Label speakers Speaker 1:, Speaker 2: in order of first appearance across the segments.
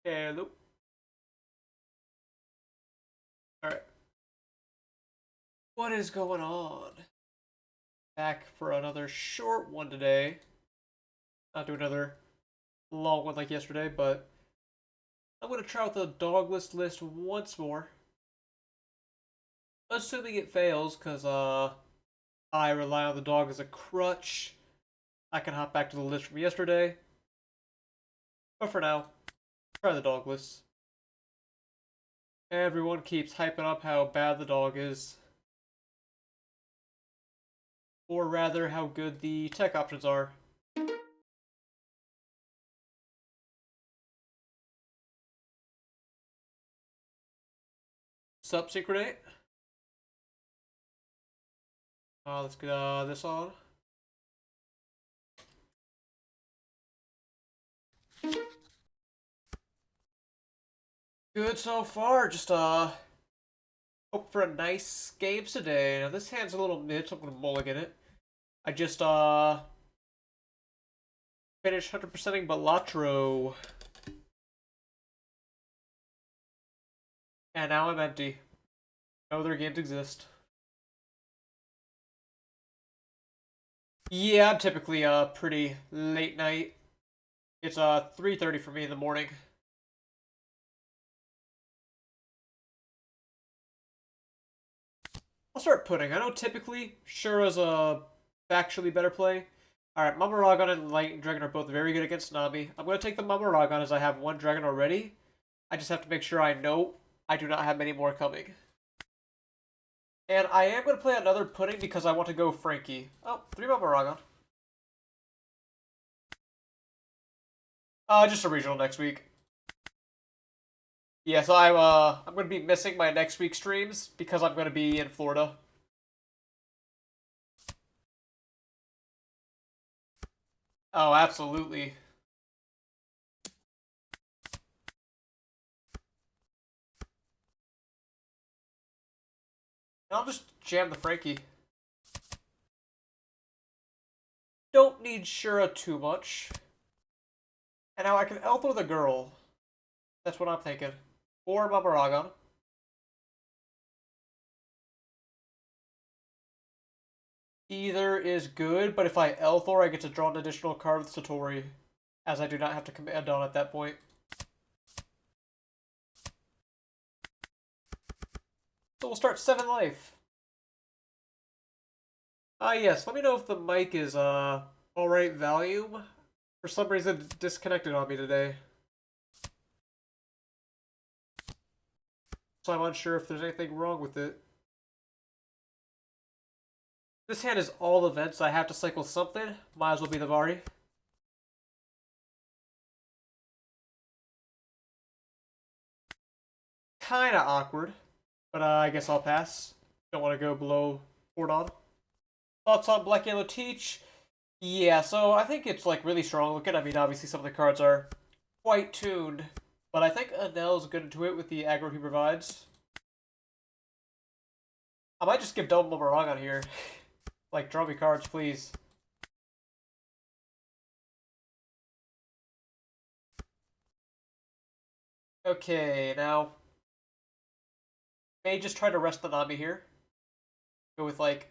Speaker 1: Hello. Alright. What is going on? Back for another short one today. Not do another long one like yesterday, but I'm going to try out the dog list once more. Assuming it fails, because I rely on the dog as a crutch. I can hop back to the list from yesterday. But for now, try the dog list. Everyone keeps hyping up how bad the dog is. Or rather, how good the tech options are. Sup, Secret 8? Let's get this on. Good so far. Just hope for a nice game today. Now this hand's a little mid, so I'm gonna mulligan it. I just finished 100%ing Balatro. And now I'm empty. No other games exist. Yeah, I'm typically pretty late night. It's 3:30 for me in the morning. I'll start putting. I know typically Shura's a factually better play. Alright, Mamoragon and Lightning Dragon are both very good against Nami. I'm going to take the Mamoragon as I have one dragon already. I just have to make sure I know I do not have many more coming. And I am going to play another pudding because I want to go Frankie. Oh, 3 Mamoragon. Just a regional next week. Yes, I'm going to be missing my next week's streams because I'm going to be in Florida. Oh, absolutely. I'll just jam the Frankie. Don't need Shura too much. And now I can Elthor the girl. That's what I'm thinking. Or Mamoragon. Either is good, but if I Elthor, I get to draw an additional card with Satori, as I do not have to command on at that point. So we'll start 7 life. Yes, let me know if the mic is, alright volume. For some reason, it disconnected on me today. So I'm unsure if there's anything wrong with it. This hand is all events, I have to cycle something. Might as well be the Vari. Kinda awkward, but I guess I'll pass. Don't want to go below Fordon. Thoughts on Black Yellow Teach? Yeah, so I think it's like really strong looking. I mean, obviously some of the cards are quite tuned, but I think Anel's good into it with the aggro he provides. I might just give double Mamoragon here. Like, draw me cards, please. Okay, now may just try to rest the Nami here. Go with like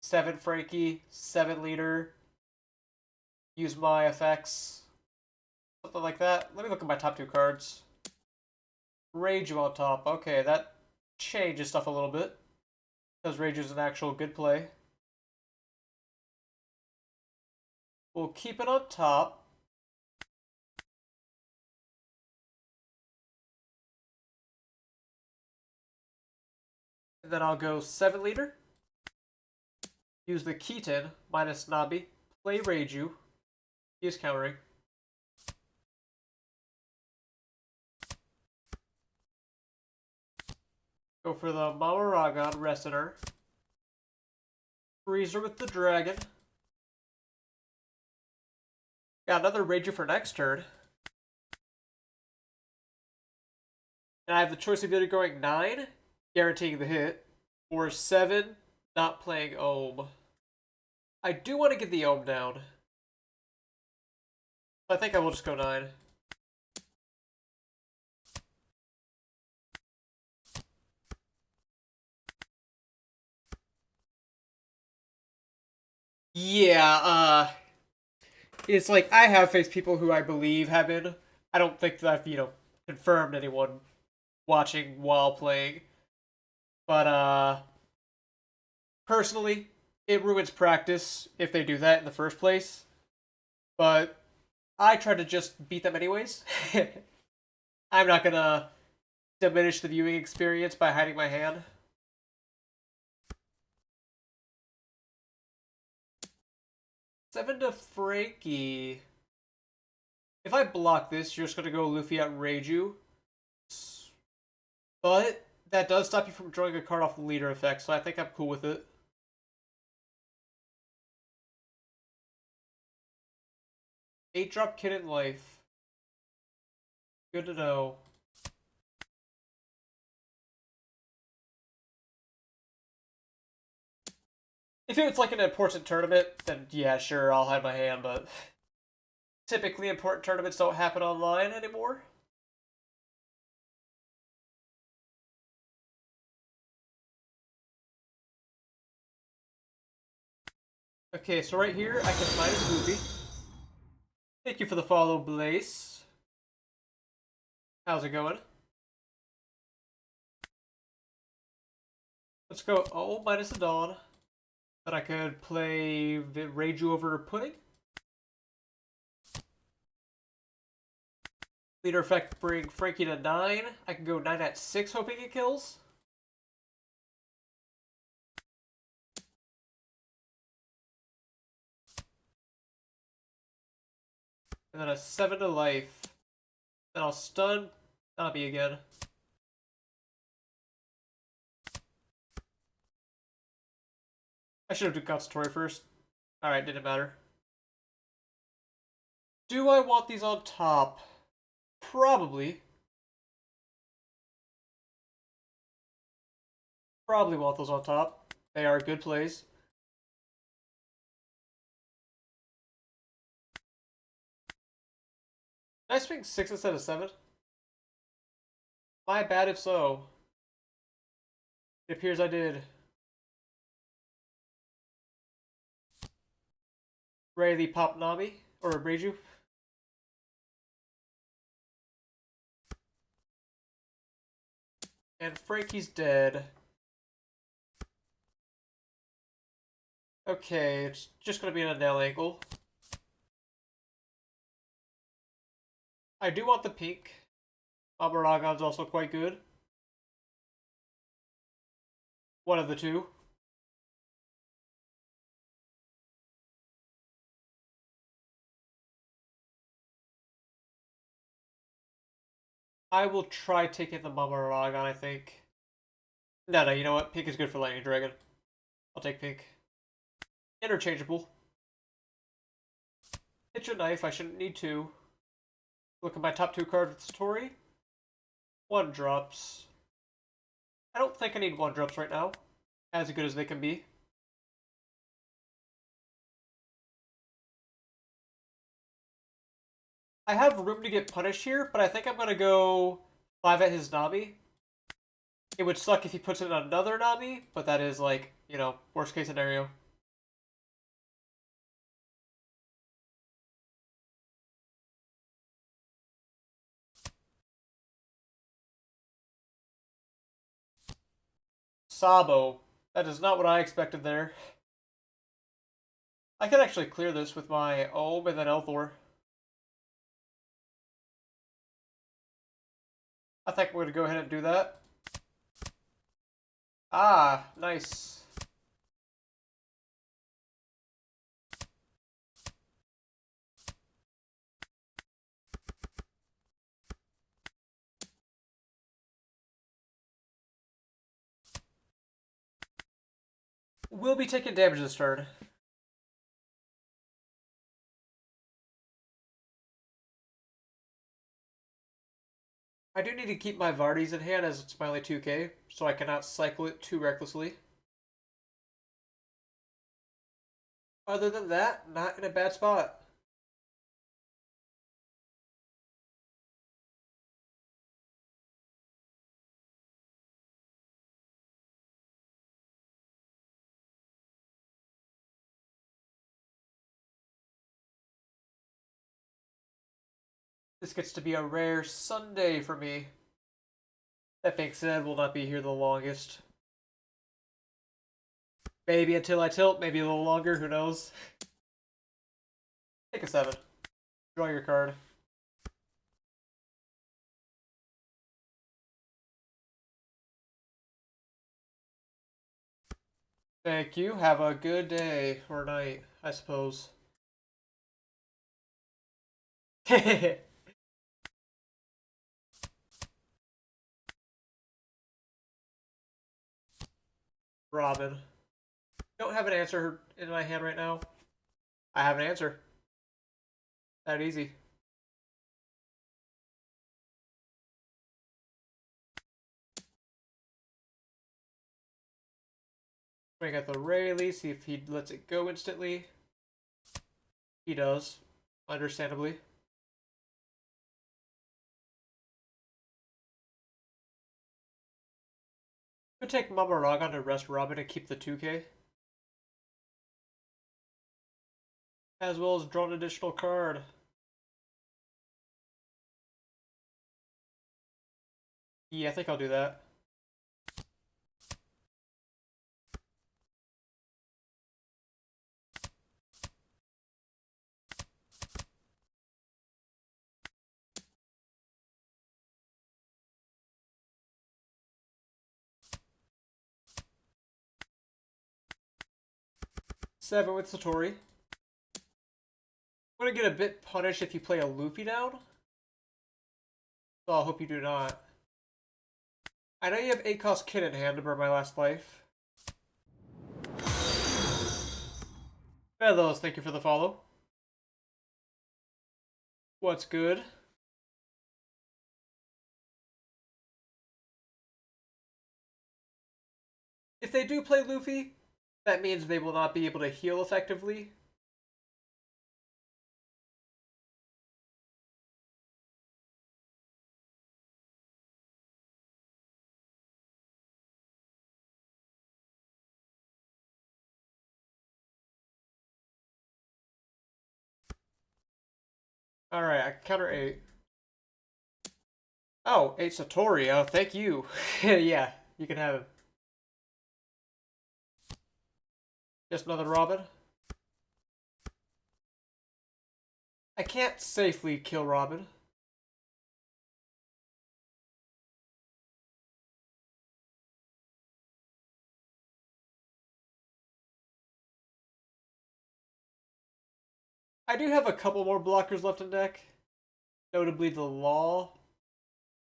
Speaker 1: 7 Frankie, 7 leader. Use my effects. Something like that. Let me look at my top 2 cards. Reiju on top. Okay, that changes stuff a little bit. Because Reiju's an actual good play. We'll keep it on top. And then I'll go 7 leader. Use the Keaton minus Nabi. Play Reiju. He is countering. Go for the Mamoragon Resonator. Freezer with the Dragon. Got another Reiju for next turn. And I have the choice of either going 9, guaranteeing the hit, or 7, not playing Ohm. I do want to get the Ohm down. I think I will just go 9. Yeah, it's like I have faced people who I believe have been. I don't think that I've, confirmed anyone watching while playing. But personally, it ruins practice if they do that in the first place. But I try to just beat them anyways. I'm not gonna diminish the viewing experience by hiding my hand. 7 to Frankie. If I block this, you're just gonna go Luffy out Reiju. But that does stop you from drawing a card off the leader effect, so I think I'm cool with it. 8-drop Kitten Life. Good to know. If it's like an important tournament, then yeah, sure, I'll hide my hand, but typically important tournaments don't happen online anymore. Okay, so right here, I can minus Luffy. Thank you for the follow, Blaze. How's it going? Let's go. Oh, minus the Dawn. Then I could play Reiju over Pudding. Leader effect bring Frankie to 9. I can go 9 at 6, hoping it kills. And then a 7 to life. Then I'll stun Nami again. I should have done Consultory first. Alright, didn't matter. Do I want these on top? Probably. Probably want those on top. They are good plays. Did I swing 6 instead of 7? My bad if so. It appears I did. Rayleigh pop Nami. Or Reiju. And Frankie's dead. Okay, it's just gonna be in a nail angle. I do want the pink. Amaragon's also quite good. One of the two. I will try taking the Mamaragon, I think. No, you know what? Pink is good for Lightning Dragon. I'll take pink. Interchangeable. Hit your knife, I shouldn't need to. Look at my top 2 cards with Satori. 1-drops. I don't think I need 1-drops right now. As good as they can be. I have room to get punished here, but I think I'm gonna go 5 at his Nami. It would suck if he puts in another Nami, but that is like, worst case scenario. Sabo. That is not what I expected there. I could actually clear this with my Ohm and then Elthor. I think we're going to go ahead and do that. Ah, nice. We'll be taking damage this turn. I do need to keep my Vardys in hand as it's my only 2k, so I cannot cycle it too recklessly. Other than that, not in a bad spot. This gets to be a rare Sunday for me. That being said, we'll not be here the longest. Maybe until I tilt, maybe a little longer, who knows? Take a 7. Draw your card. Thank you. Have a good day or night, I suppose. Robin. Don't have an answer in my hand right now. I have an answer. That easy. Bring out the Rayleigh, see if he lets it go instantly. He does, understandably. Could take Mamaragon to rest Robin and keep the 2k. As well as draw an additional card. Yeah, I think I'll do that. Seven with Satori. I'm gonna get a bit punished if you play a Luffy down. So I hope you do not. I know you have 8 cost Kid in hand to burn my last life. Fellows, thank you for the follow. What's good? If they do play Luffy, that means they will not be able to heal effectively. Alright, I counter 8. Oh, 8 Satori. Oh, thank you. Yeah, you can have him. Just another Robin. I can't safely kill Robin. I do have a couple more blockers left in deck. Notably the Law.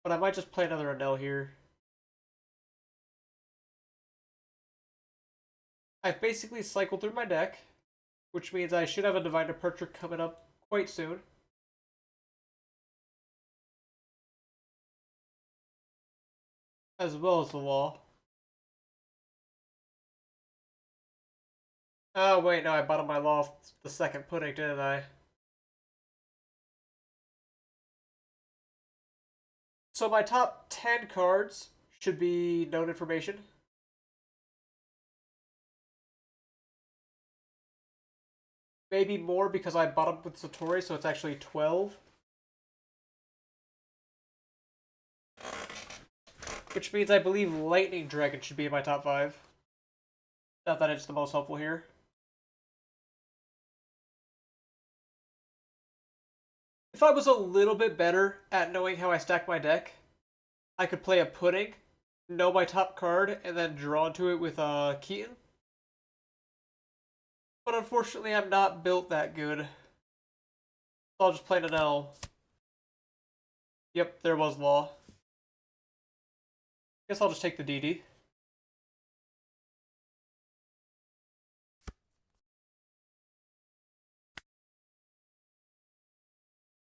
Speaker 1: But I might just play another Anel here. I've basically cycled through my deck, which means I should have a Divine Departure coming up quite soon. As well as the Law. Oh wait, no, I bought my Law the second pudding, didn't I? So my top 10 cards should be known information. Maybe more because I bought them with Satori, so it's actually 12. Which means I believe Lightning Dragon should be in my top 5. Not that it's the most helpful here. If I was a little bit better at knowing how I stack my deck, I could play a pudding, know my top card, and then draw into it with Keaton. But unfortunately, I'm not built that good. So I'll just play an L. Yep, there was Law. Guess I'll just take the DD.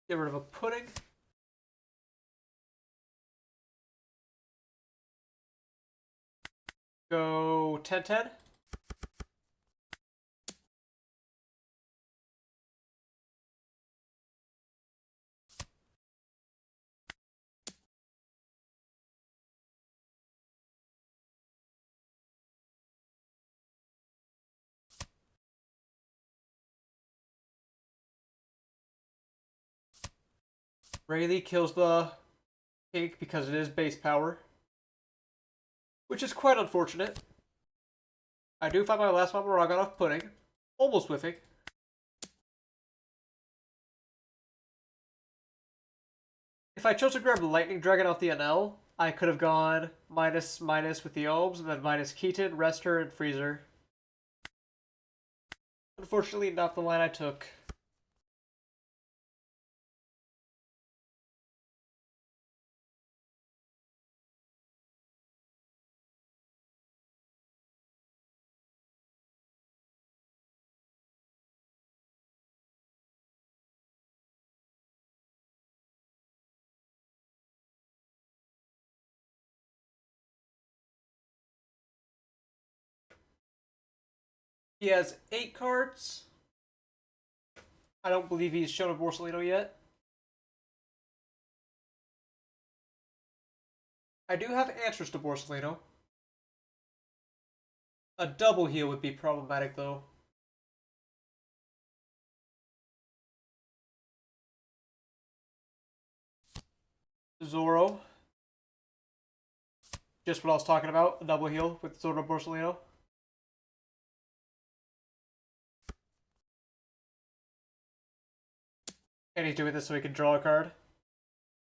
Speaker 1: Get rid of a pudding. Go 10-10. Rayleigh kills the pink because it is base power, which is quite unfortunate. I do find my last Mamoragon off pudding. Almost whiffing. If I chose to grab Lightning Dragon off the NL, I could have gone minus minus with the Ohms and then minus Keaton, Rester, and Freezer. Unfortunately, not the line I took. He has 8 cards. I don't believe he's shown a Borsalino yet. I do have answers to Borsalino. A double heal would be problematic, though. Zoro. Just what I was talking about. A double heal with Zoro Borsalino. And he's doing this so he can draw a card.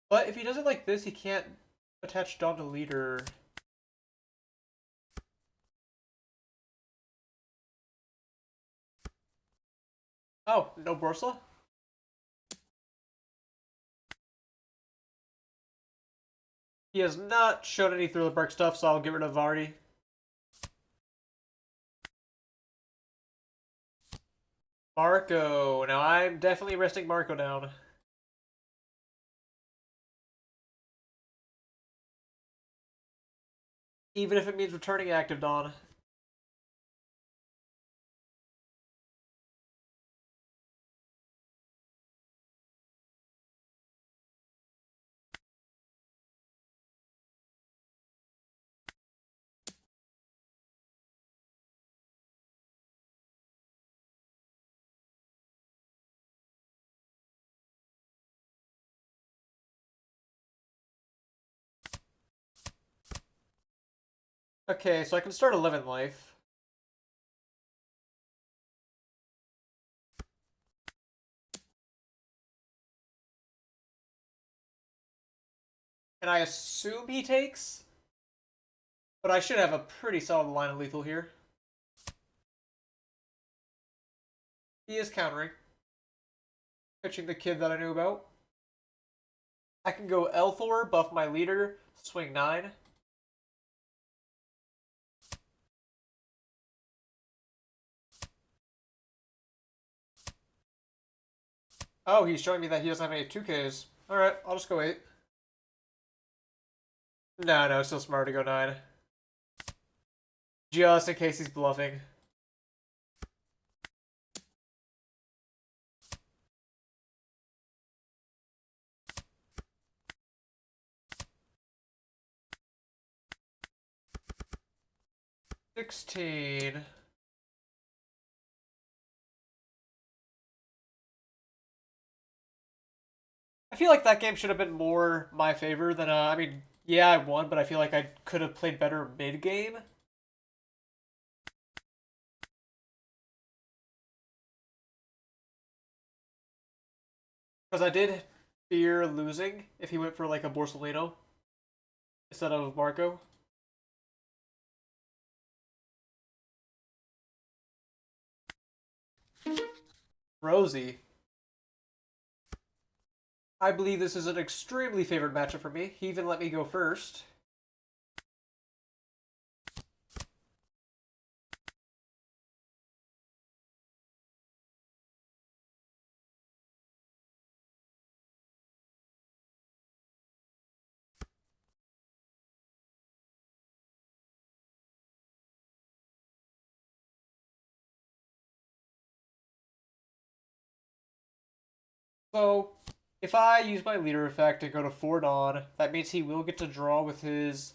Speaker 1: But if he does it like this, he can't attach Dawn to leader. Oh, no Borsla? He has not shown any Thriller Bark stuff, so I'll get rid of Vardy. Marco. Now I'm definitely resting Marco down. Even if it means returning active Dawn. Okay, so I can start 11 life. And I assume he takes? But I should have a pretty solid line of lethal here. He is countering. Pitching the kid that I knew about. I can go L4, buff my leader, swing 9. Oh, he's showing me that he doesn't have any 2Ks. Alright, I'll just go 8. No, it's still smart to go 9. Just in case he's bluffing. $16. I feel like that game should have been more my favor than, I mean, yeah, I won, but I feel like I could have played better mid-game. Because I did fear losing if he went for, like, a Borsalino instead of Marco. Rosie. I believe this is an extremely favored matchup for me. He even let me go first. So, if I use my leader effect and go to 4 Dawn, that means he will get to draw with his,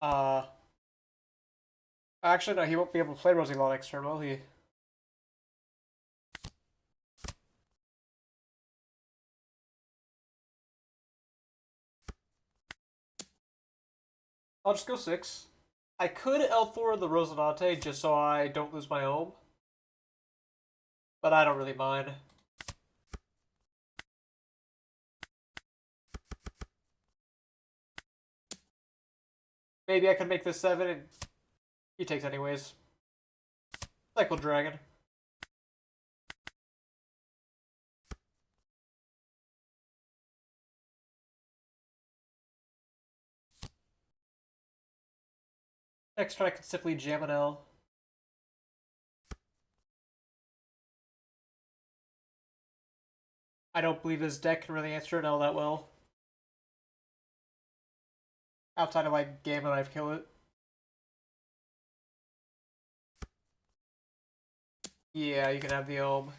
Speaker 1: uh... Actually, no, he won't be able to play Rosie next turn, will he? I'll just go 6. I could L4 the Rosinante just so I don't lose my ohm, but I don't really mind. Maybe I can make this 7 and he takes anyways. Cycle Dragon. Next turn I can simply jam an L. I don't believe his deck can really answer an L that well. Outside of like Gamma Knife kill it. Yeah, you can have the ohm.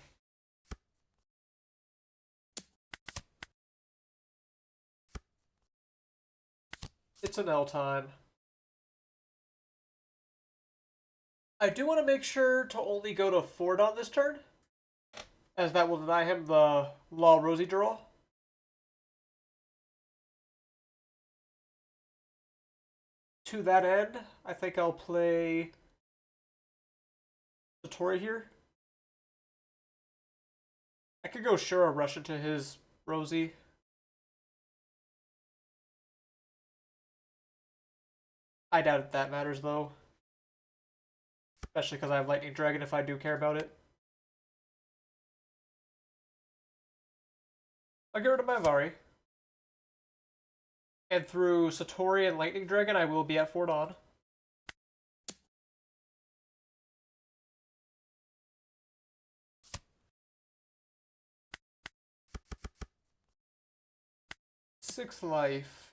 Speaker 1: It's an L time. I do want to make sure to only go to 4 on this turn, as that will deny him the Law Rosie draw. To that end, I think I'll play Satori here. I could go Shura rush into his Rosie. I doubt if that matters though. Especially because I have Lightning Dragon if I do care about it. I'll get rid of my Vari. And through Satori and Lightning Dragon, I will be at 4 on. Six life.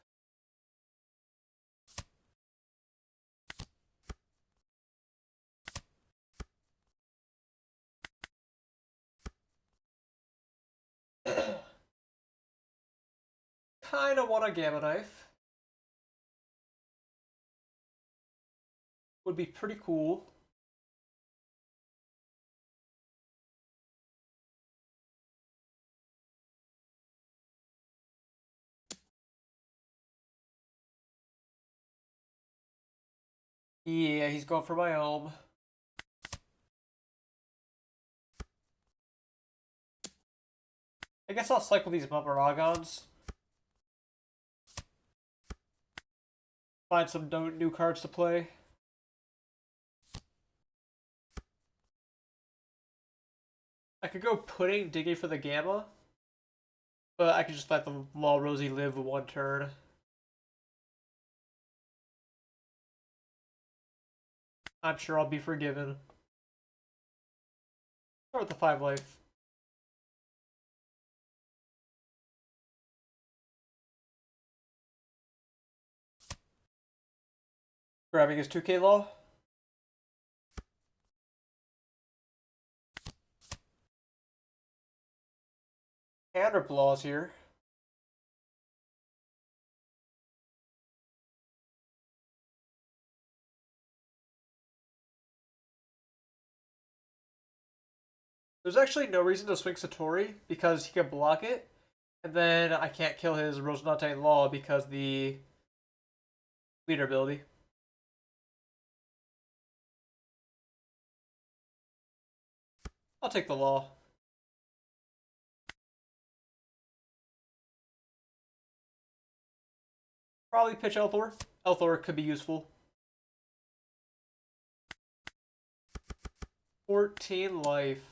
Speaker 1: Kinda want a Gamma Knife. Would be pretty cool. Yeah, he's going for my ohm. I guess I'll cycle these Mamaragons. Find some new cards to play. I could go Pudding, digging for the Gamma. But I could just let the Law Rosie live 1 turn. I'm sure I'll be forgiven. Start with the 5 life. Grabbing his 2k Law. Counter Laws here. There's actually no reason to swing Satori because he can block it. And then I can't kill his Rosinante Law because the leader ability. I'll take the Law. Probably pitch Elthor. Elthor could be useful. 14 life.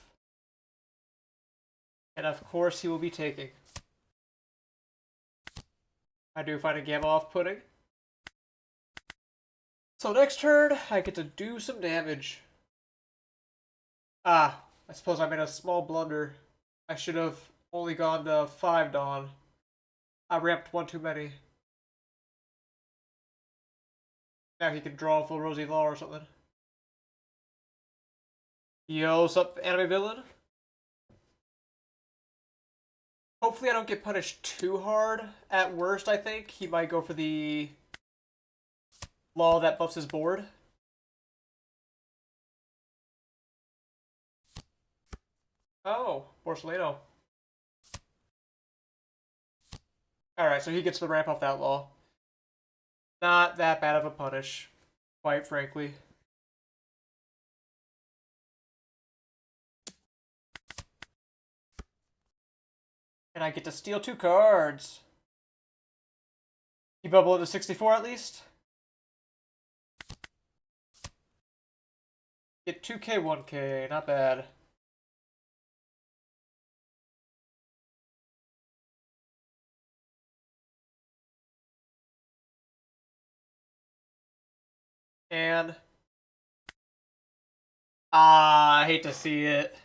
Speaker 1: And of course he will be taking. I do find a Gamma off-putting. So next turn, I get to do some damage. Ah, I suppose I made a small blunder. I should have only gone to 5 Dawn. I ramped 1 too many. Now he can draw a full Rosie Law or something. Yo, what's up, anime villain? Hopefully I don't get punished too hard. At worst, I think he might go for the Law that buffs his board. Oh, Borsalino. Alright, so he gets the ramp off that Law. Not that bad of a punish, quite frankly. And I get to steal 2 cards. Keep up below to 64 at least. Get 2k, 1k, not bad. And I hate to see it.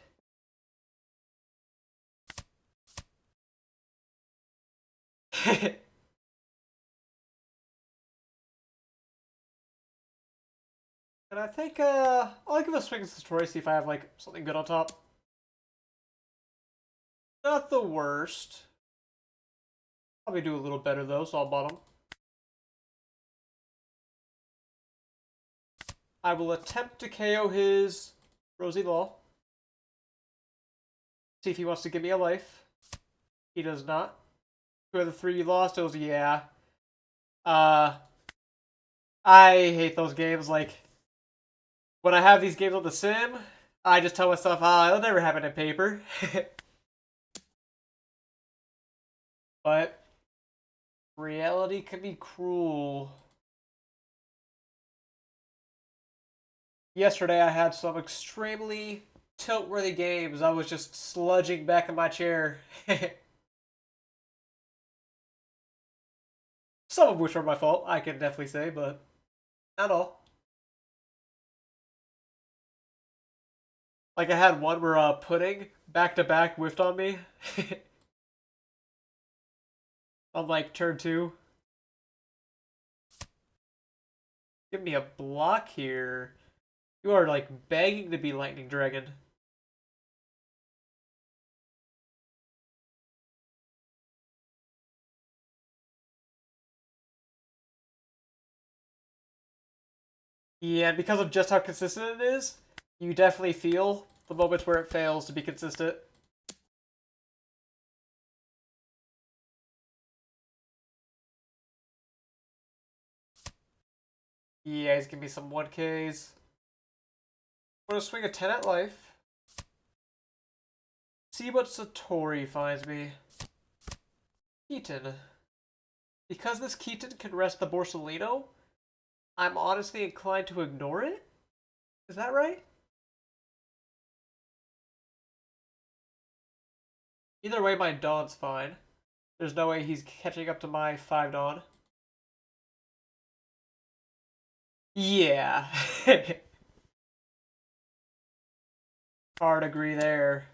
Speaker 1: And I think I'll give a swing at the story, see if I have like something good on top. Not the worst. Probably do a little better though, so I'll bottom. I will attempt to KO his Rosie Law. See if he wants to give me a life. He does not. Who are the 3 you lost? It was, yeah. I hate those games. Like, when I have these games on the sim, I just tell myself, it'll never happen in paper. But reality can be cruel. Yesterday I had some extremely tilt-worthy games. I was just sludging back in my chair. Some of which were my fault, I can definitely say, but not all. Like I had one where Pudding back-to-back whiffed on me. On like turn 2. Give me a block here. You are like begging to be Lightning Dragon. Yeah, and because of just how consistent it is, you definitely feel the moments where it fails to be consistent. Yeah, he's giving me some 1Ks. I'm gonna swing a 10 at life. See what Satori finds me. Keaton. Because this Keaton can rest the Borsalino, I'm honestly inclined to ignore it? Is that right? Either way, my Dawn's fine. There's no way he's catching up to my 5 Dawn. Yeah. Hard agree there.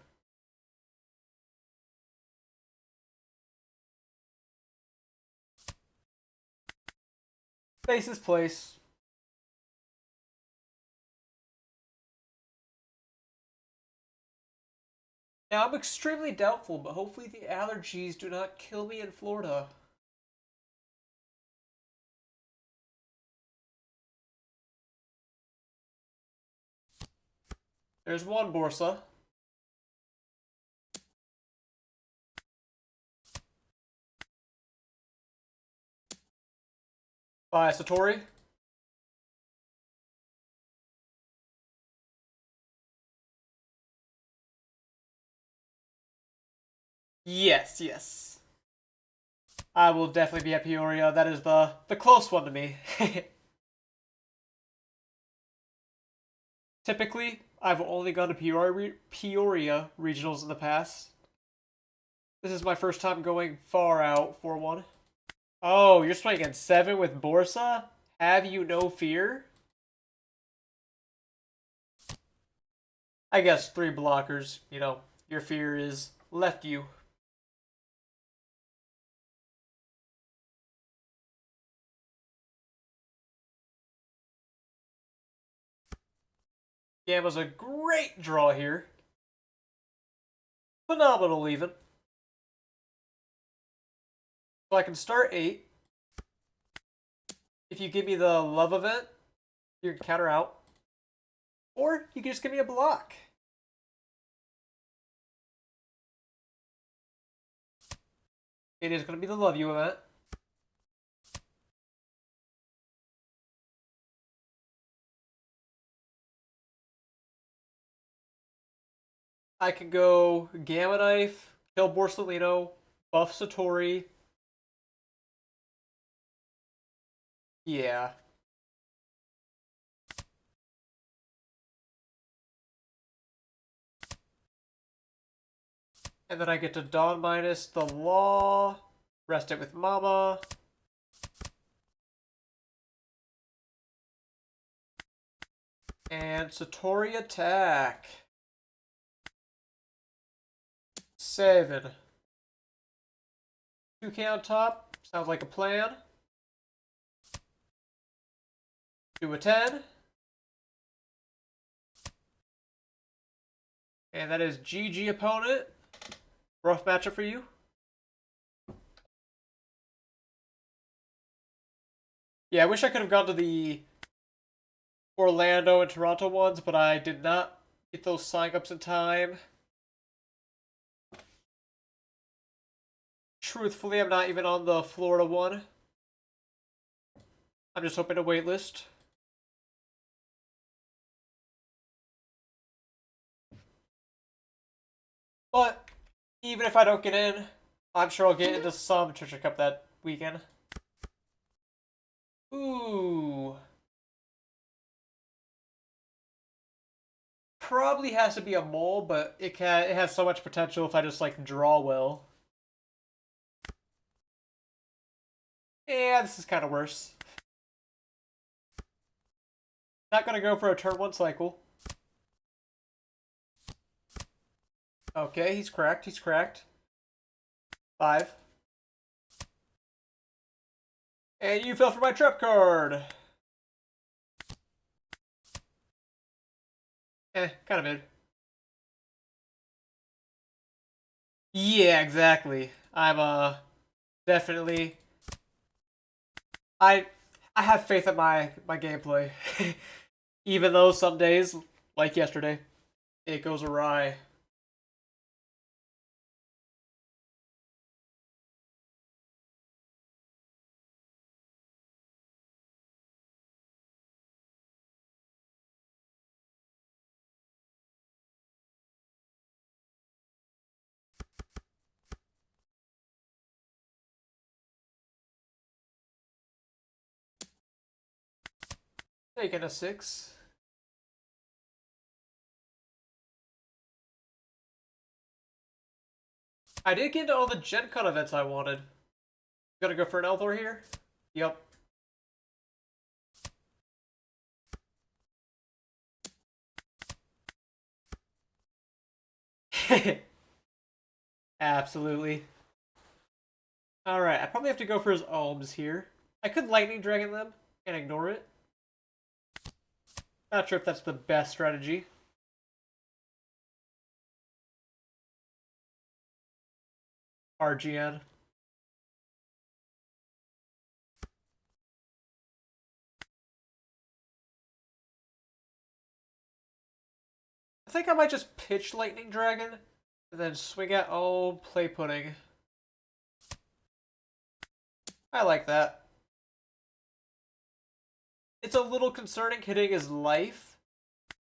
Speaker 1: Bases place. Now, I'm extremely doubtful, but hopefully the allergies do not kill me in Florida. There's one Borsa. By Satori. Yes, yes. I will definitely be at Peoria. That is the close one to me. Typically, I've only gone to Peoria regionals in the past. This is my first time going far out for one. Oh, you're swinging 7 with Borsa? Have you no fear? I guess 3 blockers. You know, your fear is left you. Gamma's a great draw here. Phenomenal even. So I can start 8. If you give me the love event, you can counter out. Or you can just give me a block. It is going to be the love you event. I can go Gamma Knife, kill Borsalino, buff Satori. Yeah. And then I get to Dawn minus the Law, rest it with Mama. And Satori attack. 7. 2K on top. Sounds like a plan. Do a 10. And that is GG opponent. Rough matchup for you. Yeah, I wish I could have gone to the Orlando and Toronto ones, but I did not get those sign-ups in time. Truthfully, I'm not even on the Florida one. I'm just hoping to waitlist. But even if I don't get in, I'm sure I'll get into some Treasure Cup that weekend. Ooh. Probably has to be a mole, but it has so much potential if I just like draw well. Yeah, this is kind of worse. Not gonna go for a turn 1 cycle. Okay, he's cracked. He's cracked. 5. And you fell for my trap card. Kind of mid. Yeah, exactly. I'm definitely. I have faith in my gameplay, even though some days, like yesterday, it goes awry. Taking a 6. I did get into all the Gen Con events I wanted. Gonna go for an Elthor here? Yep. Absolutely. Alright, I probably have to go for his Alms here. I could Lightning Dragon them and ignore it. Not sure if that's the best strategy. RGN. I think I might just pitch Lightning Dragon and then swing at Play Pudding. I like that. It's a little concerning hitting his life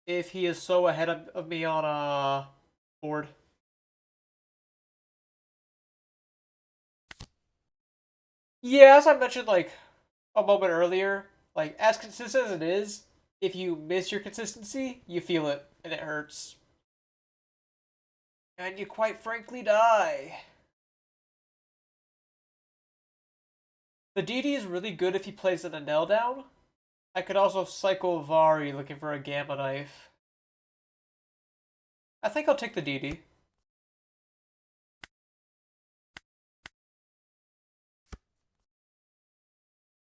Speaker 1: if he is so ahead of me on a board. Yeah, as I mentioned like a moment earlier, like as consistent as it is, if you miss your consistency, you feel it and it hurts. And you quite frankly die. The DD is really good if he plays in a nail down. I could also cycle Vari looking for a Gamma Knife. I think I'll take the DD.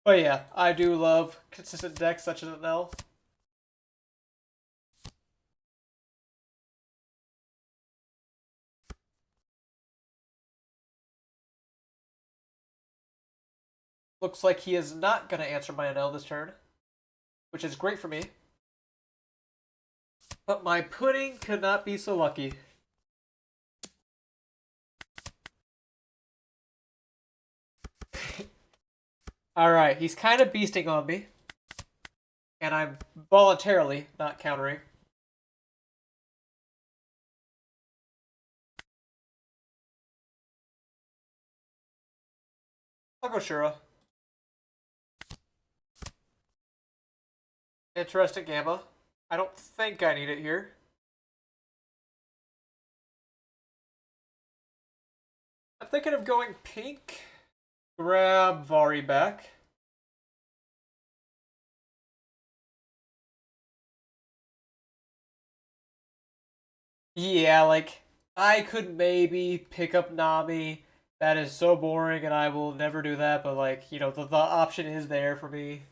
Speaker 1: But yeah, I do love consistent decks such as an L. Looks like he is not going to answer my NL this turn, which is great for me. But my pudding could not be so lucky. Alright, he's kind of beasting on me. And I'm voluntarily not countering. I'll go Shura. Interesting Gamma. I don't think I need it here. I'm thinking of going pink. Grab Vari back. Yeah, like, I could maybe pick up Nami. That is so boring, and I will never do that, but, like, you know, the option is there for me.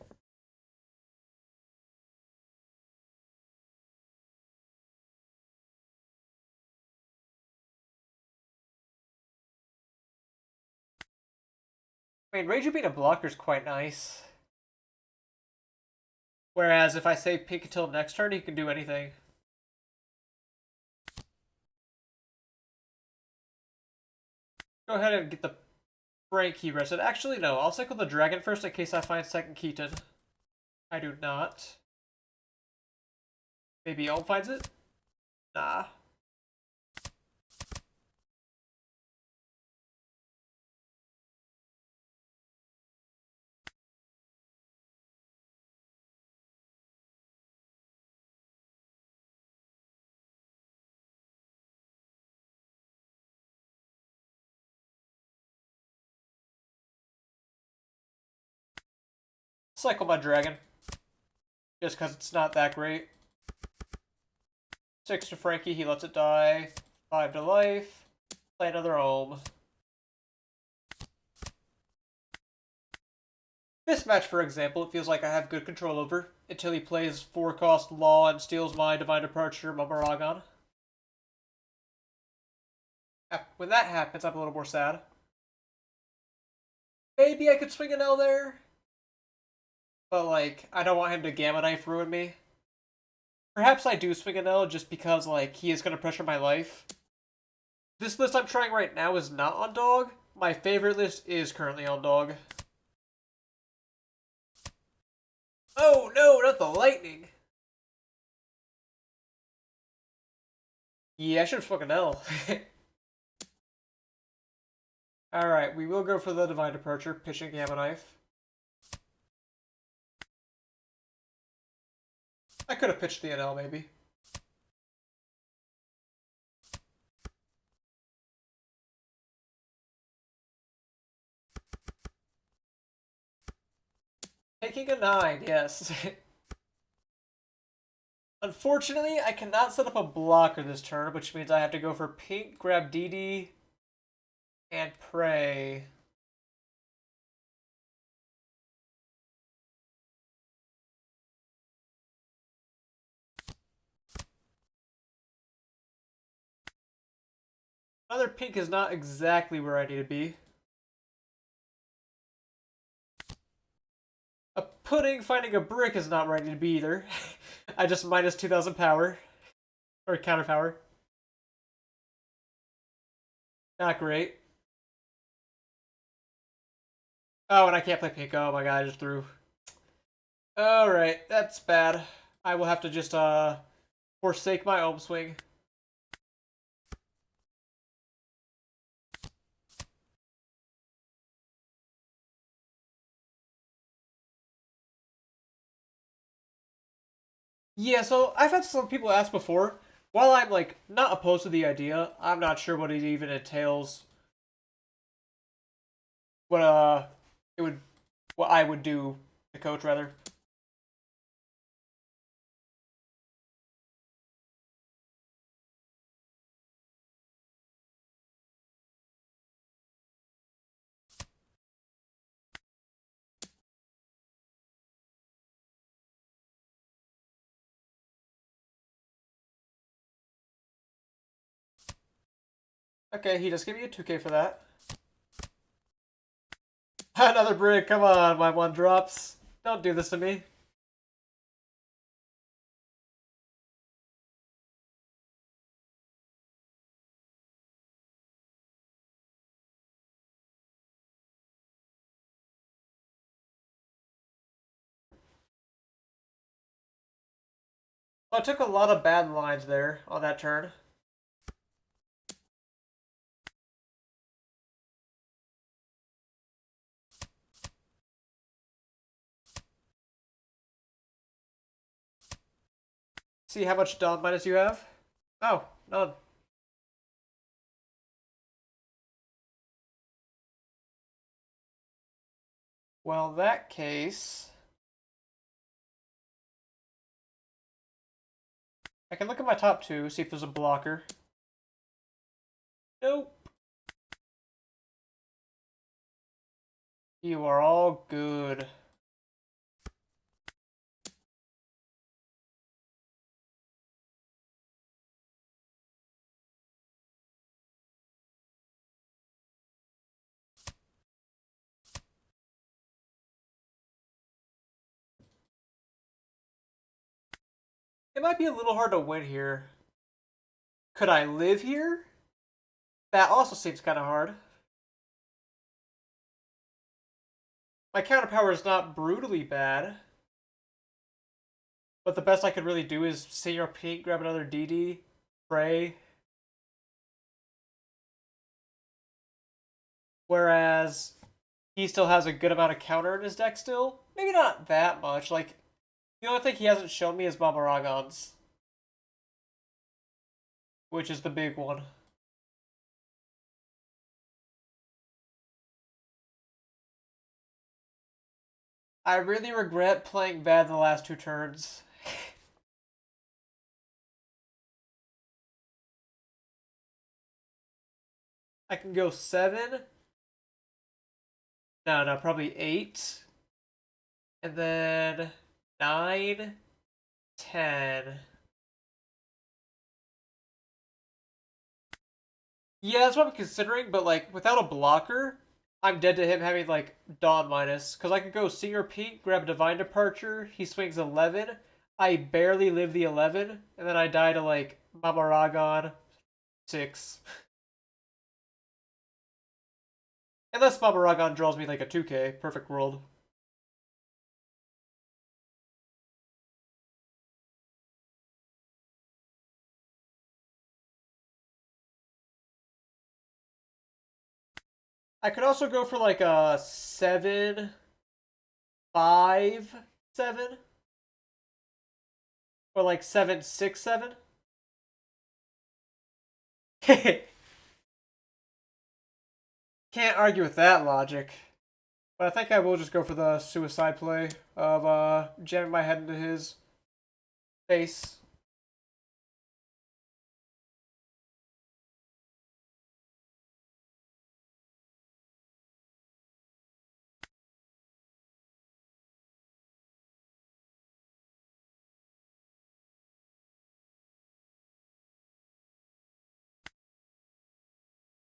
Speaker 1: I mean, Reiju being a blocker is quite nice. Whereas if I save pink until next turn, he can do anything. Go ahead and get the Frankie rested. Actually, no. I'll cycle the dragon first in case I find second Keaton. I do not. Maybe Elm finds it? Nah. Cycle my dragon. Just because it's not that great. 6 to Frankie, he lets it die. 5 to life. Play another Olm. This match, for example, it feels like I have good control over until he plays 4-cost Law and steals my Divine Departure Mamaragon. When that happens, I'm a little more sad. Maybe I could swing an L there. But, like, I don't want him to Gamma Knife ruin me. Perhaps I do swing an L just because, like, he is going to pressure my life. This list I'm trying right now is not on Dog. My favorite list is currently on Dog. Oh no, not the lightning! Yeah, I should have swung an L. Alright, we will go for the Divine Departure, pitching Gamma Knife. I could have pitched the NL, maybe. Taking a 9, yes. Unfortunately, I cannot set up a blocker this turn, which means I have to go for pink, grab DD, and pray. Another pink is not exactly where I need to be. A pudding finding a brick is not where I need to be either. I just minus 2,000 power. Or counter power. Not great. Oh, and I can't play pink. Oh my god, I just threw. Alright, that's bad. I will have to just, forsake my Ohm Swing. Yeah, so I've had some people ask before. While I'm, like, not opposed to the idea, I'm not sure what it even entails. What, it would, what I would do, the coach, rather. Okay, he just gave me a 2K for that. Another brick, come on, my 1 drops. Don't do this to me. I took a lot of bad lines there on that turn. See how much Dawn minus you have? Oh, none. Well, in that case, I can look at my top two, see if there's a blocker. Nope. You are all good. It might be a little hard to win here. Could I live here? That also seems kind of hard. My counter power is not brutally bad. But the best I could really do is Senior Pink, grab another DD, pray. Whereas he still has a good amount of counter in his deck still. Maybe not that much. Like, the only thing he hasn't shown me is Bamaragons. Which is the big one. I really regret playing bad the last two turns. I can go 7. No, probably 8. And then 9, 10. Yeah, that's what I'm considering, but like without a blocker, I'm dead to him having like Dawn minus. Because I could go Senior Pink, grab Divine Departure, he swings 11. I barely live the 11, and then I die to like Mamaragon 6. Unless Mamaragon draws me like a 2k, perfect world. I could also go for like a 7, 5, 7. Or like 7, 6, 7. Can't argue with that logic. But I think I will just go for the suicide play of jamming my head into his face.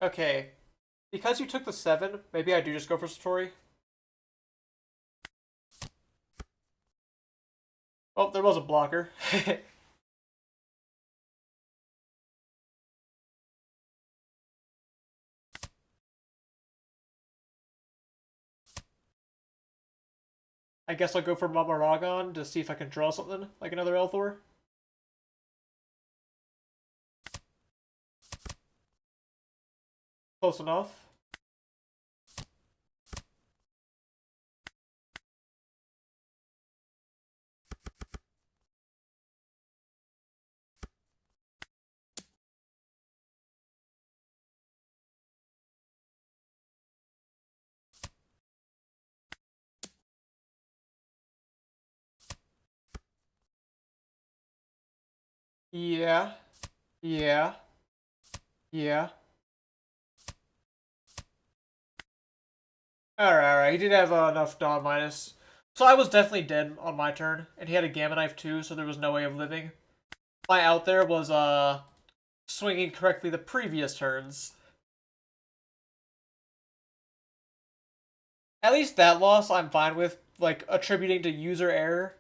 Speaker 1: Okay. Because you took the 7, maybe I do just go for Satori. Oh, there was a blocker. I guess I'll go for Mamaragon to see if I can draw something, like another Elthor. Close enough. Yeah. Yeah. Yeah. Alright. He did have enough Dawn minus. So I was definitely dead on my turn, and he had a Gamma Knife too, so there was no way of living. My out there was swinging correctly the previous turns. At least that loss I'm fine with, like, attributing to user error.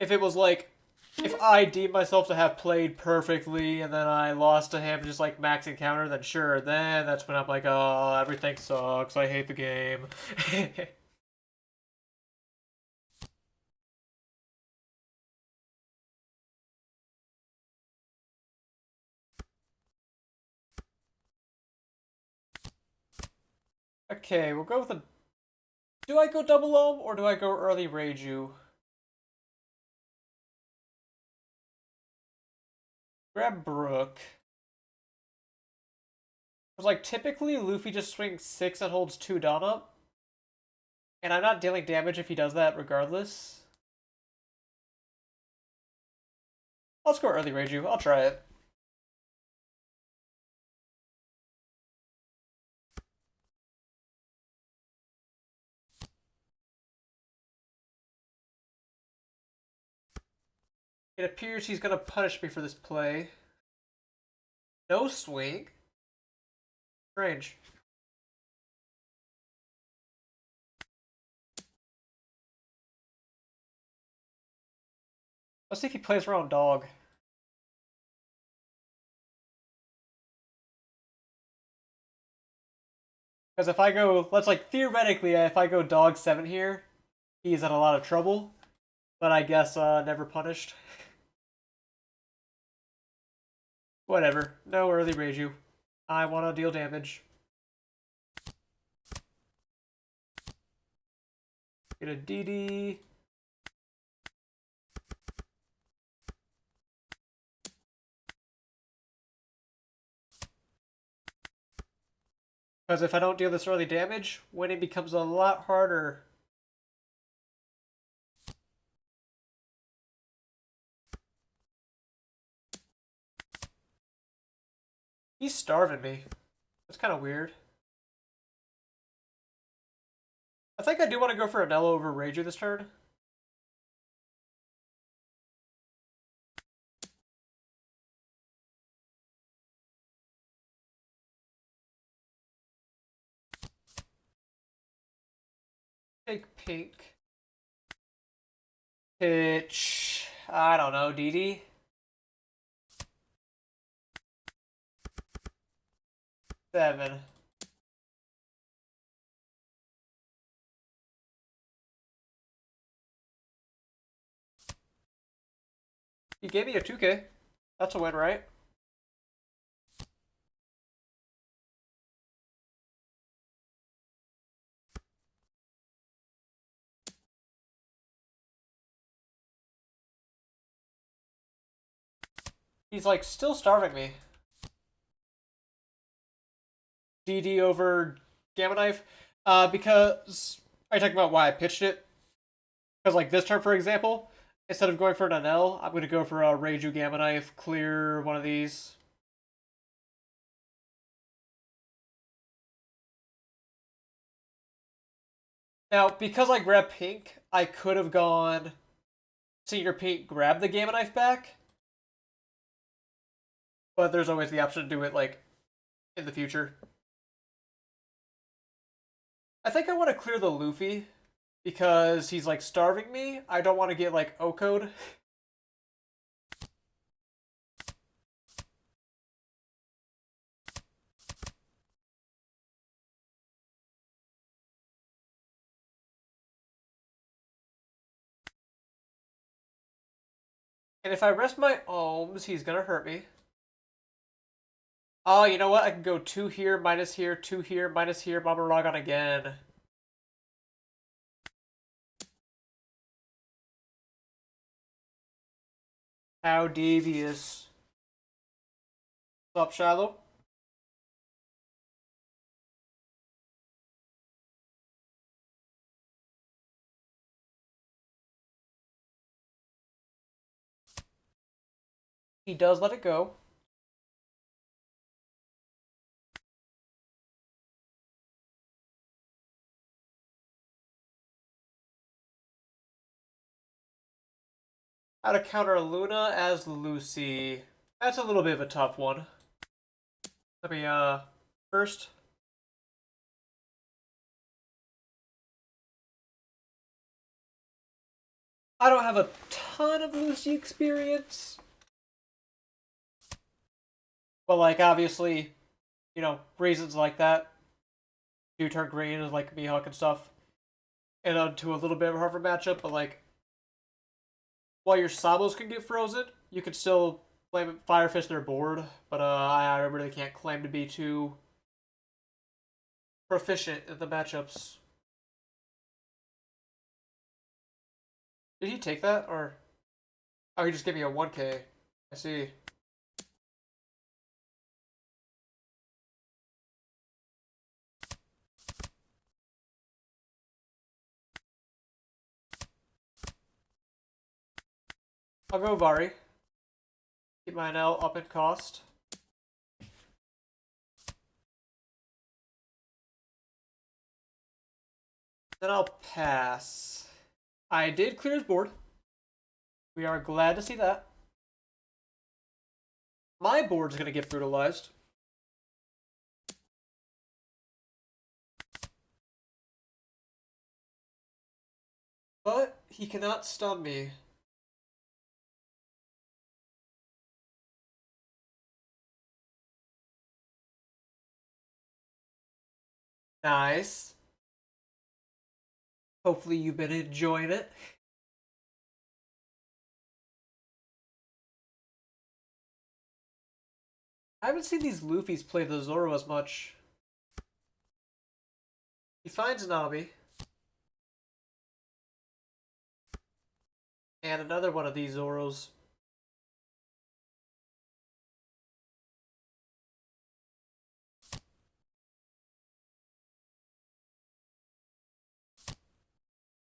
Speaker 1: If it was like, if I deem myself to have played perfectly and then I lost to him just like max encounter, then sure, then that's when I'm like, oh, everything sucks, I hate the game. Okay, we'll go with a... Do I go double ohm or do I go early Reiju? Grab Brook. Because, like, typically Luffy just swings 6 and holds 2 down up. And I'm not dealing damage if he does that regardless. Let's go early Reiju. I'll try it. It appears he's going to punish me for this play. No swing. Strange. Let's see if he plays around dog. Because if I go, let's like, theoretically, if I go dog 7 here, he's in a lot of trouble. But I guess never punished. Whatever. No early Reiju. I want to deal damage. Get a DD. Because if I don't deal this early damage, winning becomes a lot harder. He's starving me. That's kind of weird. I think I do want to go for a Nello over Reiju this turn. Take pink. Pitch. I don't know, DD. Seven. He gave me a 2K. That's a win, right? He's like still starving me. DD over Gamma Knife. Because are you talking about why I pitched it? Because like this turn, for example, instead of going for an L, I'm gonna go for a Reiju Gamma Knife, clear one of these. Now, because I grabbed pink, I could have gone Senior Pink, grab the Gamma Knife back. But there's always the option to do it, like, in the future. I think I want to clear the Luffy, because he's, like, starving me. I don't want to get, like, O-code. And if I rest my ohms, he's gonna hurt me. Oh, you know what? I can go 2 here, minus here, 2 here, minus here, Mamaragon again. How devious. What's up, Shiloh? He does let it go. How to counter Luna as Lucy. That's a little bit of a tough one. Let me, first. I don't have a ton of Lucy experience. But, like, obviously, you know, reasons like that do turn green, and like Mihawk and stuff. And onto a little bit of a harder matchup, but, like, while your Sabos can get frozen, you can still blame Fire Fist their board. But, I really can't claim to be too proficient in the matchups. Did he take that, or... Oh, he just gave me a 1k. I see. I'll go Vari. Keep my NL up in cost. Then I'll pass. I did clear his board. We are glad to see that. My board's going to get brutalized. But he cannot stun me. Nice. Hopefully you've been enjoying it. I haven't seen these Luffys play the Zoro as much. He finds Nami. And another one of these Zoros.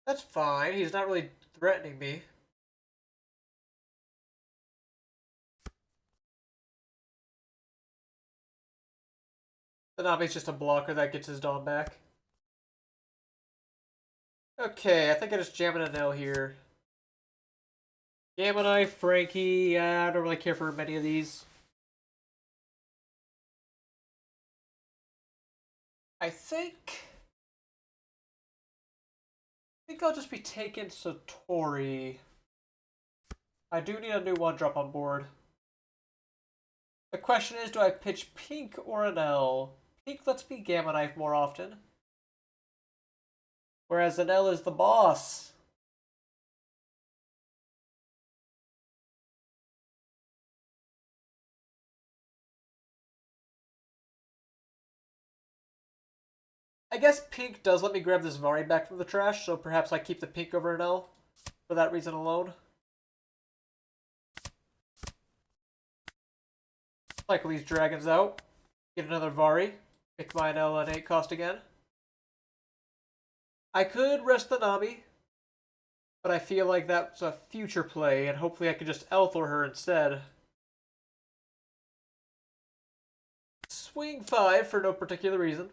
Speaker 1: That's fine. He's not really threatening me. The Nami's just a blocker that gets his Dawn back. Okay, I think I just jammed an L here. Gamma Knife, Frankie, I don't really care for many of these. I think I'll just be taking Satori. I do need a new 1-drop on board. The question is, do I pitch Pink or an L? Pink lets me Gamma Knife more often. Whereas an L is the boss. I guess Pink does let me grab this Vari back from the trash, so perhaps I keep the Pink over an L for that reason alone. Cycle these dragons out. Get another Vari. Make my L an 8 cost again. I could rest the Nami, but I feel like that's a future play, and hopefully I can just L-Thor her instead. Swing 5 for no particular reason.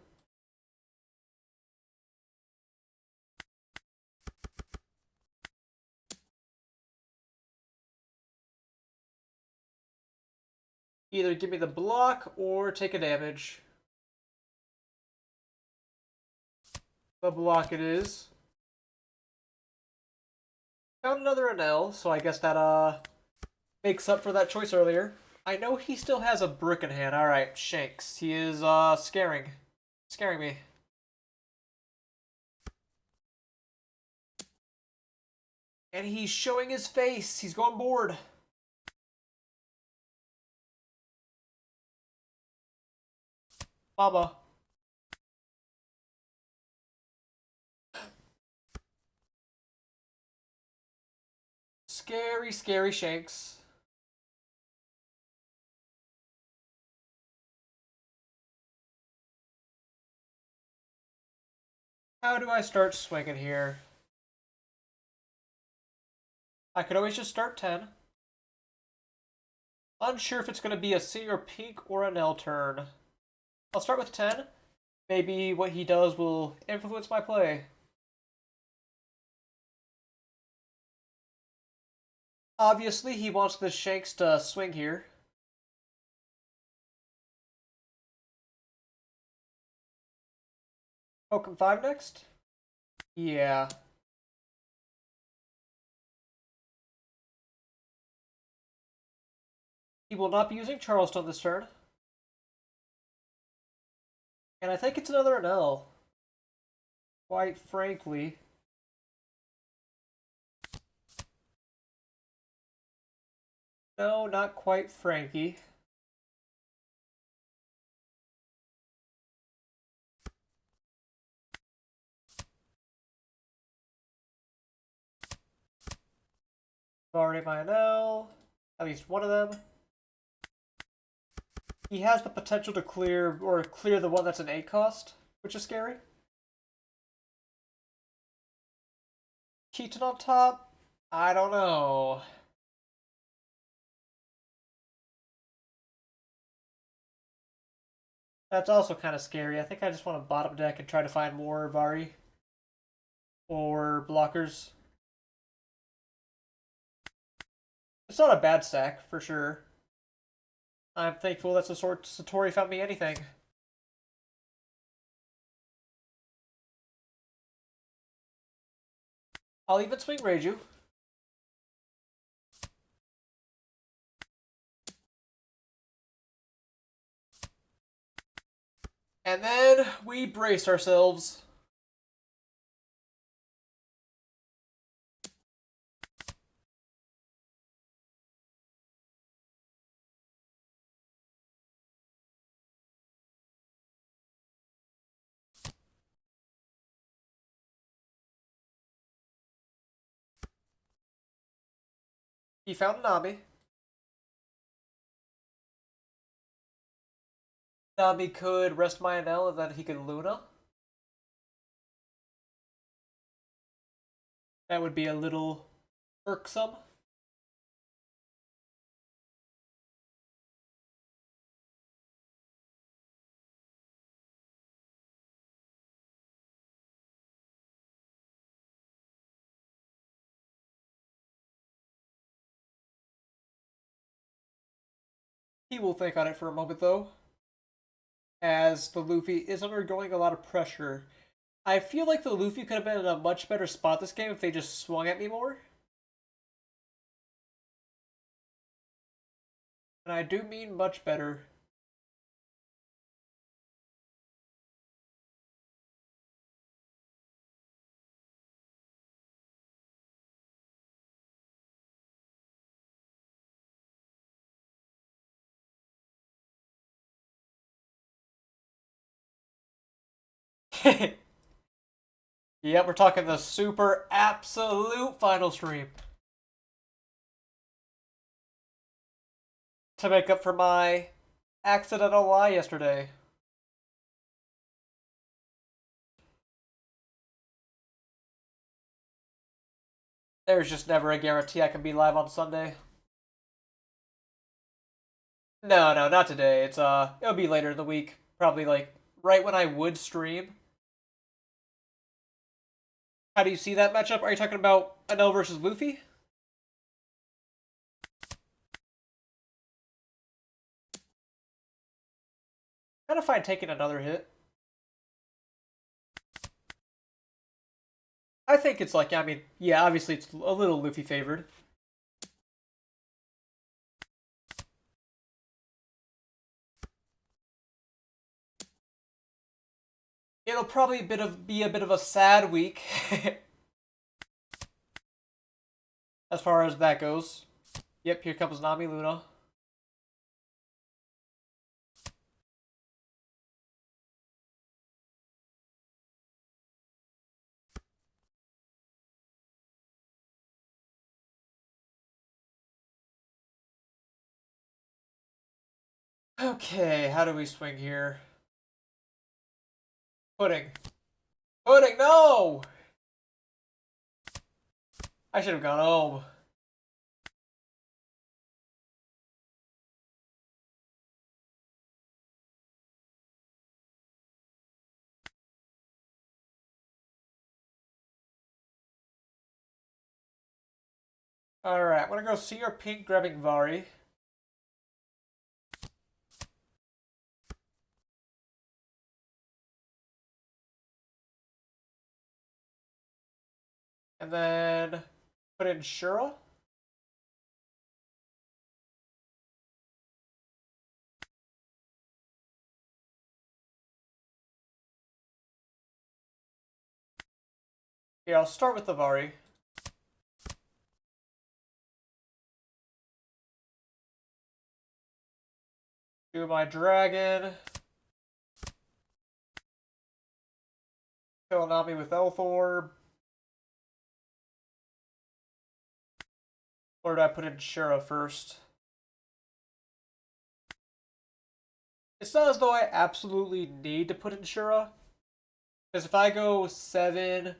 Speaker 1: Either give me the block or take a damage. The block it is. Found another Anel, so I guess that makes up for that choice earlier. I know he still has a brick in hand. Alright, Shanks. He is scaring me. And he's showing his face. He's going bored. Mama. Scary, scary Shanks. How do I start swinging here? I could always just start 10. Unsure if it's going to be a C or Pink or an L turn. I'll start with 10. Maybe what he does will influence my play. Obviously, he wants the Shanks to swing here. Token 5 next? Yeah. He will not be using Charleston this turn. And I think it's another L. Quite frankly. No, not quite Frankie. Already Lionel. At least one of them. He has the potential to clear the one that's an 8 cost, which is scary. Keaton on top? I don't know. That's also kind of scary. I think I just want to bottom deck and try to find more Vari or blockers. It's not a bad stack, for sure. I'm thankful that Satori found me anything. I'll even swing Reiju. And then we brace ourselves. He found Nami. Nami could rest my NL and then he could Luna. That would be a little irksome. He will think on it for a moment though, as the Luffy is undergoing a lot of pressure. I feel like the Luffy could have been in a much better spot this game if they just swung at me more. And I do mean much better. Yep, we're talking the super absolute final stream. To make up for my accidental lie yesterday. There's just never a guarantee I can be live on Sunday. No, no, not today. It'll be later in the week. Probably like right when I would stream. How do you see that matchup? Are you talking about Enel versus Luffy? Kind of fine taking another hit. I think it's like, I mean, yeah, obviously it's a little Luffy favored. It'll probably be a bit of a sad week. As far as that goes. Yep, here comes Nami Luna. Okay, how do we swing here? Pudding. Pudding, no! I should have gone home. Alright, I'm gonna go see your pink grabbing Vari. And then put in Shura. Here, I'll start with the Vari. Do my dragon. Kill Nami with Elthorb. Or do I put in Shura first? It's not as though I absolutely need to put in Shura. Because if I go 7,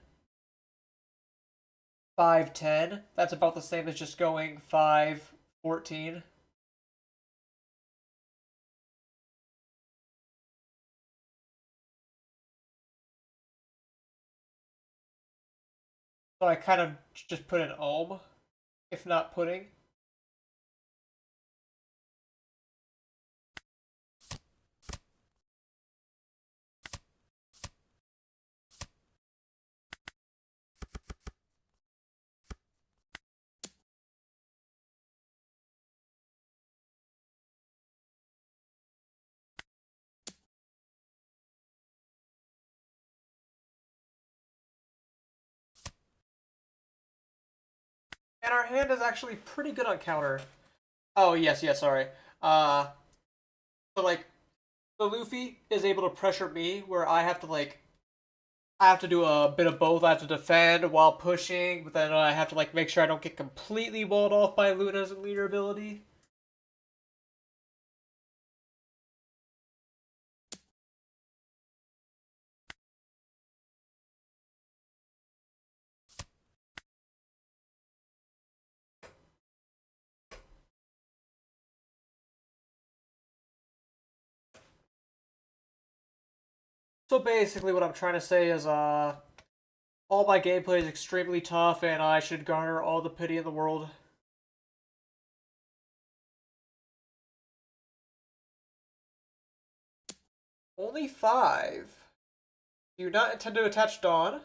Speaker 1: 5, 10, that's about the same as just going 5, 14. So I kind of just put in Ohm, if not pudding. And our hand is actually pretty good on counter. Oh, yes, yes, sorry. Uh, so like, the Luffy is able to pressure me, where I have to I have to do a bit of both. I have to defend while pushing, but then I have to make sure I don't get completely walled off by Luna's leader ability. So basically, what I'm trying to say is, all my gameplay is extremely tough, and I should garner all the pity in the world. Only 5. Do you not intend to attach Dawn?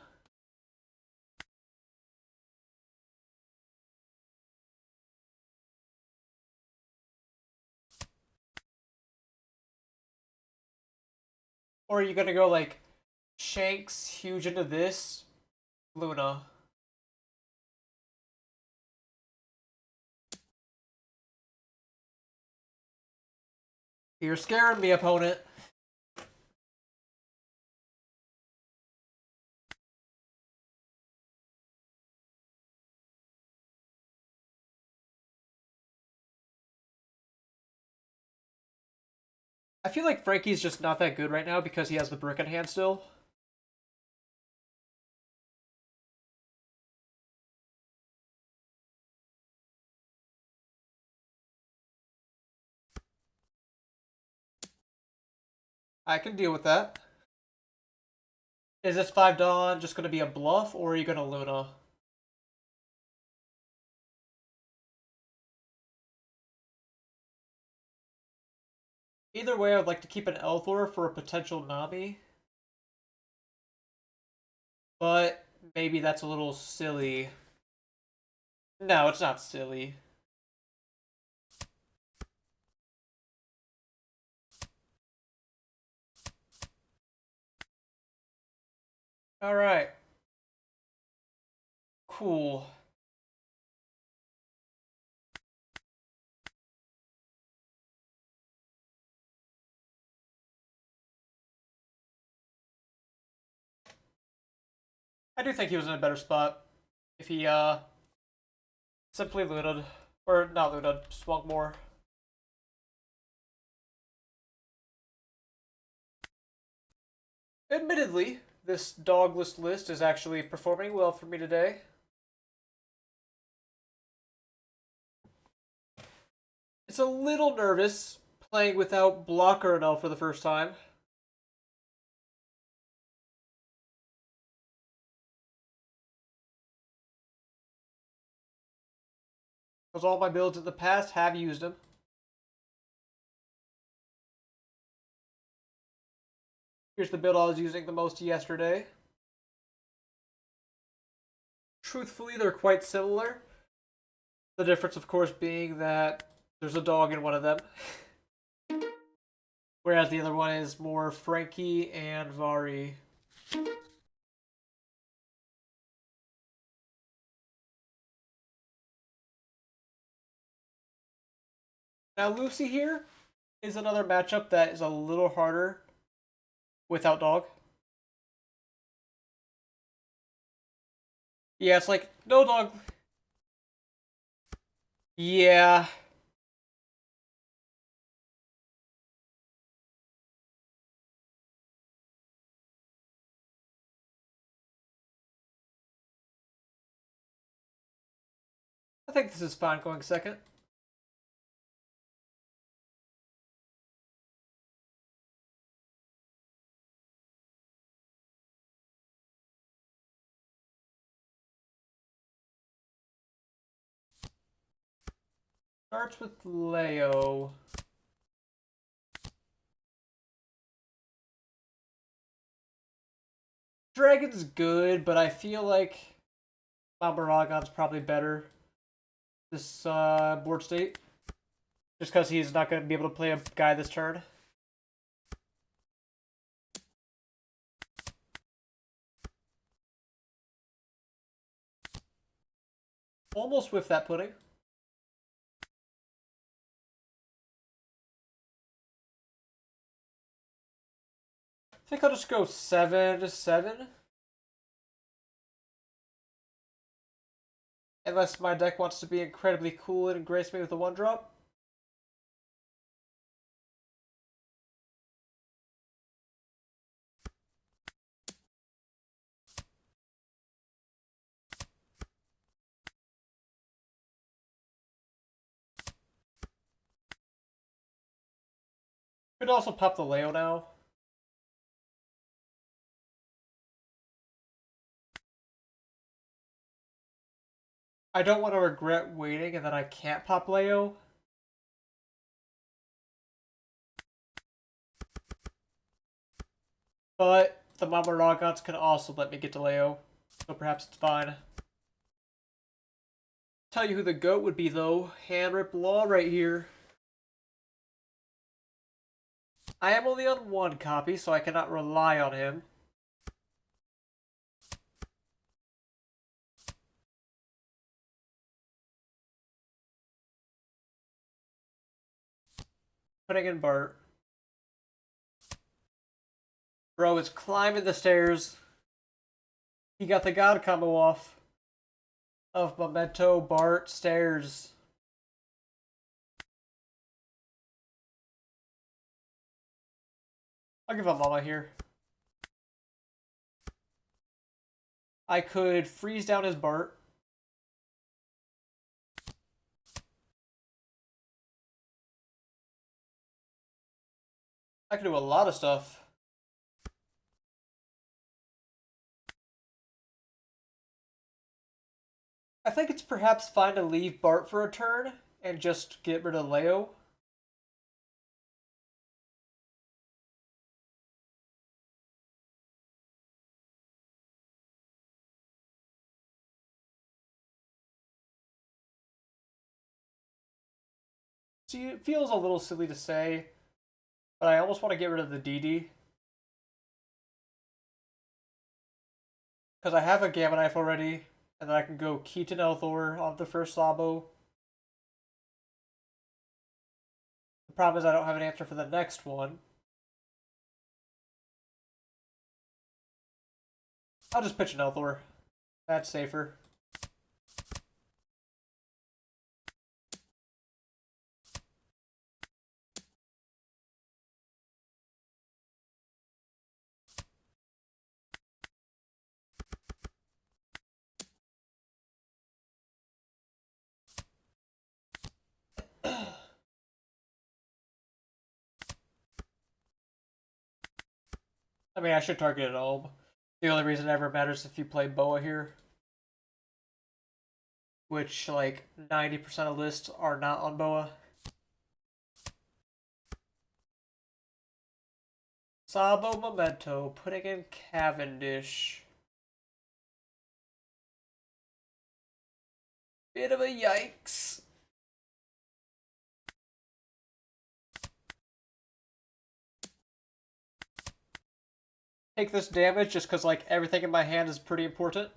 Speaker 1: Or are you gonna go Shanks huge into this, Luna? You're scaring me, opponent. I feel like Frankie's just not that good right now because he has the brick in hand still. I can deal with that. Is this 5 Dawn just gonna be a bluff, or are you gonna Luna? Either way, I'd like to keep an Elthor for a potential Nami. But maybe that's a little silly. No, it's not silly. Alright. Cool. I do think he was in a better spot if he simply looted. Or not looted, swung more. Admittedly, this dogless list is actually performing well for me today. It's a little nervous playing without blocker and all for the first time. Because all my builds in the past have used him. Here's the build I was using the most yesterday. Truthfully, they're quite similar. The difference, of course, being that there's a dog in one of them. Whereas the other one is more Frankie and Vari. Now, Lucy here is another matchup that is a little harder without dog. Yeah, it's like, no dog. Yeah. I think this is fine going second. Starts with Leo. Dragon's good, but I feel like Mamaragon's probably better this board state. Just because he's not going to be able to play a guy this turn. Almost with that pudding. I think I'll just go 7-7. Unless my deck wants to be incredibly cool and grace me with a 1-drop. Could also pop the Leo now. I don't want to regret waiting and then I can't pop Leo. But the Mamaragons can also let me get to Leo. So perhaps it's fine. Tell you who the GOAT would be though. Handrip Law right here. I am only on 1 copy, so I cannot rely on him. Putting in Bart. Bro is climbing the stairs. He got the God combo off. Of Memento, Bart, stairs. I'll give him Mama here. I could freeze down his Bart. I could do a lot of stuff. I think it's perhaps fine to leave Bart for a turn and just get rid of Leo. See, it feels a little silly to say, but I almost want to get rid of the DD. Because I have a Gamma Knife already, and then I can go Keaton Elthor on the first Sabo. The problem is I don't have an answer for the next one. I'll just pitch an Elthor. That's safer. I mean, I should target it all. The only reason it ever matters is if you play Boa here. Which, like, 90% of lists are not on Boa. Sabo Memento, putting in Cavendish. Bit of a yikes. Take this damage just because, like, everything in my hand is pretty important.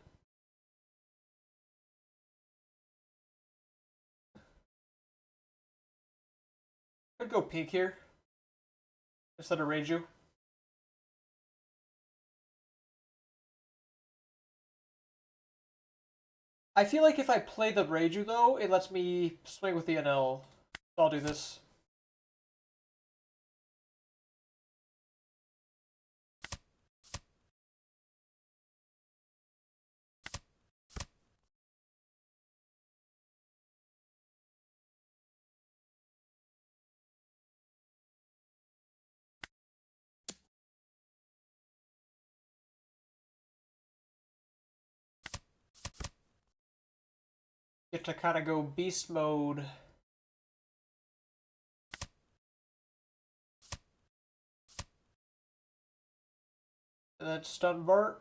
Speaker 1: Could go pink here instead of Reiju. I feel like if I play the Reiju, though, it lets me swing with the NL. So I'll do this. Get to kind of go beast mode. And then stun Bart.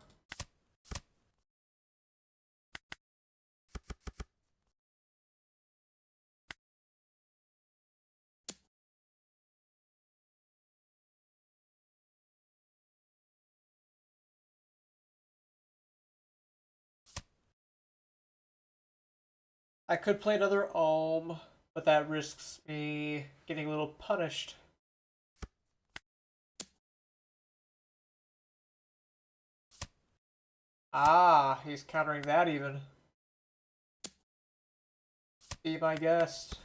Speaker 1: I could play another Ohm, but that risks me getting a little punished. Ah, he's countering that even. Be my guest.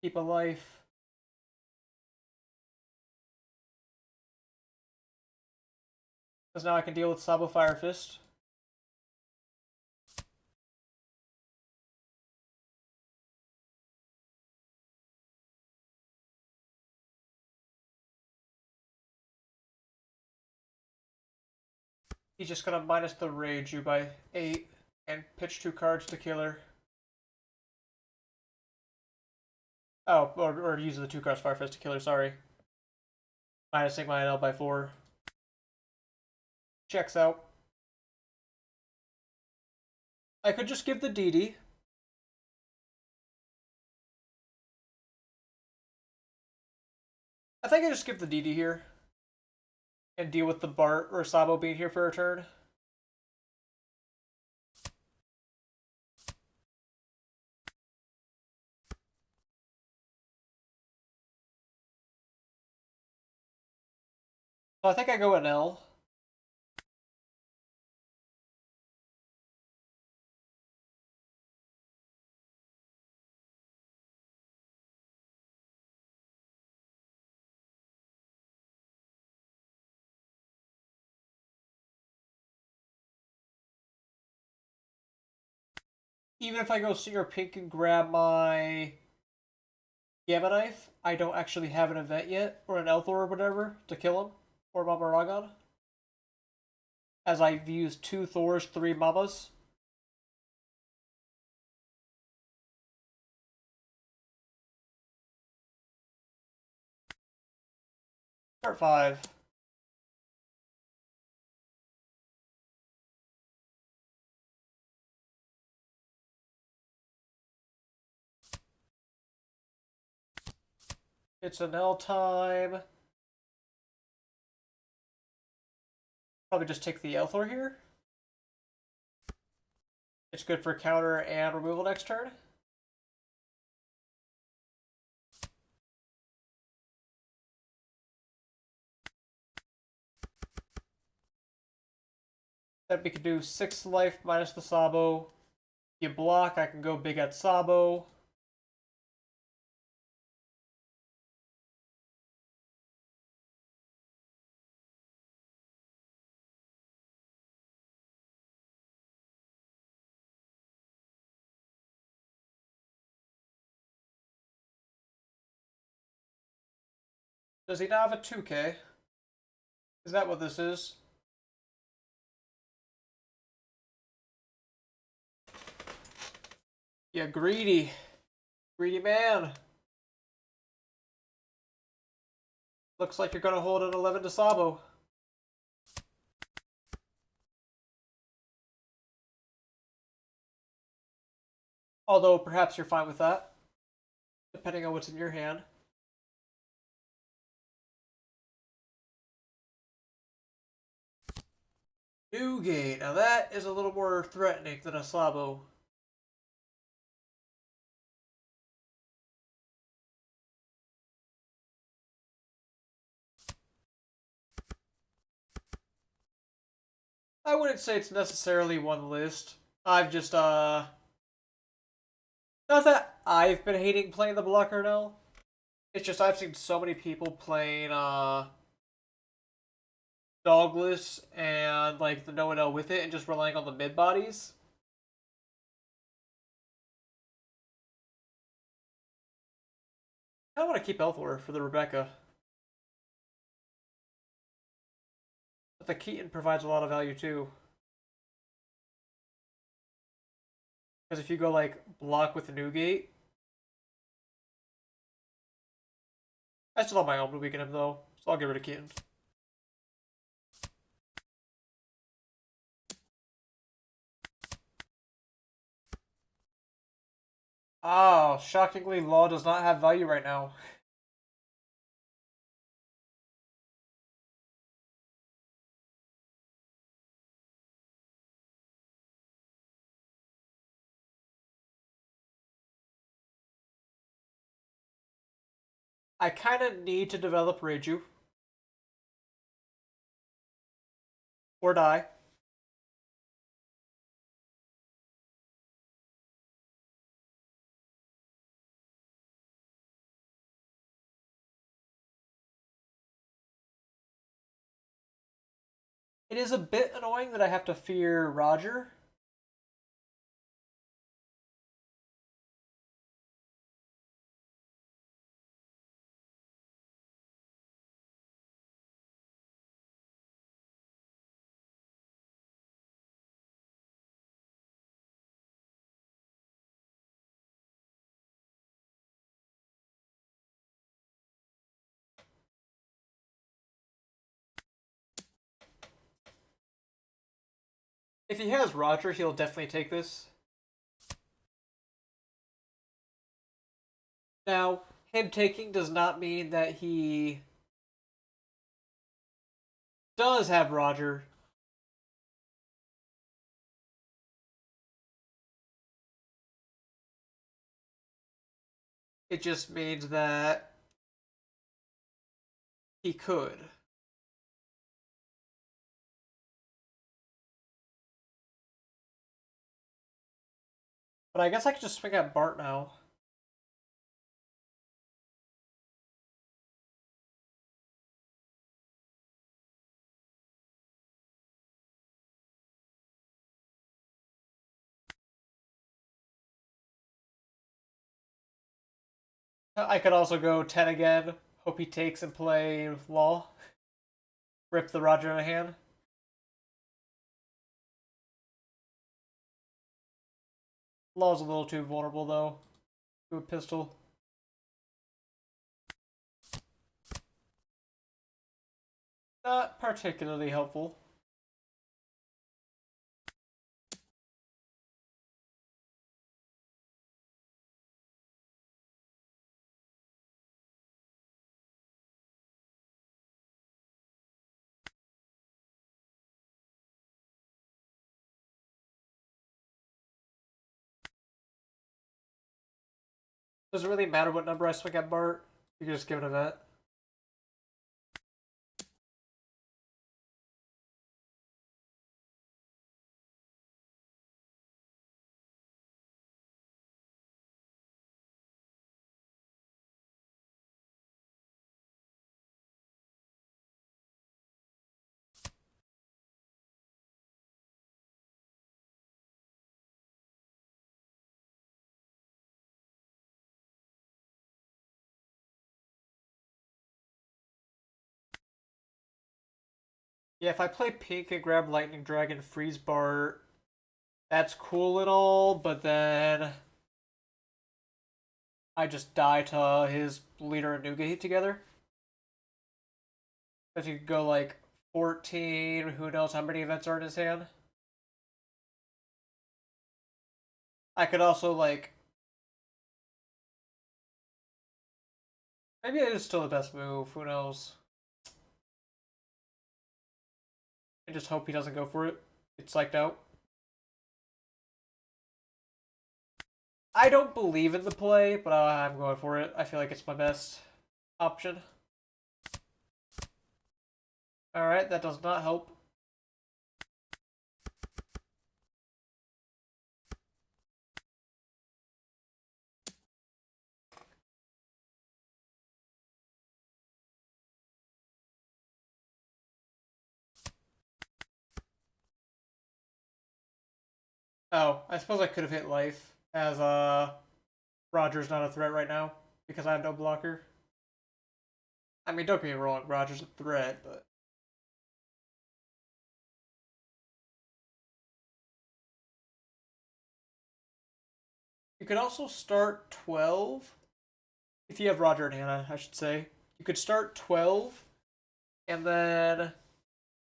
Speaker 1: Keep a life. Because now I can deal with Sabo Fire Fist. He's just gonna minus the Reiju by 8 and pitch 2 cards to kill her. Oh, or use the 2 cards Fire Fist to kill her, sorry. Minusing my NL by 4. Checks out. I could just give the DD. I think I just give the DD here. And deal with the Bart or Sabo being here for a turn. So I think I go NL. Even if I go Senior Pink and grab my Gamma Knife, I don't actually have an event yet, or an Elthor or whatever, to kill him, or Mama Ragon. As I've used 2 Thors, 3 Mamas. Start 5. It's an L time. Probably just take the Elthor here. It's good for counter and removal next turn. Then we can do 6 life minus the Sabo. You block, I can go big at Sabo. Does he now have a 2K? Is that what this is? Yeah, greedy. Greedy man. Looks like you're gonna hold an 11 to Sabo. Although, perhaps you're fine with that. Depending on what's in your hand. Newgate. Now that is a little more threatening than a Sabo. I wouldn't say it's necessarily one list. I've just, not that I've been hating playing the blocker now. It's just I've seen so many people playing, Dogless and, like, the no-no with it and just relying on the mid-bodies. I want to keep Elthor for the Rebecca. But the Keaton provides a lot of value, too. Because if you go, like, block with the Newgate, I still have my own to weaken him, though, so I'll get rid of Keaton. Oh, shockingly, Law does not have value right now. I kind of need to develop Reiju. Or die. It is a bit annoying that I have to fear Roger. If he has Roger, he'll definitely take this. Now, him taking does not mean that he does have Roger. It just means that he could. But I guess I could just swing at Bart now. I could also go 10 again. Hope he takes and play Law. Rip the Roger in a hand. Law's a little too vulnerable, though, to a pistol. Not particularly helpful. Does it really matter what number I swing at Bart? You can just give it a vet. Yeah, if I play pink and grab Lightning Dragon, freeze Bart, that's cool and all, but then I just die to his leader and Nugate together. If you could go like 14, who knows how many events are in his hand. I could also like, maybe it is still the best move, who knows. I just hope he doesn't go for it. It's psyched out. I don't believe in the play, but I'm going for it. I feel like it's my best option. Alright, that does not help. Oh, I suppose I could have hit life, as Roger's not a threat right now, because I have no blocker. I mean, don't get me wrong, Roger's a threat, but... You could also start 12, if you have Roger and Hannah, I should say. You could start 12, and then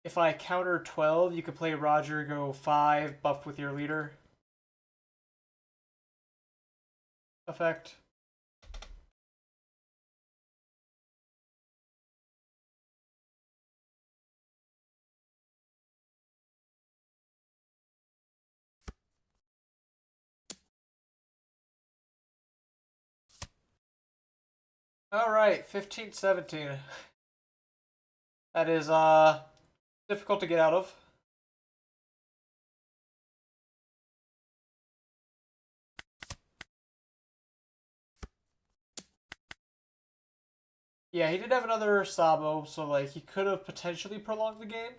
Speaker 1: if I counter 12, you could play Roger, go 5, buff with your leader effect. Alright, 15, 17. That is difficult to get out of. Yeah, he did have another Sabo, so like he could have potentially prolonged the game.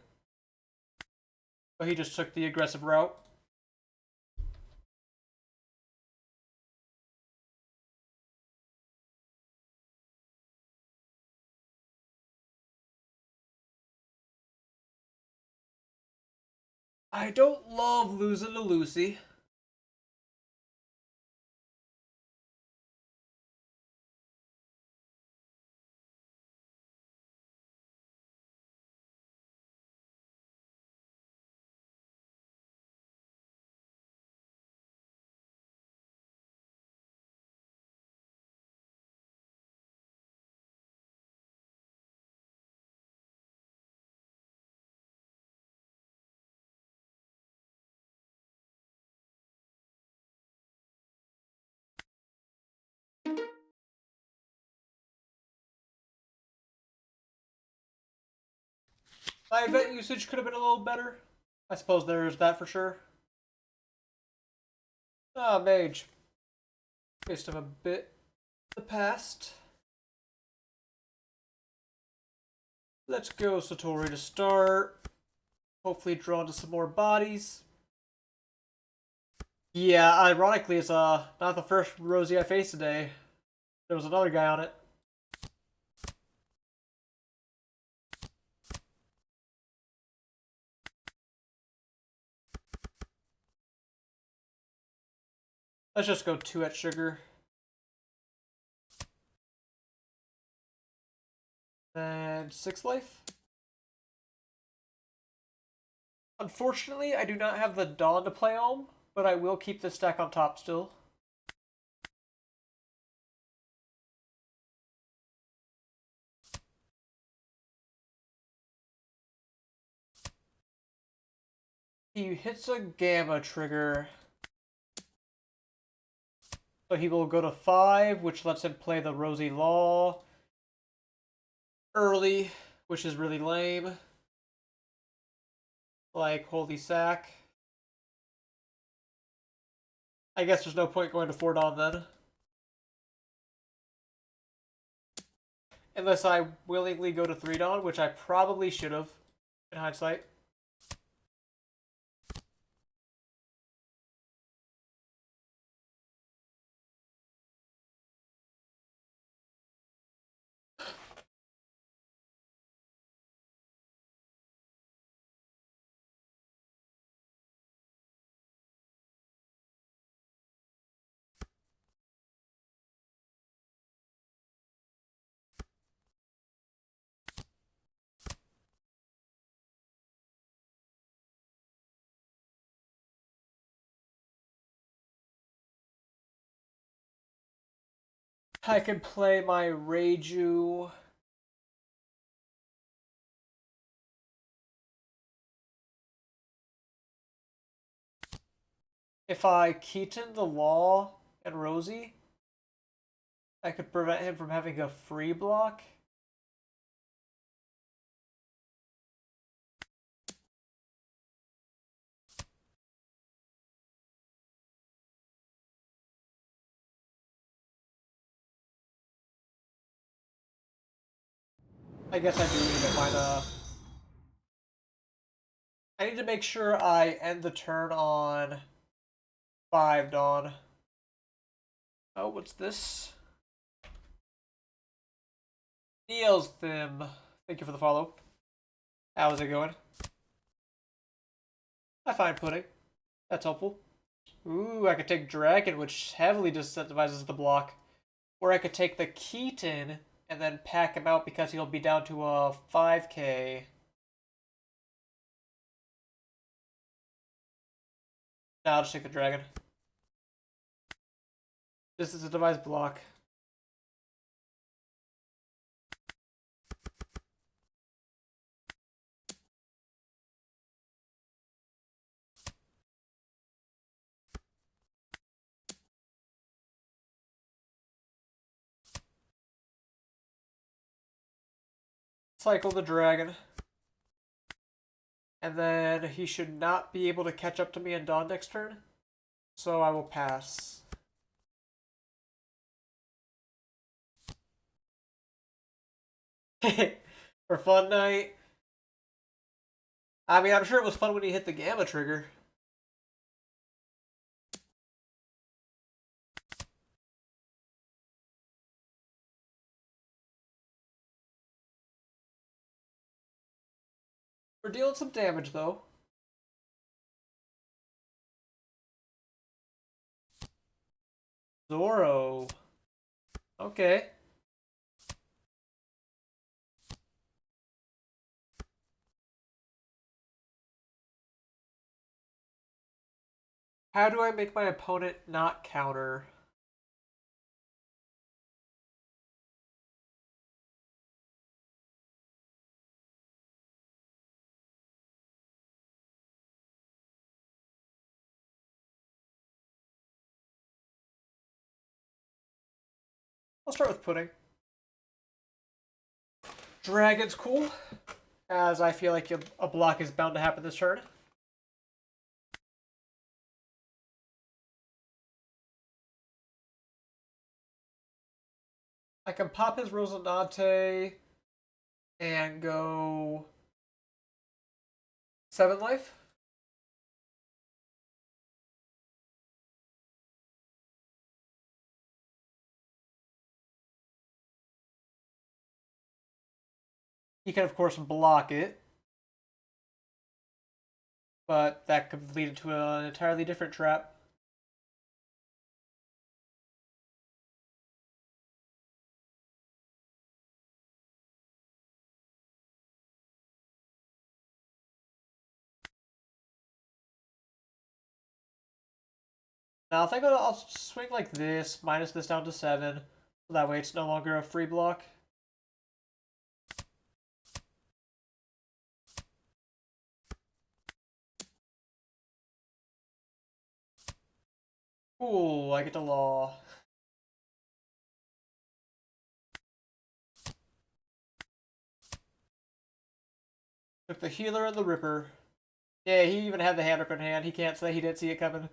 Speaker 1: But he just took the aggressive route. I don't love losing to Lucy. My event usage could have been a little better. I suppose there's that for sure. Ah, Mage. Waste him a bit. The past. Let's go Satori to start. Hopefully draw into some more bodies. Yeah, ironically, it's not the first Rosie I faced today. There was another guy on it. Let's just go 2 at sugar. And 6 life. Unfortunately, I do not have the Dawn to play on, but I will keep the stack on top still. He hits a Gamma trigger. So he will go to 5, which lets him play the Rosie Law early, which is really lame. Like, holy sack. I guess there's no point going to 4 Dawn then. Unless I willingly go to 3 Dawn, which I probably should have, in hindsight. I can play my Reiju. If I Keaton the Law and Rosie, I could prevent him from having a free block. I guess I do need to find a... I need to make sure I end the turn on 5 Dawn. Oh, what's this? Neil's Thim. Thank you for the follow. How is it going? I find pudding. That's helpful. Ooh, I could take Dragon, which heavily disincentivizes the block. Or I could take the Keaton and then pack him out because he'll be down to a 5k. No, I'll just take the Dragon. This is a device block. Cycle the Dragon. And then he should not be able to catch up to me in Dawn next turn. So I will pass. For fun night. I mean, I'm sure it was fun when he hit the Gamma trigger. We're dealing some damage, though. Zoro. Okay. How do I make my opponent not counter? I'll start with pudding. Dragon's cool, as I feel like a block is bound to happen this turn. I can pop his Rosinante and go 7 life. He can, of course, block it, but that could lead into an entirely different trap. Now, I think I'll swing like this, minus this down to 7, so that way it's no longer a free block. Ooh, I get the law. Took the healer and the Ripper. Yeah, he even had the hand rip in hand. He can't say he didn't see it coming.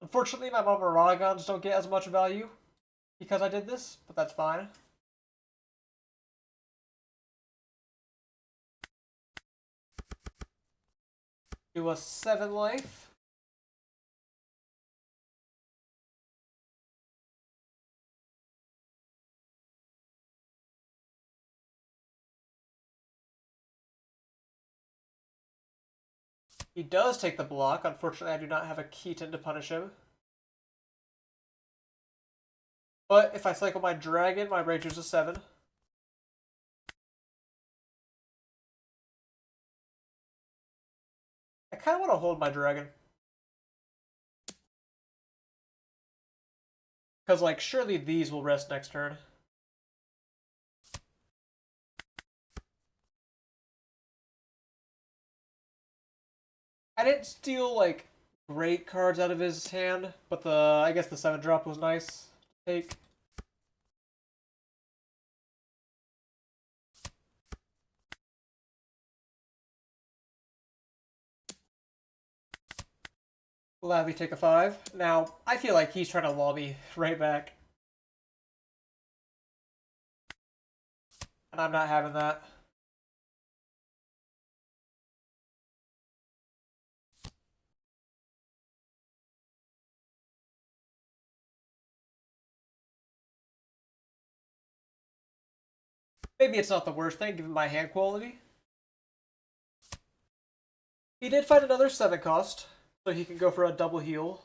Speaker 1: Unfortunately, my Mamaragons don't get as much value because I did this, but that's fine. Do a 7 life. He does take the block. Unfortunately, I do not have a Keaton to punish him. But if I cycle my Dragon, my Ranger's a 7. I kind of want to hold my Dragon. Because, like, surely these will rest next turn. I didn't steal, like, great cards out of his hand, but I guess the 7-drop was nice to take. Gladly take a 5. Now, I feel like he's trying to law me right back. And I'm not having that. Maybe it's not the worst thing given my hand quality. He did find another 7 cost, so he can go for a double heal.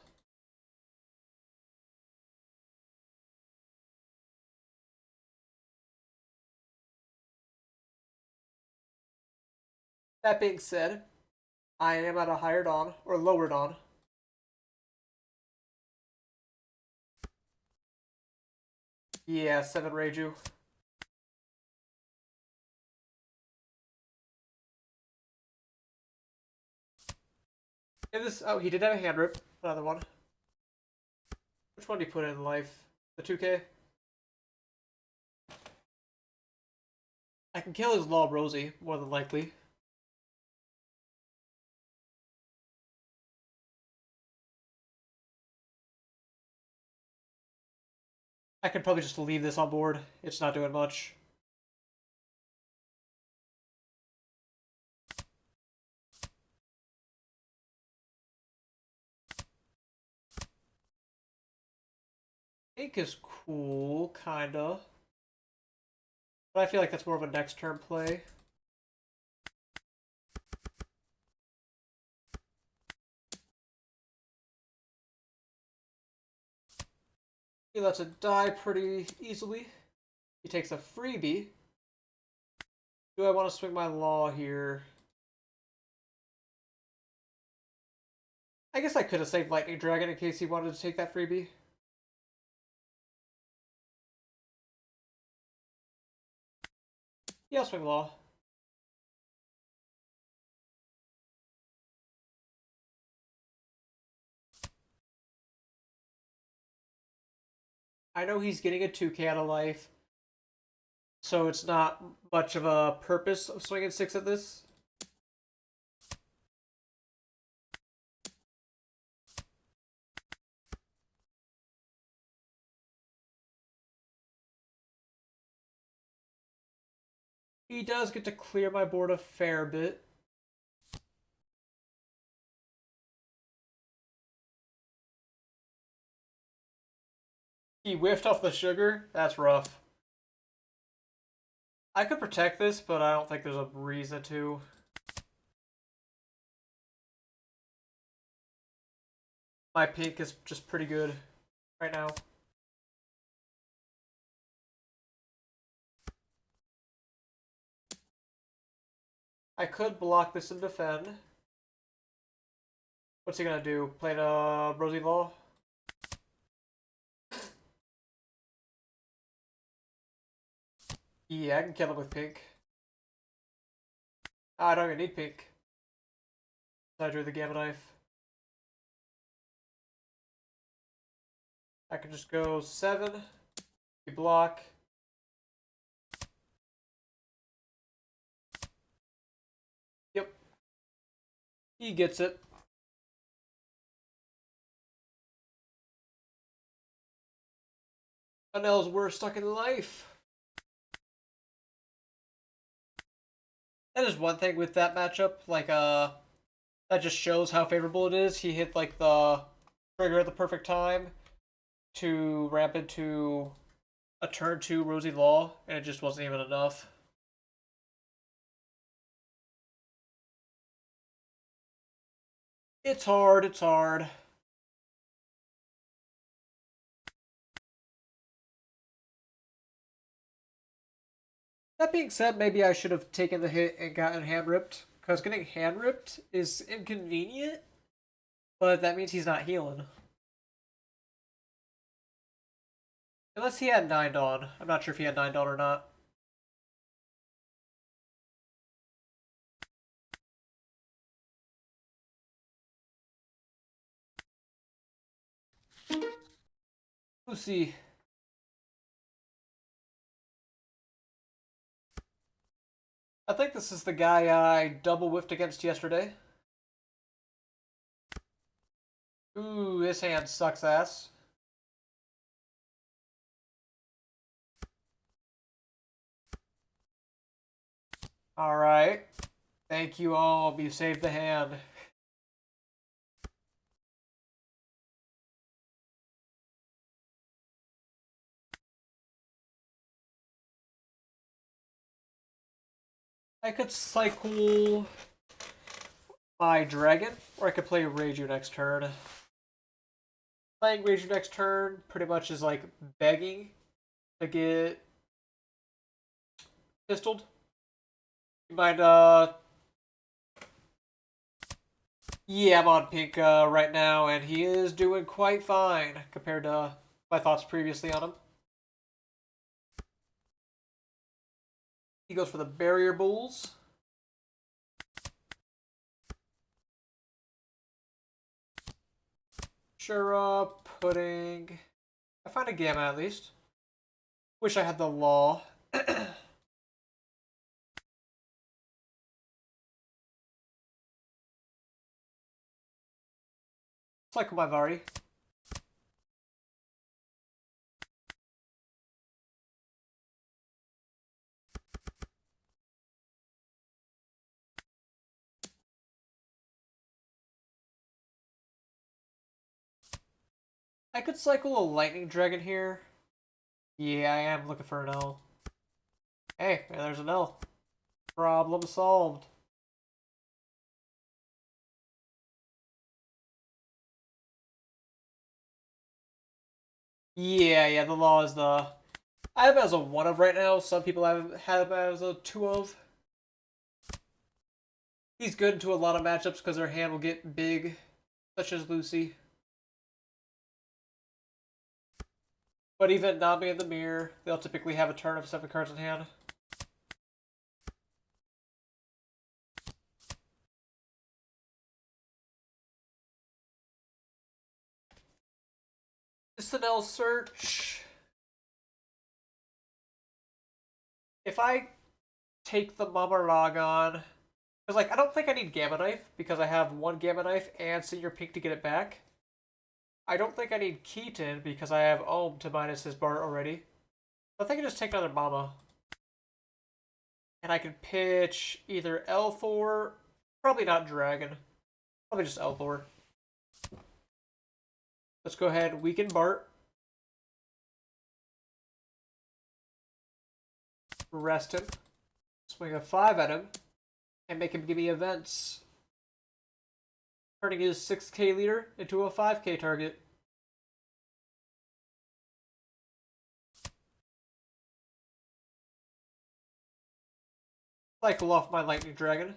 Speaker 1: That being said, I am at a higher dawn, or lower dawn. Yeah, 7 Reiju. And this, oh, he did have a hand rip. Another one. Which one did he put in life? The 2K? I can kill his Law Rosie, more than likely. I could probably just leave this on board. It's not doing much. Ink is cool, kinda. But I feel like that's more of a next turn play. He lets it die pretty easily. He takes a freebie. Do I want to swing my Law here? I guess I could have saved Lightning Dragon in case he wanted to take that freebie. Yeah, I'll swing Law. I know he's getting a 2K out of life, so it's not much of a purpose of swinging 6 at this. He does get to clear my board a fair bit. He whiffed off the sugar? That's rough. I could protect this, but I don't think there's a reason to. My pink is just pretty good right now. I could block this and defend. What's he gonna do? Play the Rosie Law? Yeah, I can kill him with pink. I don't even need pink. I drew the Gamma Knife. I can just go 7. You block. Yep. He gets it. Anel's worst stuck in life. That is one thing with that matchup. Like, that just shows how favorable it is. He hit, like, the trigger at the perfect time to ramp into a turn 2 Rosie Law, and it just wasn't even enough. It's hard, it's hard. That being said, maybe I should have taken the hit and gotten hand ripped, because getting hand ripped is inconvenient, but that means he's not healing. Unless he had 9 Dawn. I'm not sure if he had 9 Dawn or not. We'll see. I think this is the guy I double whiffed against yesterday. Ooh, his hand sucks ass. Alright. Thank you all. You saved the hand. I could cycle my dragon, or I could play Reiju next turn. Playing Reiju next turn pretty much is like begging to get pistoled. You mind, yeah, I'm on pink right now, and he is doing quite fine compared to my thoughts previously on him. He goes for the barrier bulls. Sure, pudding. I find a gamma at least. Wish I had the law. Cycle my Vari. I could cycle a lightning dragon here. Yeah, I am looking for an L. Hey, there's an L. Problem solved. Yeah, the law is the... I have him as a 1 of right now. Some people have him as a 2 of. He's good into a lot of matchups because their hand will get big, such as Lucy. But even Nami in the mirror, they'll typically have a turn of 7 cards in hand. Just an L search. If I take the Mamaragon, because like I don't think I need Gamma Knife because I have 1 Gamma Knife and Senior Pink to get it back. I don't think I need Keaton because I have Ohm to minus his bar already. I think I just take another Mama. And I can pitch either L4, probably not Dragon, probably just L4. Let's go ahead, weaken Bart. Rest him. Swing a 5 at him. And make him give me events. Turning his 6k leader into a 5k target. Cycle off my lightning dragon.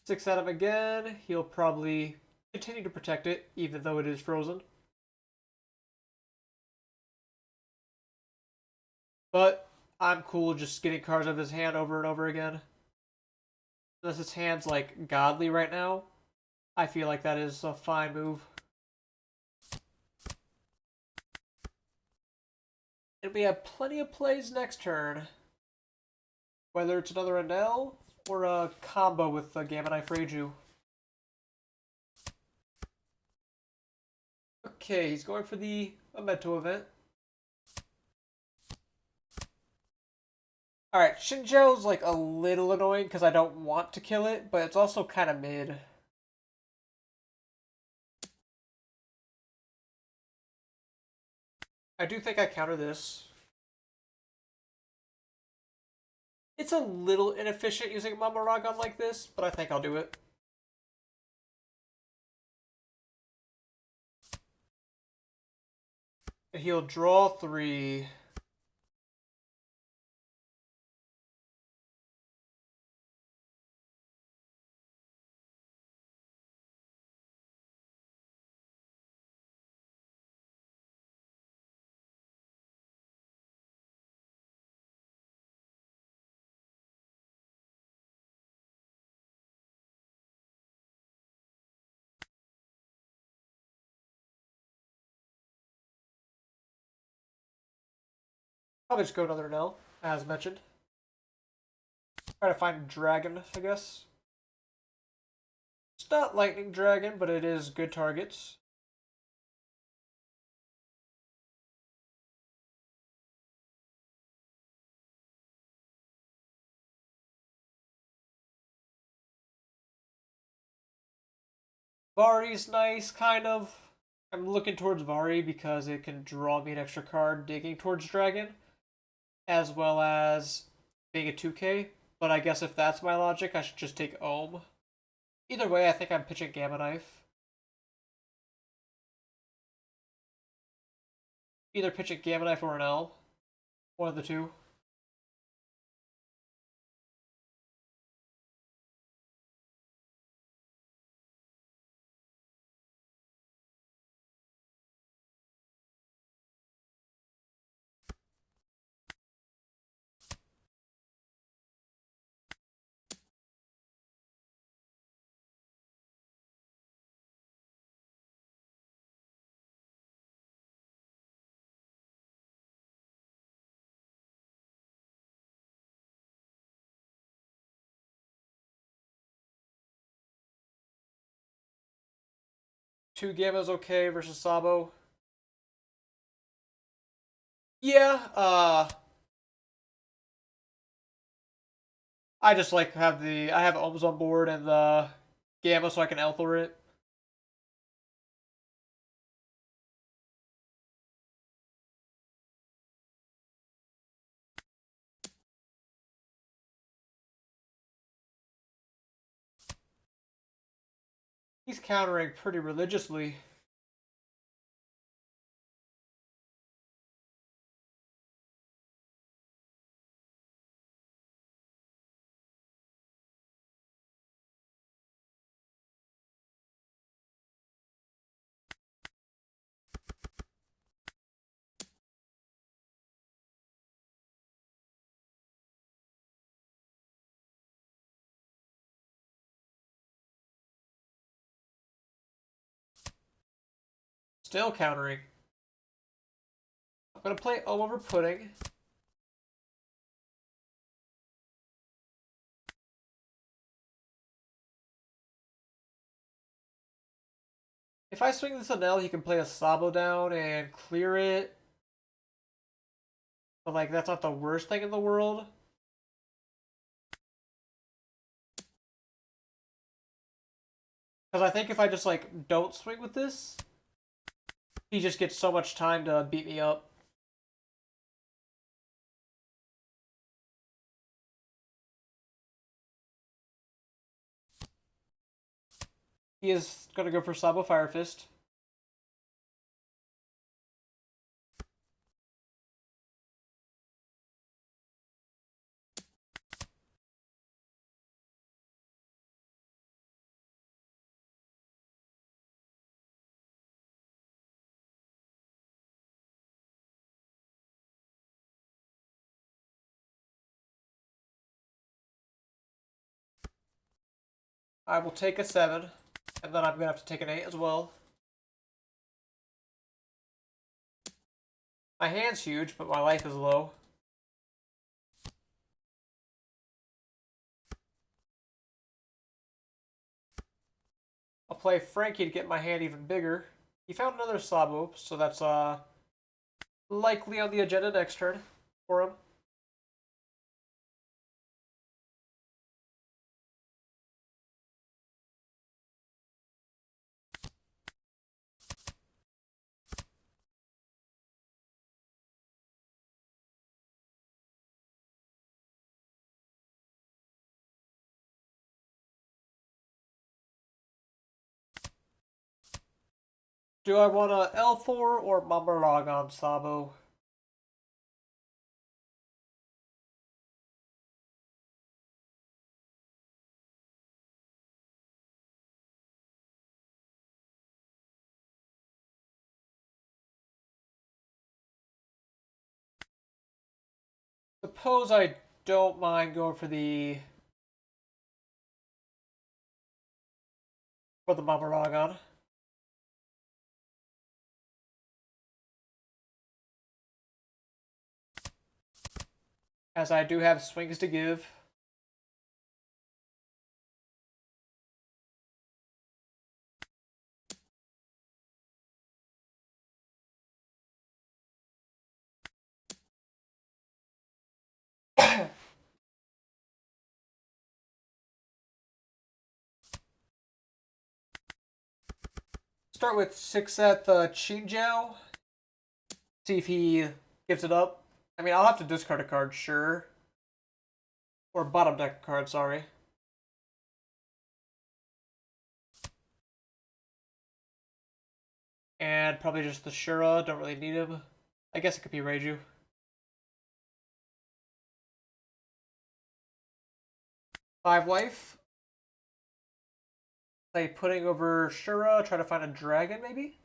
Speaker 1: Six at him again. He'll probably continue to protect it, even though it is frozen. But I'm cool just getting cards out of his hand over and over again. Unless his hand's like godly right now, I feel like that is a fine move. And we have plenty of plays next turn. Whether it's another Anel or a combo with the Gamma Knife Reiju. Okay, he's going for the Memento event. Alright, Shinjo's like a little annoying because I don't want to kill it, but it's also kind of mid. I do think I counter this. It's a little inefficient using Mamaragon like this, but I think I'll do it. He'll draw 3. Probably just go another Anel, as mentioned. Try to find a dragon, I guess. It's not Lightning Dragon, but it is good targets. Vari's nice, kind of. I'm looking towards Vari because it can draw me an extra card digging towards Dragon, as well as being a 2K. But I guess if that's my logic, I should just take Ohm. Either way, I think I'm pitching Gamma Knife. Either pitching Gamma Knife or an L. One of the two. Two Gamma's okay versus Sabo. Yeah, I just like I have Ohms on board and the Gamma so I can Elthor it. He's countering pretty religiously. Still countering. I'm gonna play Ohm over Pudding. If I swing this on L, he can play a Sabo down and clear it. But like that's not the worst thing in the world. Because I think if I just like don't swing with this, he just gets so much time to beat me up. He is gonna go for Sabo Fire Fist. I will take a 7, and then I'm gonna have to take an 8 as well. My hand's huge, but my life is low. I'll play Frankie to get my hand even bigger. He found another Sabo, so that's likely on the agenda next turn for him. Do I want a L4 or Mummerlog on Sabo? Suppose I don't mind going for the Mummerlog, as I do have swings to give. Start with 6 at the Chinjiao. See if he gives it up. I mean, I'll have to discard a card, sure. Or bottom deck a card, sorry. And probably just the Shura. Don't really need him. I guess it could be Reiju. 5 life. Play Pudding over Shura. Try to find a dragon, maybe?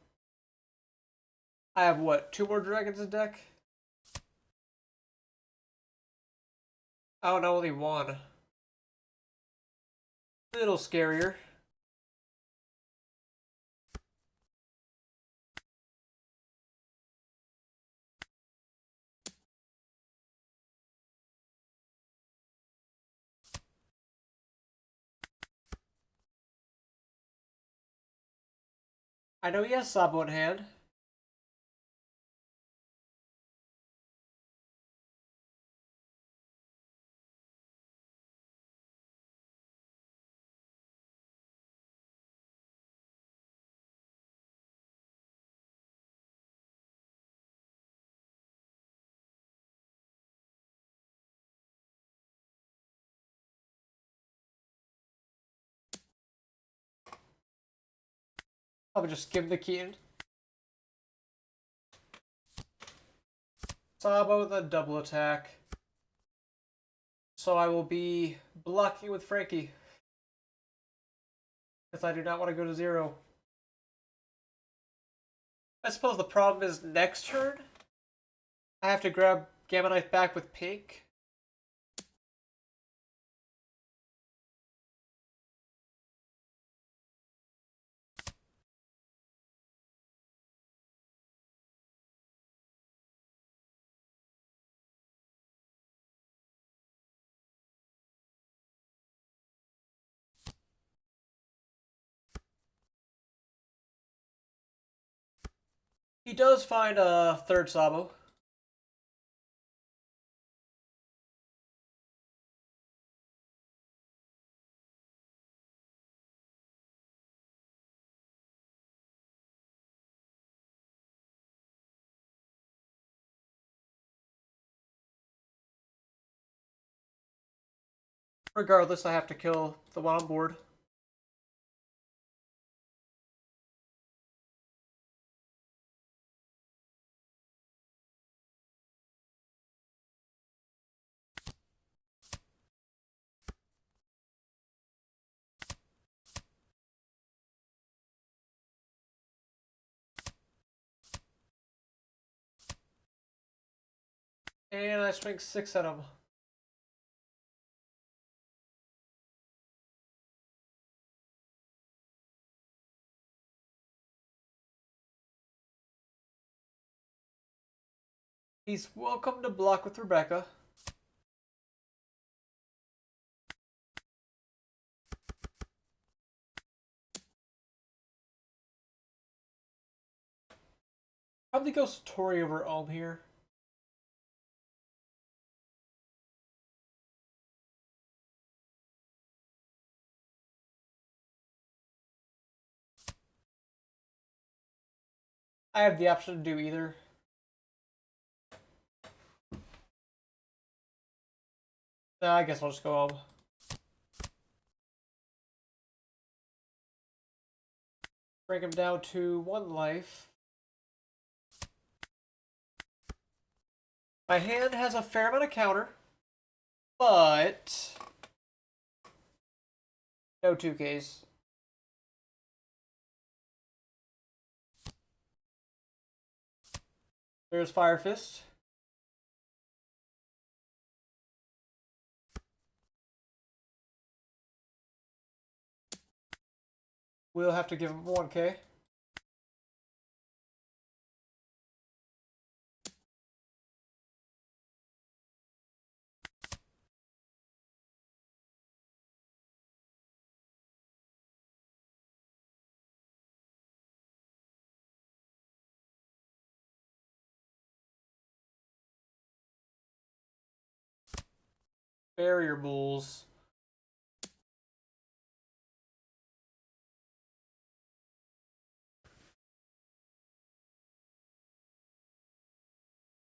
Speaker 1: I have, what, 2 more dragons in deck? Oh, no, only 1. A little scarier. I know he has Sabo in hand. I'll just give the key in. Sabo with a double attack. So I will be blocking with Frankie. Because I do not want to go to 0. I suppose the problem is next turn, I have to grab Gamma Knife back with pink. He does find a third Sabo. Regardless, I have to kill the one on board. And I swing 6 at him. He's welcome to block with Rebecca. Probably go Satori over Ohm here. I have the option to do either. I guess I'll just go Ohm. Bring him down to 1 life. My hand has a fair amount of counter, but no 2Ks. There's Fire Fist. We'll have to give him 1K. Barrier Bulls.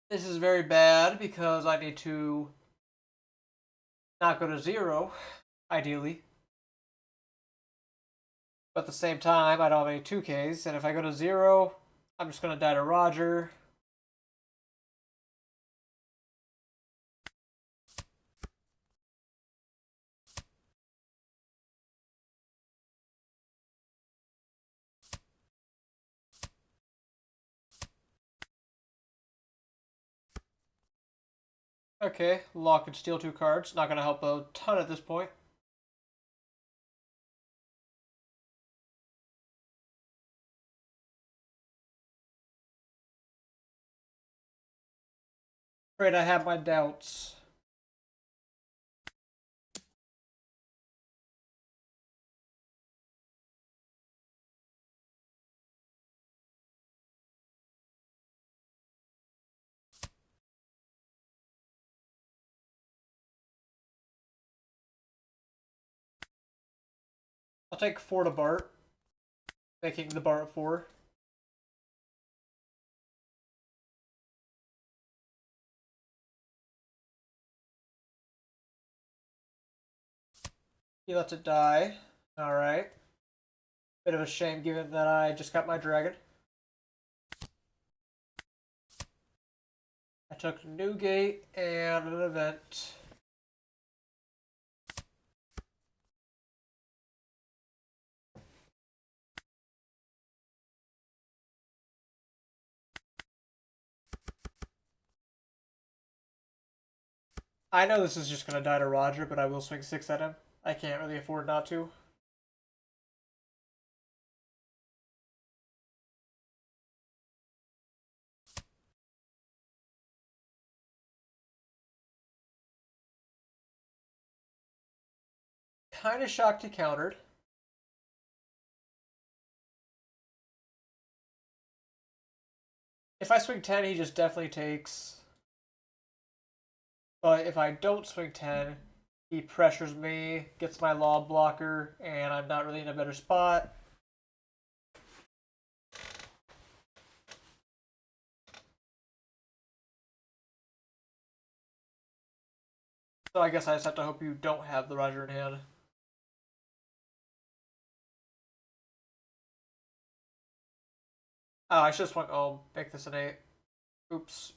Speaker 1: This is very bad because I need to not go to 0, ideally. But at the same time, I don't have any 2Ks, and if I go to 0, I'm just going to die to Roger. Okay, lock and steal 2 cards. Not going to help a ton at this point. Afraid I have my doubts. I'll take 4 to Bart, making the Bart 4. He lets it die. Alright. Bit of a shame given that I just got my dragon. I took Newgate and an event. I know this is just going to die to Roger, but I will swing 6 at him. I can't really afford not to. Kind of shocked he countered. If I swing 10, he just definitely takes. But if I don't swing 10, he pressures me, gets my lob blocker, and I'm not really in a better spot. So I guess I just have to hope you don't have the Roger in hand. Oh, I should have swung. Oh, make this an 8. Oops.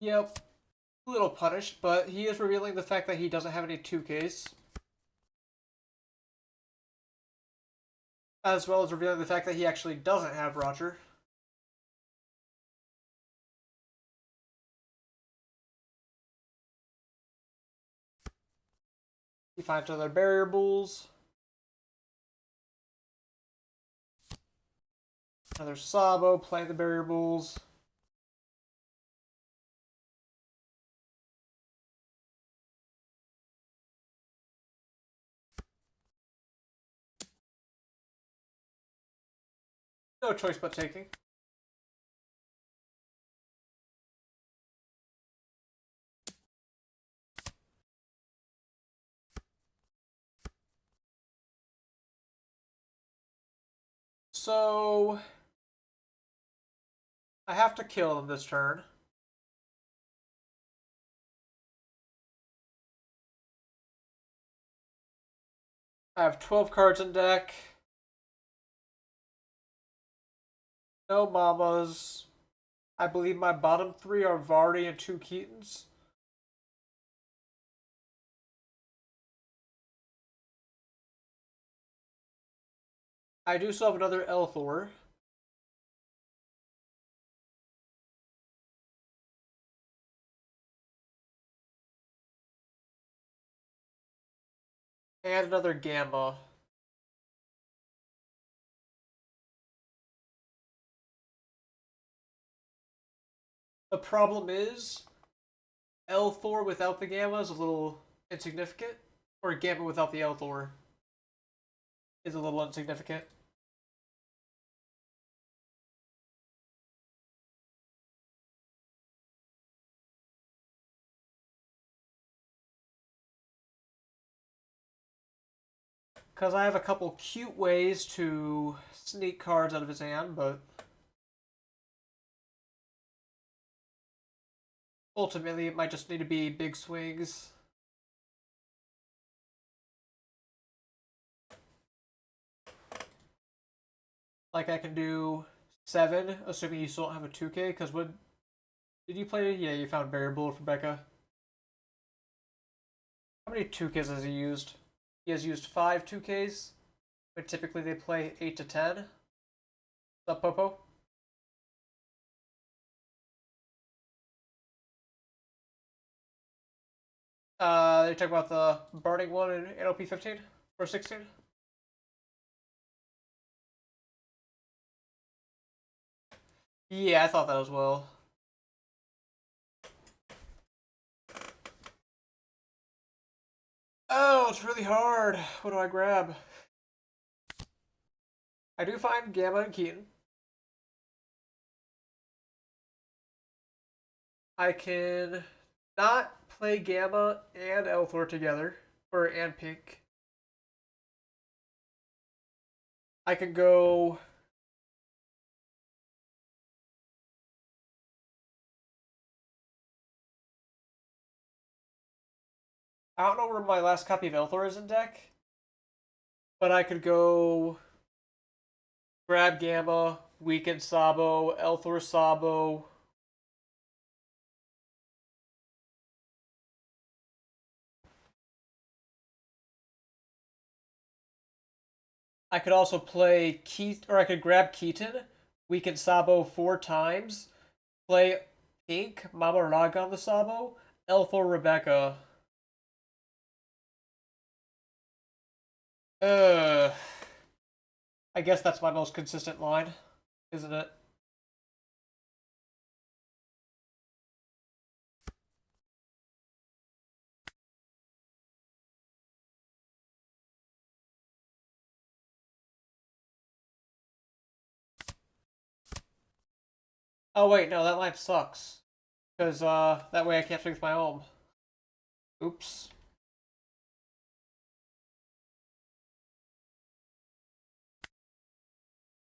Speaker 1: Yep. A little punished, but he is revealing the fact that he doesn't have any 2Ks. As well as revealing the fact that he actually doesn't have Roger. He finds other barrier bulls. Another Sabo playing the barrier bulls. No choice but taking. So I have to kill him this turn. I have 12 cards in deck. No Mamas. I believe my bottom 3 are Vardy and 2 Keatons. I do still have another Elthor. And another Gamma. The problem is, L4 without the Gamma is a little insignificant, or Gamma without the L4 is a little insignificant. Because I have a couple cute ways to sneak cards out of his hand, but ultimately it might just need to be big swings. Like I can do 7, assuming you still don't have a 2K, because what did you play? Yeah, you found Variable with Rebecca. How many 2Ks has he used? He has used 5 2Ks, but typically they play 8 to 10. What's up, Popo? They talk about the burning one in NLP 15 or 16. Yeah, I thought that as well. Oh, it's really hard. What do I grab? I do find Gamma and Keaton. I can not play Gamma and Elthor together, or and Pink. I can go. I don't know where my last copy of Elthor is in deck, but I could go grab Gamma, weaken Sabo, Elthor Sabo. I could also play Keaton, or I could grab Keaton, weaken Sabo 4 times, play Pink, Mama Raga on the Sabo, Elthor Rebecca. Uh, I guess that's my most consistent line, isn't it? Oh wait, no, that line sucks. Because that way I can't swing with my own. Oops.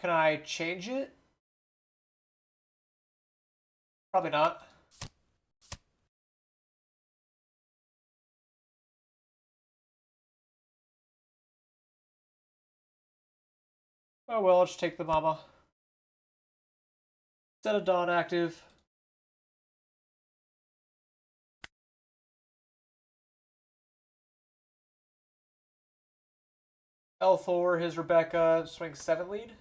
Speaker 1: Can I change it? Probably not. Oh well, I'll just take the Mama. Set of Dawn active. L4, his Rebecca, swing 7 lead.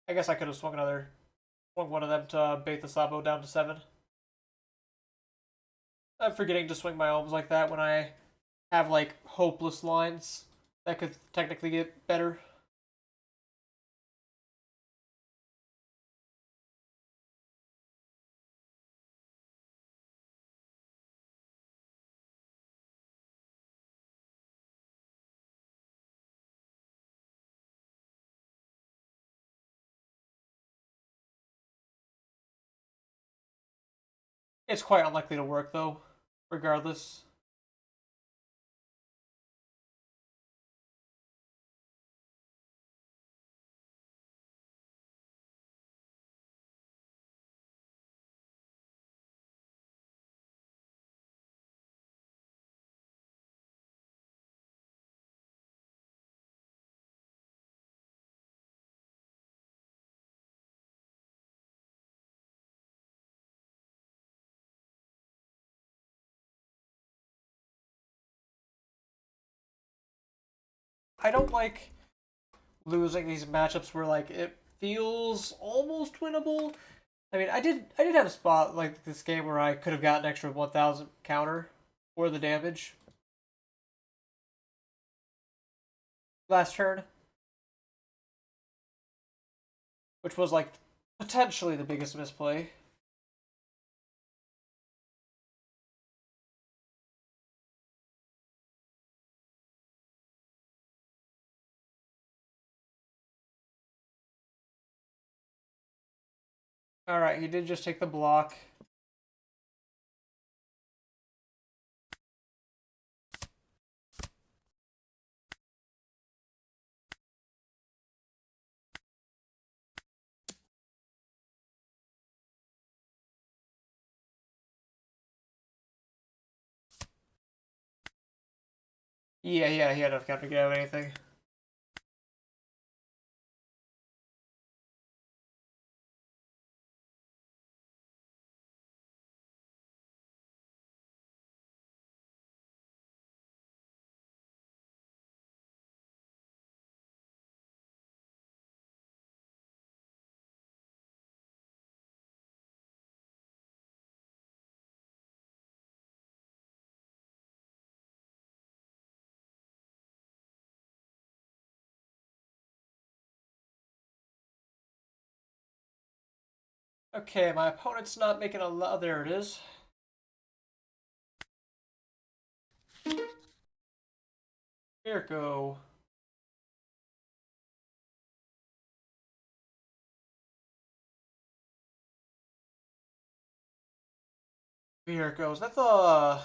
Speaker 1: I guess I could have swung one of them to bait the Sabo down to 7. I'm forgetting to swing my ohms like that when I have like hopeless lines that could technically get better. It's quite unlikely to work though, regardless. I don't like losing these matchups where like it feels almost winnable, I mean, I did have a spot like this game where I could have gotten an extra 1,000 counter for the damage last turn, which was like potentially the biggest misplay. All right, he did just take the block. Yeah, he had enough counter to get out of anything. Okay, my opponent's not making a lot. There it is. Here go. Here it goes. That's the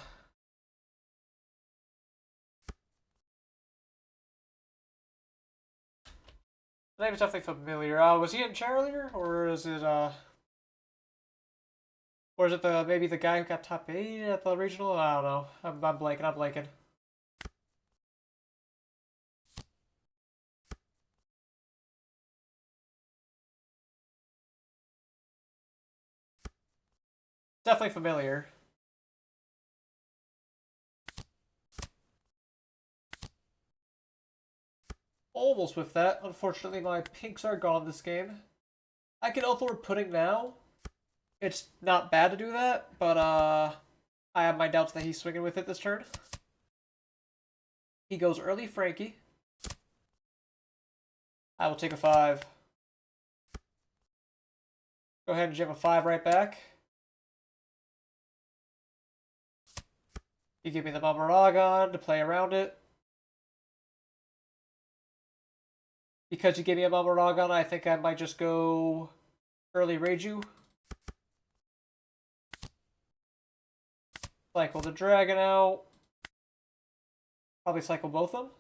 Speaker 1: name is definitely familiar. Was he in chair earlier, or is it or is it the maybe the guy who got top 8 at the regional? I don't know. I'm blanking. I'm blanking. Definitely familiar. Almost with that. Unfortunately, my pinks are gone this game. I can Elthor pudding now. It's not bad to do that, but I have my doubts that he's swinging with it this turn. He goes early Frankie. I will take a 5. Go ahead and jam a 5 right back. You give me the Mamaragon to play around it. Because you gave me a Mamaragon, I think I might just go early Reiju. Cycle the Dragon out. Probably cycle both of them.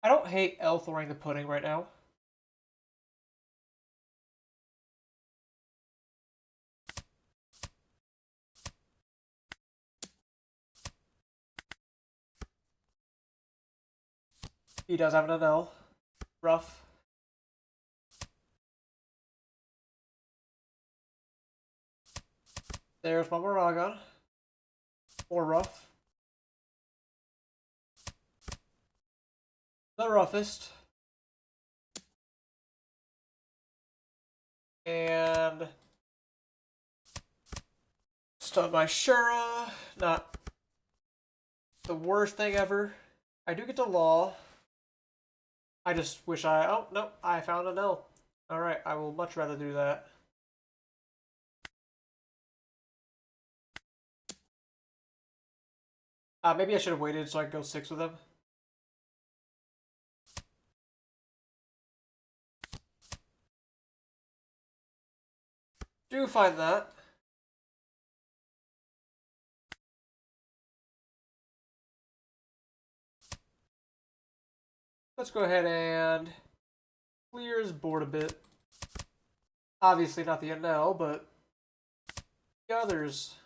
Speaker 1: I don't hate Elthoring the pudding right now. He does have an NL. Rough. There's Mamaragon. Or rough. The roughest. And stun my Shura. Not the worst thing ever. I do get to Law. I just wish I... Oh, no. I found an L. Alright, I will much rather do that. Maybe I should have waited so I could go 6 with him. Do find that. Let's go ahead and clear his board a bit. Obviously not the NL, but the others.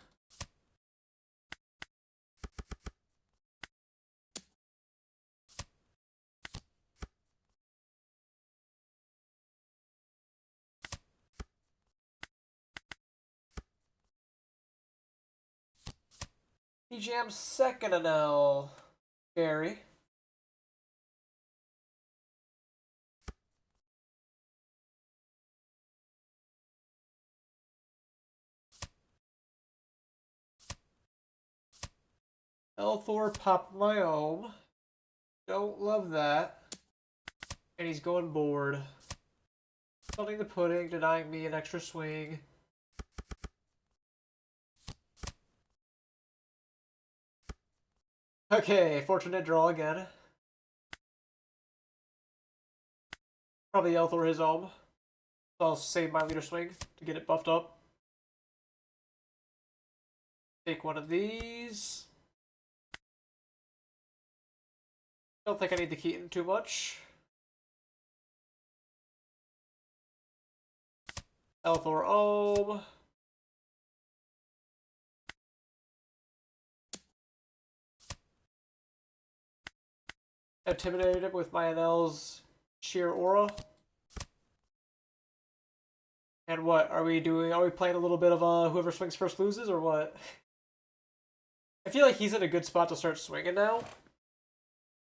Speaker 1: He jams second NL. Gary. L4 popped my ohm. Don't love that. And he's going board. Stunning the pudding, denying me an extra swing. Okay, fortunate draw again. Probably L4 his ohm. So I'll save my leader swing to get it buffed up. Take one of these. Don't think I need the Keaton too much. L4 ohm. Intimidated him with my NL's sheer aura. And what are we doing? Are we playing a little bit of whoever swings first loses or what? I feel like he's in a good spot to start swinging now.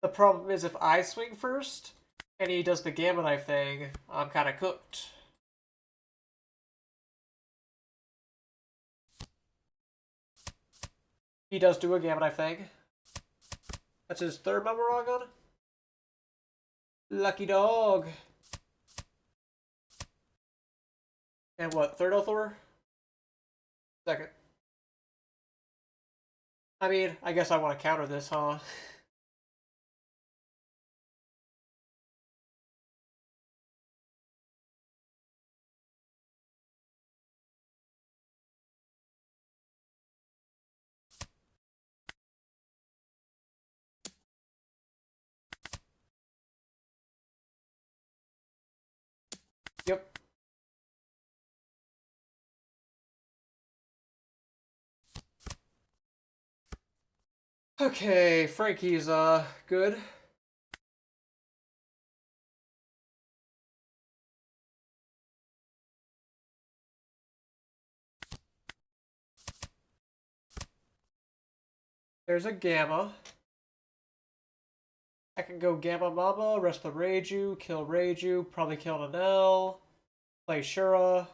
Speaker 1: The problem is if I swing first and he does the Gamma Knife thing, I'm kind of cooked. He does do a Gamma Knife thing. That's his third Mamoragon. Lucky dog. And what, third L4? Second. I mean, I guess I want to counter this, huh? Yep. Okay, Frankie's good. There's a Gamma. I can go Gamma Mama, rest the Reiju, kill Reiju, probably kill an L, play Shura.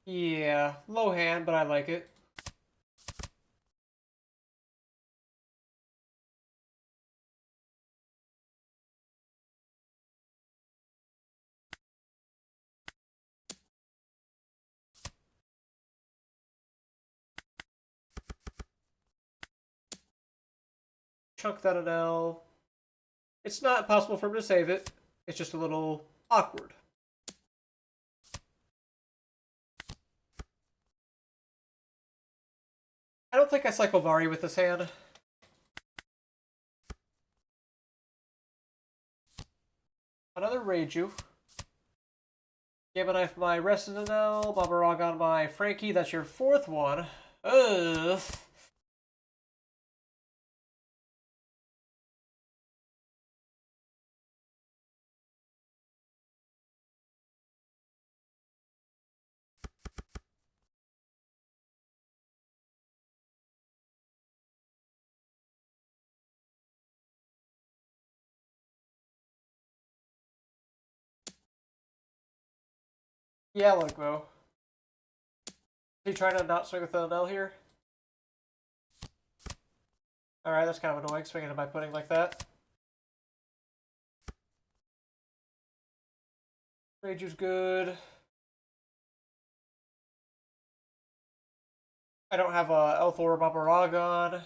Speaker 1: Yeah, low hand, but I like it. Chunk that an L. It's not possible for him to save it. It's just a little awkward. I don't think I cycle Vari with this hand. Another Reiju. Gamma Knife my Resident L, Babarog my Frankie. That's your fourth one. Ugh. Yeah, look, Mo. Is he trying to not swing with an L here? Alright, that's kind of annoying, swinging in my pudding like that. Reiju's good. I don't have a L4 Babaragon.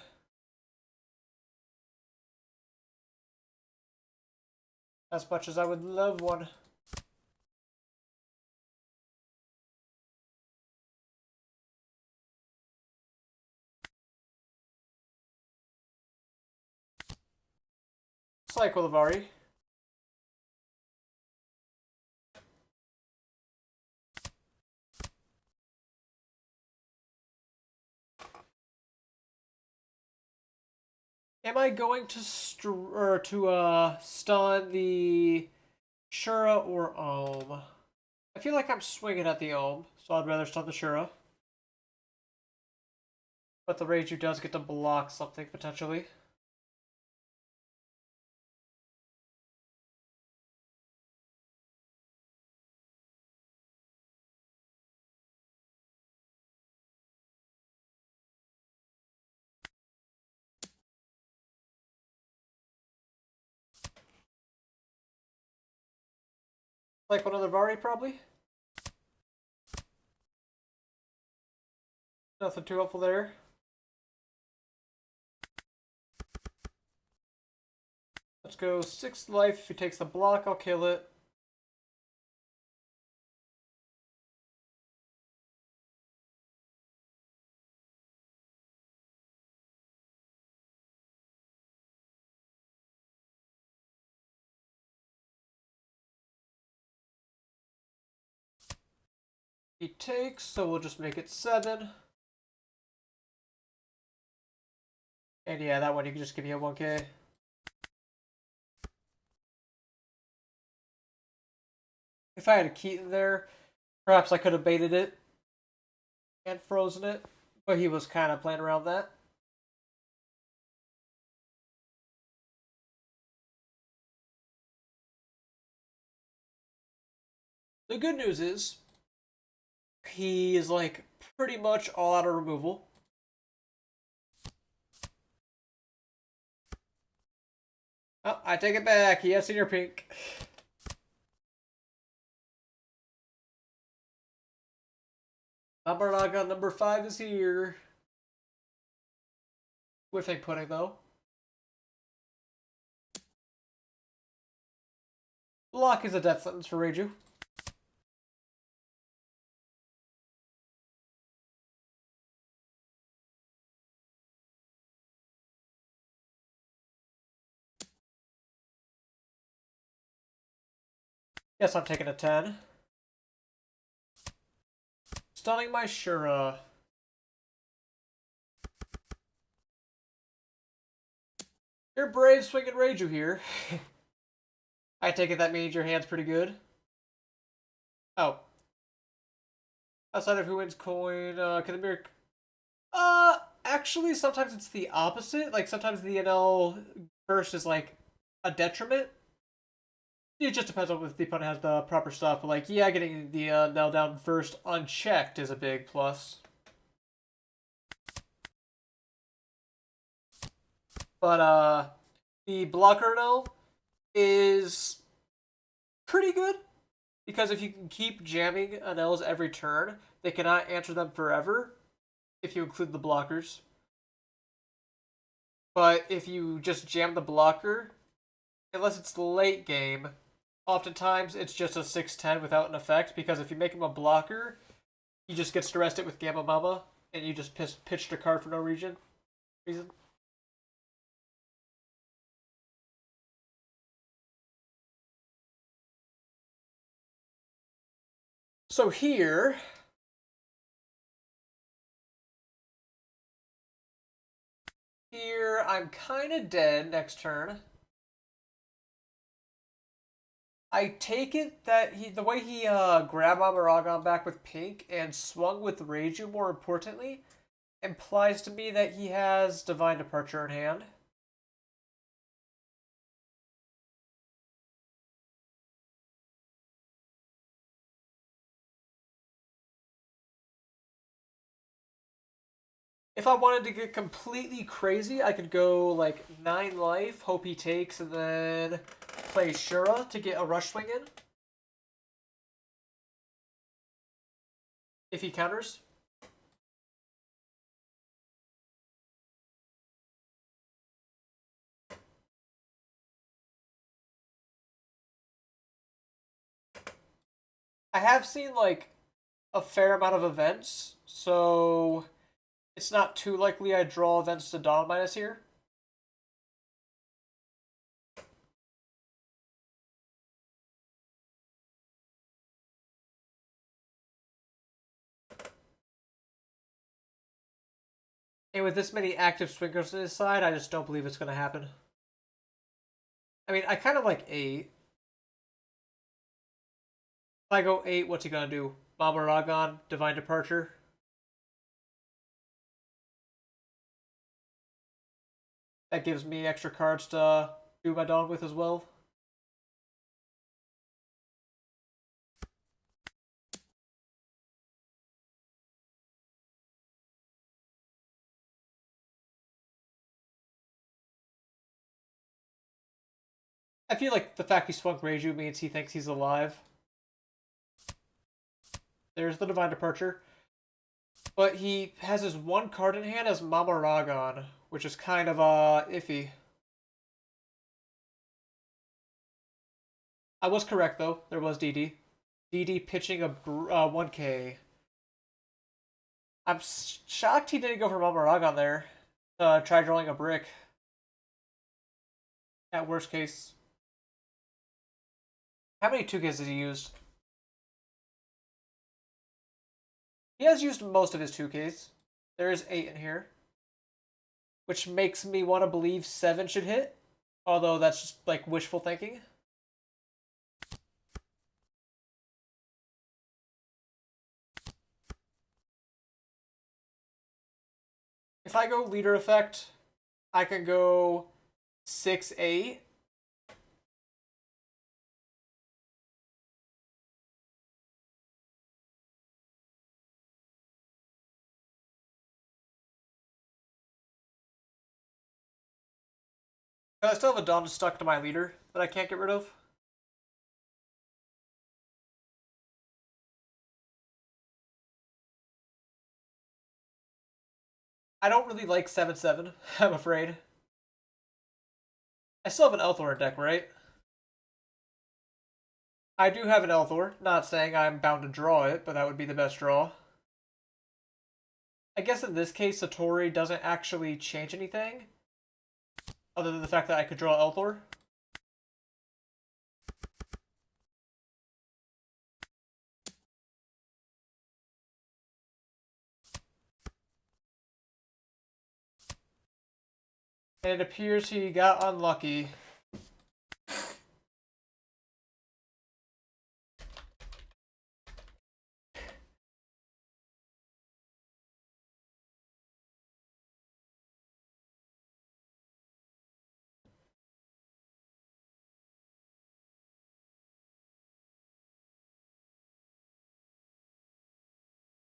Speaker 1: As much as I would love one. Cycle of Vari. Am I going to stun the Shura or Ohm? I feel like I'm swinging at the Ohm, so I'd rather stun the Shura. But the Reiju does get to block something, potentially. Like another Vari, probably. Nothing too helpful there. Let's go 6 life. If he takes the block, I'll kill it. He takes, so we'll just make it 7. And yeah, that one you can just give me a 1k. If I had a Keaton there, perhaps I could have baited it and frozen it, but he was kind of playing around that. The good news is, he is like pretty much all out of removal. Oh, I take it back. He has senior pink. Number number 5 is here. Whiffing pudding though. Block is a death sentence for Reiju. Yes, I'm taking a 10. Stunning my Shura. You're brave swinging Reiju here. I take it that means your hand's pretty good. Oh. Outside of who wins coin, can the mirror... actually, sometimes it's the opposite. Like, sometimes the NL first is, like, a detriment. It just depends on if the opponent has the proper stuff. But, like, yeah, getting the NL down first unchecked is a big plus. But, the blocker NL is pretty good. Because if you can keep jamming NLs every turn, they cannot answer them forever if you include the blockers. But if you just jam the blocker, unless it's late game, oftentimes it's just a 6-10 without an effect, because if you make him a blocker, he just gets to rest it with Gamma Mama, and you just pitched a card for no reason. So here... Here, I'm kind of dead next turn. I take it that the way he grabbed Amaragon back with pink and swung with Reiju, more importantly, implies to me that he has Divine Departure in hand. If I wanted to get completely crazy, I could go like 9 life, hope he takes, and then play Shura to get a rush swing in. If he counters. I have seen like a fair amount of events, so it's not too likely I draw events to Dawn Minus here. And with this many active swingers on his side, I just don't believe it's going to happen. I mean, I kind of like 8. If I go 8, what's he going to do? Mamaragon, Divine Departure. That gives me extra cards to do my Dawn with as well. I feel like the fact he swung Reiju means he thinks he's alive. there's the Divine Departure. But he has his one card in hand as Mamaragon, which is kind of iffy. I was correct though. There was DD. DD pitching a 1K. I'm shocked he didn't go for Mamaragon there. Try drawing a brick. At worst case. How many 2Ks has he used? He has used most of his 2Ks. There is 8 in here. Which makes me want to believe 7 should hit. Although that's just like wishful thinking. If I go leader effect, I can go 6-8. I still have a Dom stuck to my leader that I can't get rid of. I don't really like 7-7, I'm afraid. I still have an Elthor deck, right? I do have an Elthor. Not saying I'm bound to draw it, but that would be the best draw. I guess in this case, Satori doesn't actually change anything. Other than the fact that I could draw Elthor. And it appears he got unlucky.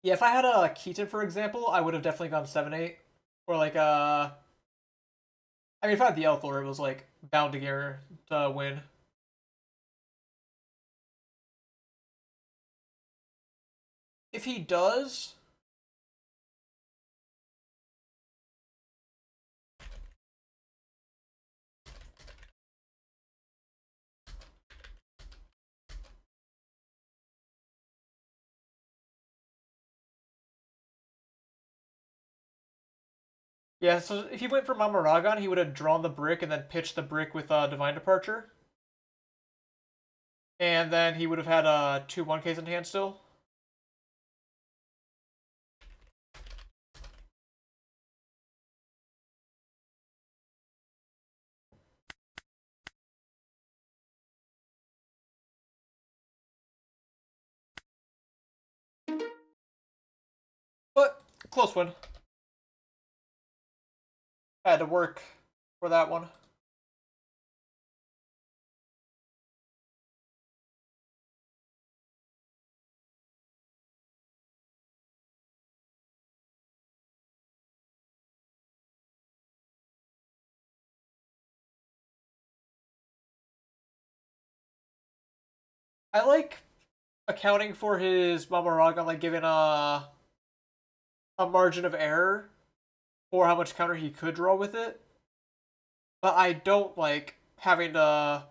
Speaker 1: Yeah, if I had a Keaton, for example, I would have definitely gone 7-8. Or like I mean, if I had the Elthor, it was like bound to gear to win. If he does, yeah. So if he went for Mamaragon, he would have drawn the brick and then pitched the brick with Divine Departure, and then he would have had 2 1Ks in hand still. But close win. I had to work for that one. I like accounting for his Mamaragon, like giving a margin of error for how much counter he could draw with it. But I don't like having to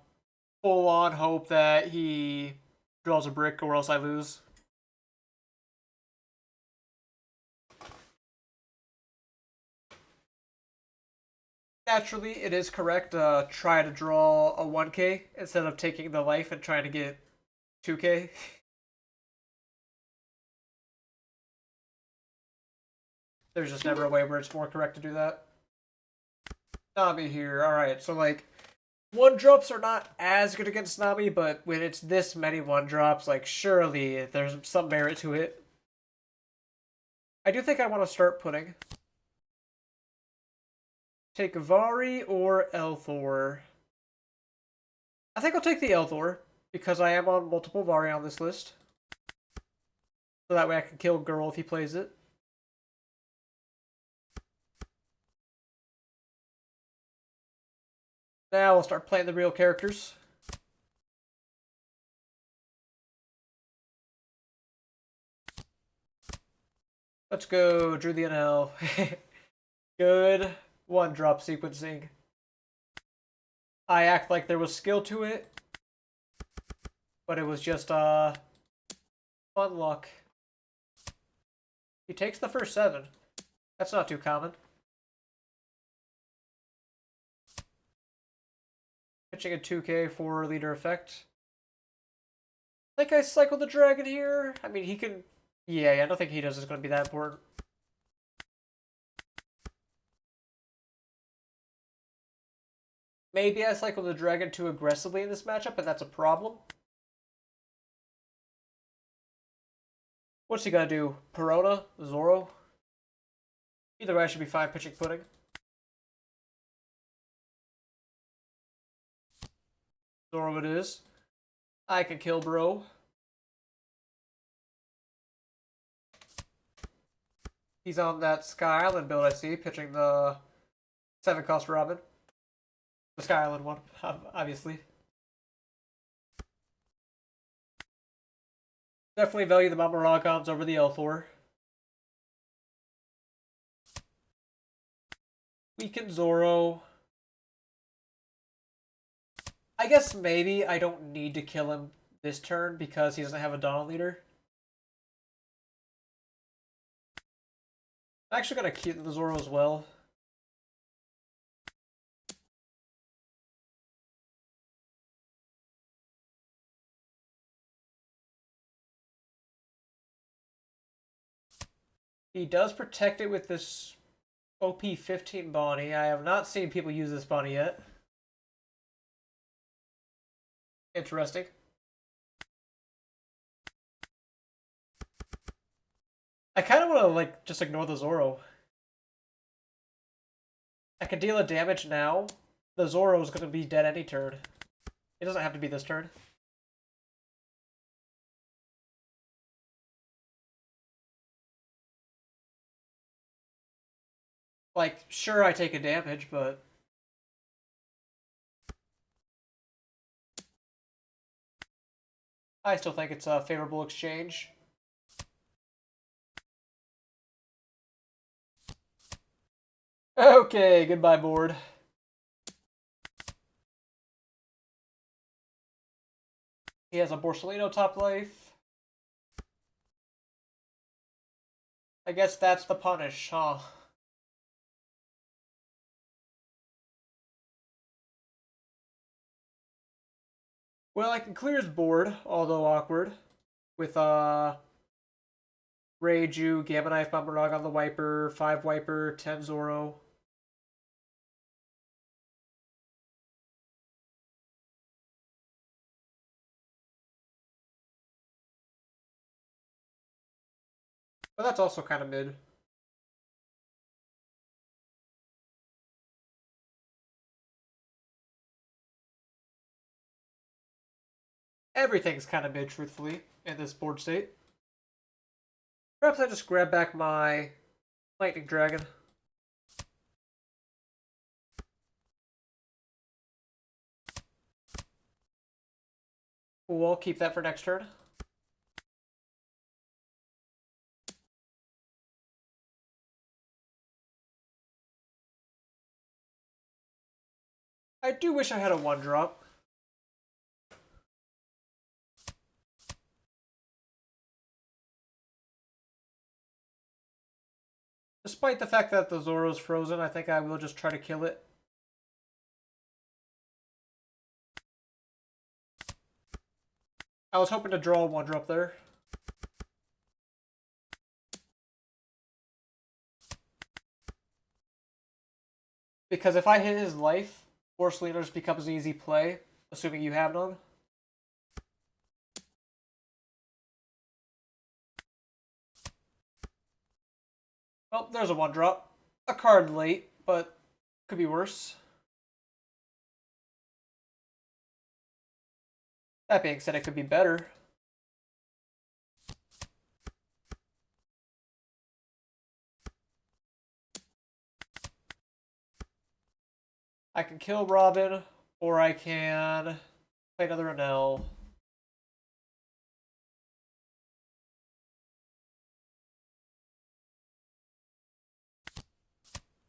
Speaker 1: full on hope that he draws a brick or else I lose. Naturally, it is correct to try to draw a 1K instead of taking the life and trying to get 2K. There's just never a way where it's more correct to do that. Nami here. Alright, so like, 1-drops are not as good against Nami, but when it's this many 1-drops, like, surely there's some merit to it. I do think I want to start putting. Take Vari or Elthor. I think I'll take the Elthor, because I am on multiple Vari on this list. So that way I can kill Girl if he plays it. Now we'll start playing the real characters. Let's go, drew the NL. Good one drop sequencing. I act like there was skill to it, but it was just fun luck. He takes the first 7. That's not too common. Pitching a 2K for leader effect. I think I cycled the dragon here. I mean, he can... Yeah, I don't think he does is going to be that important. Maybe I cycled the dragon too aggressively in this matchup, and that's a problem. What's he gonna do? Perona? Zoro? Either way, I should be fine pitching pudding. Zoro it is. I can kill bro. He's on that Sky Island build I see, pitching the 7-cost Robin. The Sky Island one, obviously. Definitely value the Mamaragons over the Elthor. Weaken Zoro. I guess maybe I don't need to kill him this turn because he doesn't have a Dawn leader. I'm actually gonna keep the Zoro as well. He does protect it with this OP 15 Bonnie. I have not seen people use this Bonnie yet. Interesting. I kind of want to, like, just ignore the Zoro. I can deal a damage now. The Zoro is going to be dead any turn. It doesn't have to be this turn. Like, sure, I take a damage, but... I still think it's a favorable exchange. Okay, goodbye board. He has a Borsalino top life. I guess that's the punish, huh? Well, I can clear his board, although awkward, with Reiju, Gamma Knife, Bomberog on the Wiper, 5 Wiper, 10 Zoro. But that's also kind of mid. Everything's kind of mid, truthfully, in this board state. Perhaps I just grab back my Lightning Dragon. Cool, I'll keep that for next turn. I do wish I had a 1-drop. Despite the fact that the Zoro's frozen, I think I will just try to kill it. I was hoping to draw a 1-drop there. Because if I hit his life, Force Leaders becomes an easy play, assuming you have none. Well, there's a 1-drop. A card late, but could be worse. That being said, it could be better. I can kill Robin, or I can play another Enel.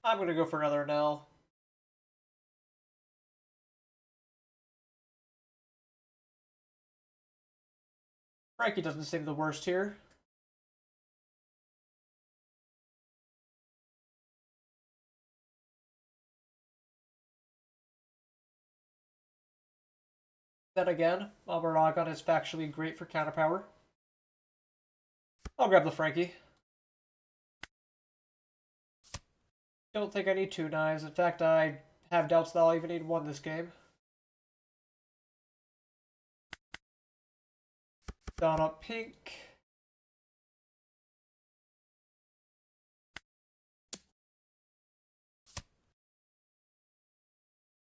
Speaker 1: I'm going to go for another Nell. Frankie doesn't seem the worst here. Then again, Mamaragon is factually great for counterpower. I'll grab the Frankie. Don't think I need 2 knives. In fact, I have doubts that I'll even need 1 this game. Down up pink.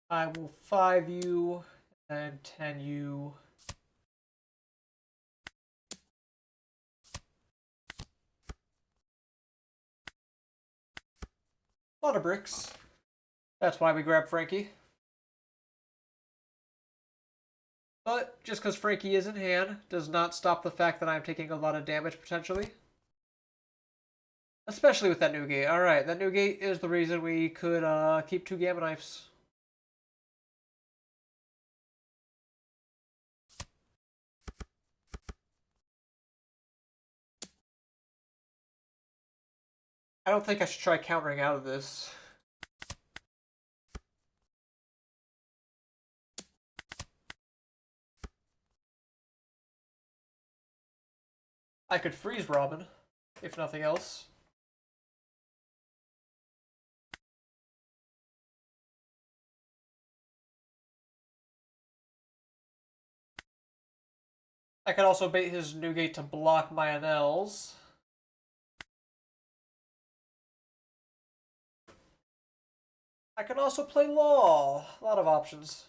Speaker 1: I will 5 you and 10 you. A lot of bricks. That's why we grab Frankie. But just because Frankie is in hand does not stop the fact that I'm taking a lot of damage potentially. Especially with that new gate. Alright, that new gate is the reason we could keep 2 Gamma Knives. I don't think I should try countering out of this. I could freeze Robin, if nothing else. I could also bait his new gate to block my Anels. I can also play Law. A lot of options.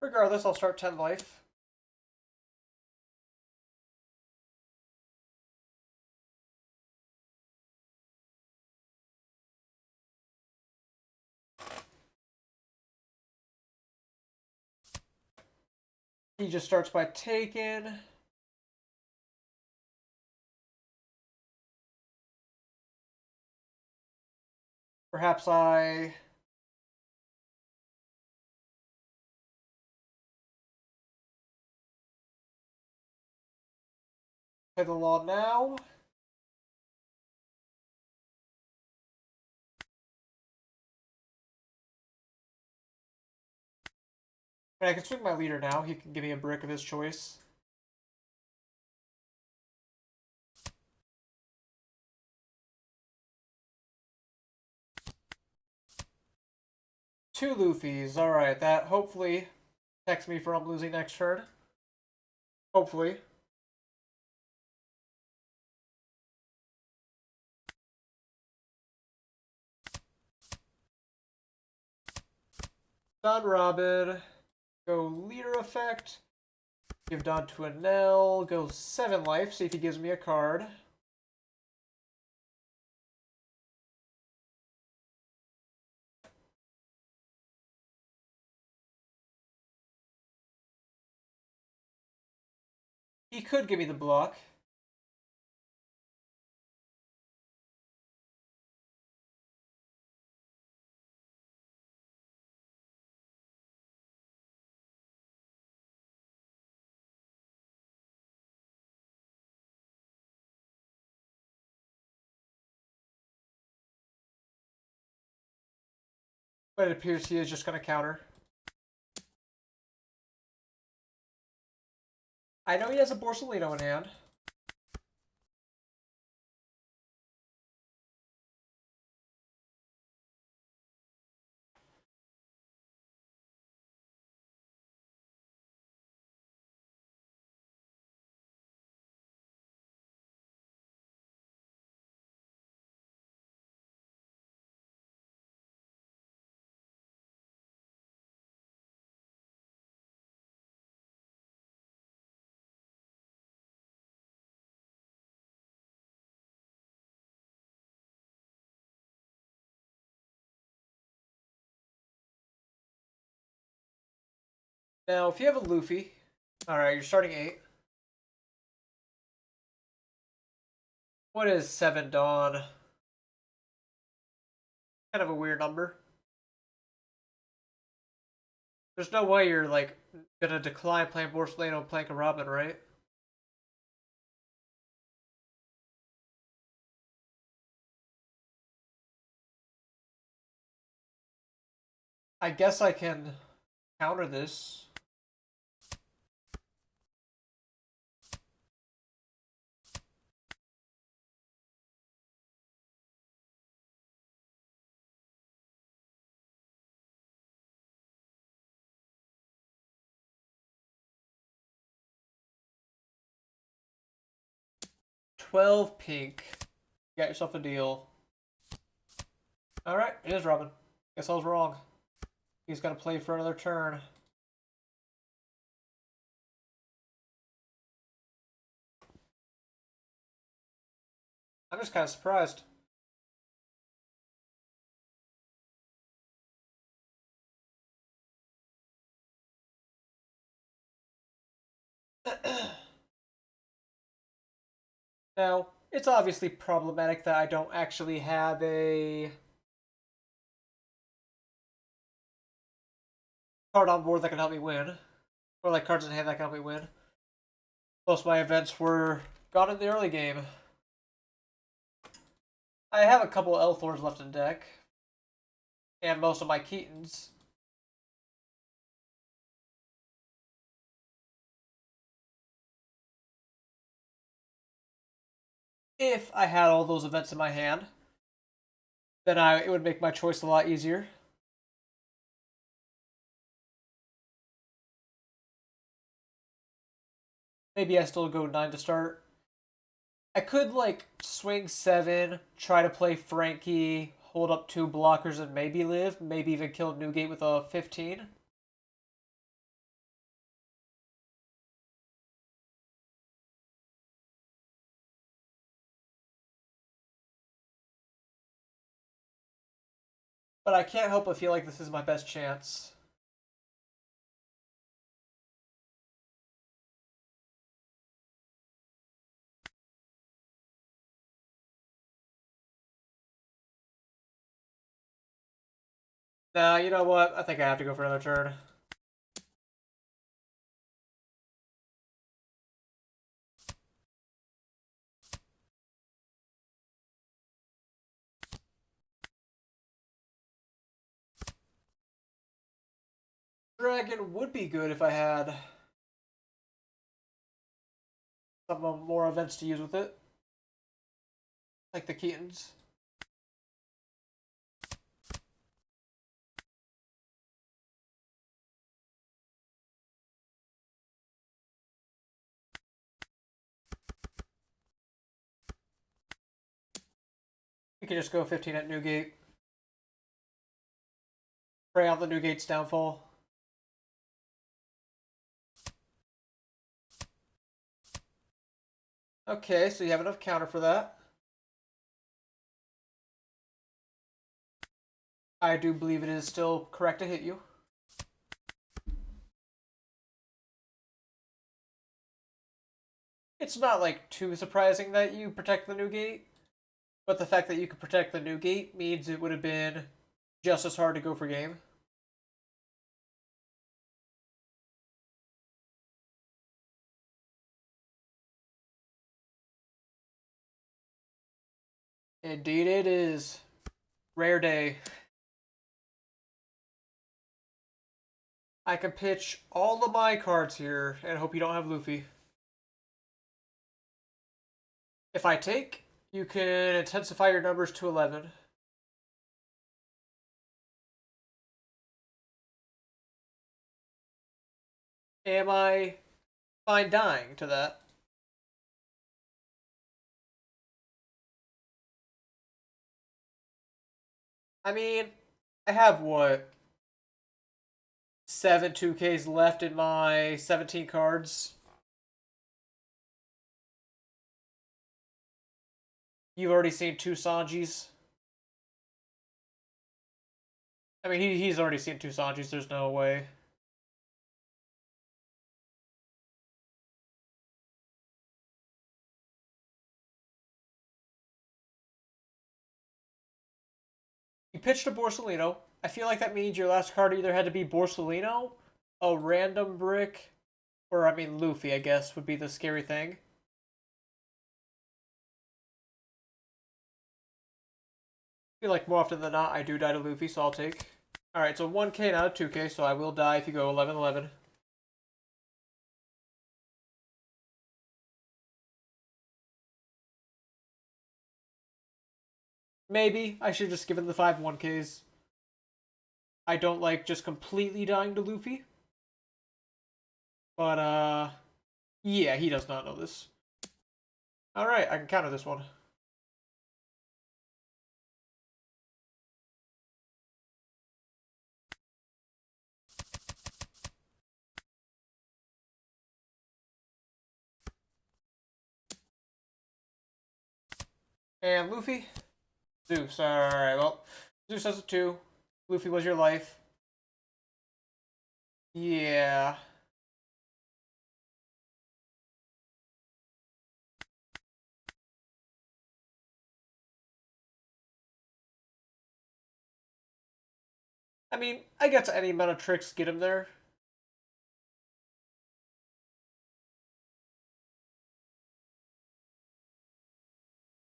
Speaker 1: Regardless, I'll start 10 life. He just starts by taking. Perhaps I play the Law now. I mean, I can swing my leader now. He can give me a brick of his choice. Two Luffys. Alright, that hopefully protects me from losing next turn. Hopefully. Done Robin. Go leader effect. Give Don to Anel. Go 7 life. See if he gives me a card. He could give me the block. But it appears he is just going to counter. I know he has a Borsalino in hand. Now, if you have a Luffy, alright, you're starting 8. What is 7 Dawn? Kind of a weird number. There's no way you're like gonna decline playing Borsalino and playing a Robin, right? I guess I can counter this. $12 pink. You got yourself a deal. Alright, it is Robin. Guess I was wrong. He's gonna play for another turn. I'm just kind of surprised. Now, it's obviously problematic that I don't actually have a card on board that can help me win. Or like cards in hand that can help me win. Most of my events were gone in the early game. I have a couple Elthors left in deck. And most of my Keatons. If I had all those events in my hand, then it would make my choice a lot easier. Maybe I still go 9 to start. I could, like, swing 7, try to play Frankie, hold up 2 blockers and maybe live. Maybe even kill Newgate with a 15. But I can't help but feel like this is my best chance. Nah, you know what? I think I have to go for another turn. Dragon would be good if I had some more events to use with it. Like the Keatons. We can just go 15 at Newgate. Pray on the Newgate's downfall. Okay, so you have enough counter for that. I do believe it is still correct to hit you. It's not like too surprising that you protect the Newgate, but the fact that you could protect the Newgate means it would have been just as hard to go for game. Indeed it is. Rare day. I can pitch all of my cards here and hope you don't have Luffy. If I take, you can intensify your numbers to 11. Am I fine dying to that? I mean, I have what? 7 2Ks left in my 17 cards. You've already seen 2 Sanjis. I mean, he's already seen 2 Sanjis. There's no way. You pitched a Borsalino. I feel like that means your last card either had to be Borsalino, a random brick, or I mean Luffy, I guess, would be the scary thing. I feel like more often than not, I do die to Luffy, so I'll take. Alright, so 1k now 2k, so I will die if you go 11-11. Maybe I should just give it the 5 1ks. I don't like just completely dying to Luffy. But, yeah, he does not know this. Alright, I can counter this one. And Luffy? Zeus. Alright, well, Zeus has a 2. Luffy was your life. Yeah. I mean, I guess any amount of tricks get him there.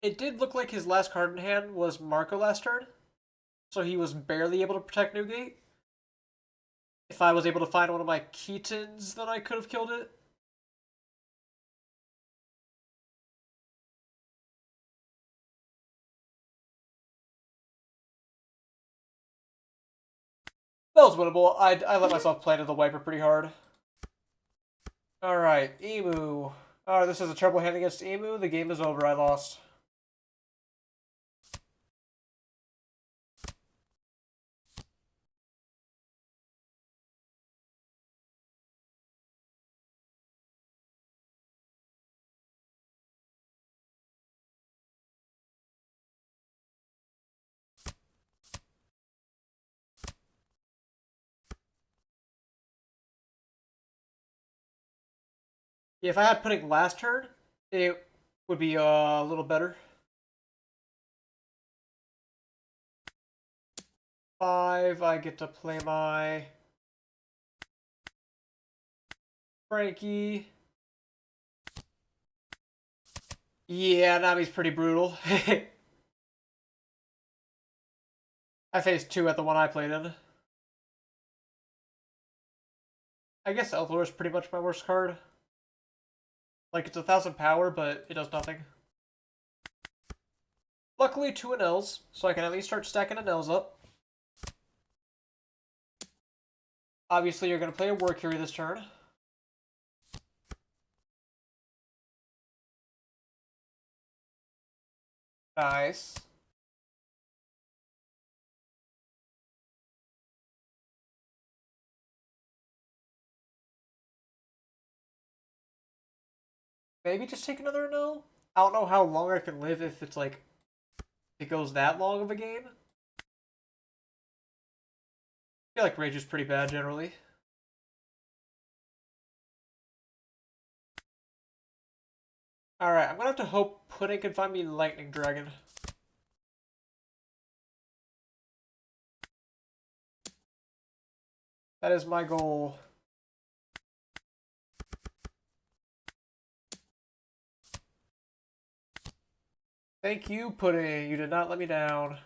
Speaker 1: It did look like his last card in hand was Marco last turn, so he was barely able to protect Newgate. If I was able to find one of my Keatons, then I could have killed it. That was winnable. I let myself play to the wiper pretty hard. Alright, Emu. Alright, this is a trouble hand against Emu. The game is over. I lost. Yeah, if I had pudding last turn, it would be a little better. 5, I get to play my Frankie. Yeah, Nami's pretty brutal. I faced 2 at the one I played in. I guess Elthor is pretty much my worst card. Like, it's 1,000 power, but it does nothing. Luckily, 2 Anels, so I can at least start stacking Anels up. Obviously, you're going to play a War Carry this turn. Nice. Maybe just take another Anel? I don't know how long I can live if it's like, it goes that long of a game. I feel like Rage is pretty bad generally. Alright, I'm gonna have to hope Pudding can find me Lightning Dragon. That is my goal. Thank you, Pudding. You did not let me down.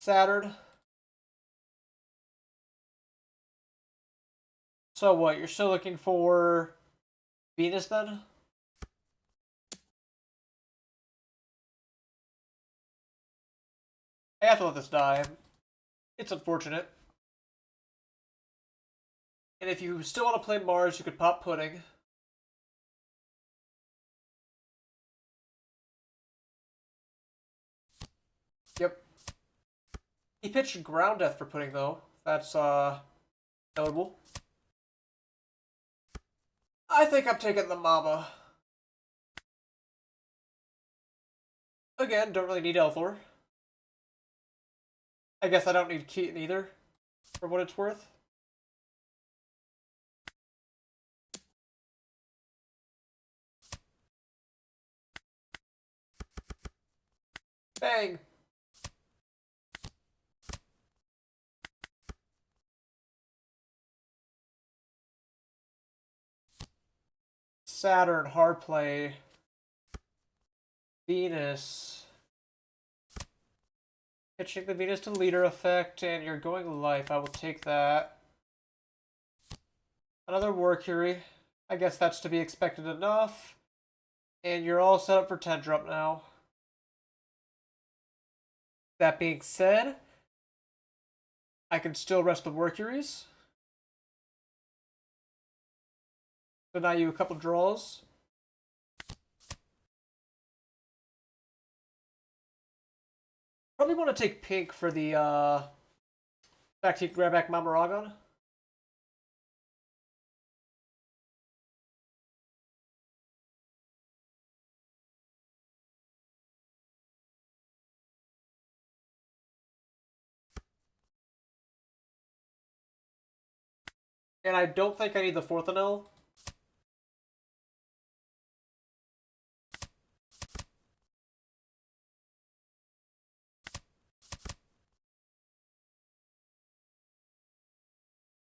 Speaker 1: Saturn. So what, you're still looking for Venus then? I have to let this die. It's unfortunate. And if you still want to play Mars, you could pop Pudding. Yep. He pitched Ground Death for Pudding, though. That's, notable. I think I'm taking the Mama. Again, don't really need Elthor. I guess I don't need Keaton either. for what it's worth. Bang! Saturn, hard play. Venus. Pitching the Venus to leader effect, and you're going life. I will take that. Another Workury. I guess that's to be expected enough. And you're all set up for 10 drop now. That being said, I can still rest the Workuries. Deny you a couple draws. Probably want to take pink for the fact he can grab back Mamoragon. And I don't think I need the fourth Anel.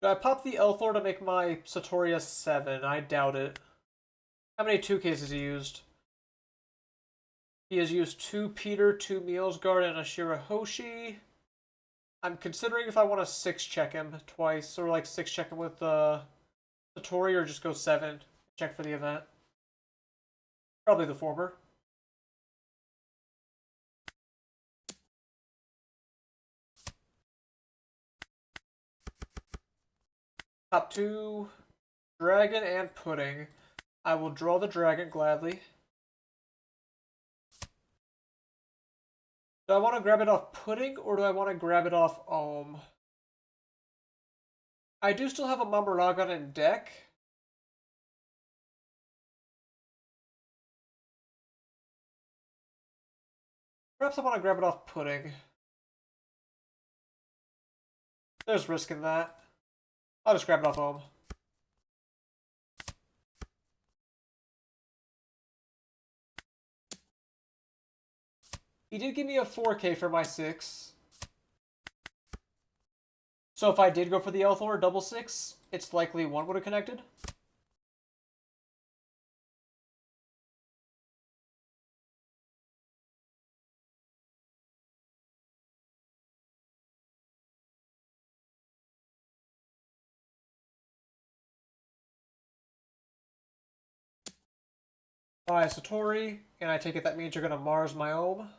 Speaker 1: Do I pop the Elthor to make my Satoria 7? I doubt it. How many 2Ks has he used? He has used 2 Peter, 2 Mealsguard, and a Shirahoshi. I'm considering if I want to 6-check him twice, or like 6-check him with Satori, or just go 7. Check for the event. Probably the former. Top 2, Dragon and Pudding. I will draw the Dragon gladly. Do I want to grab it off Pudding, or do I want to grab it off Ohm? I do still have a Mamoragon in deck. Perhaps I want to grab it off Pudding. There's risk in that. I'll just grab it off Ohm. He did give me a 4K for my 6. So if I did go for the Elthor double 6, it's likely 1 would have connected. By Satori, and I take it that means you're going to Mars my Ohm.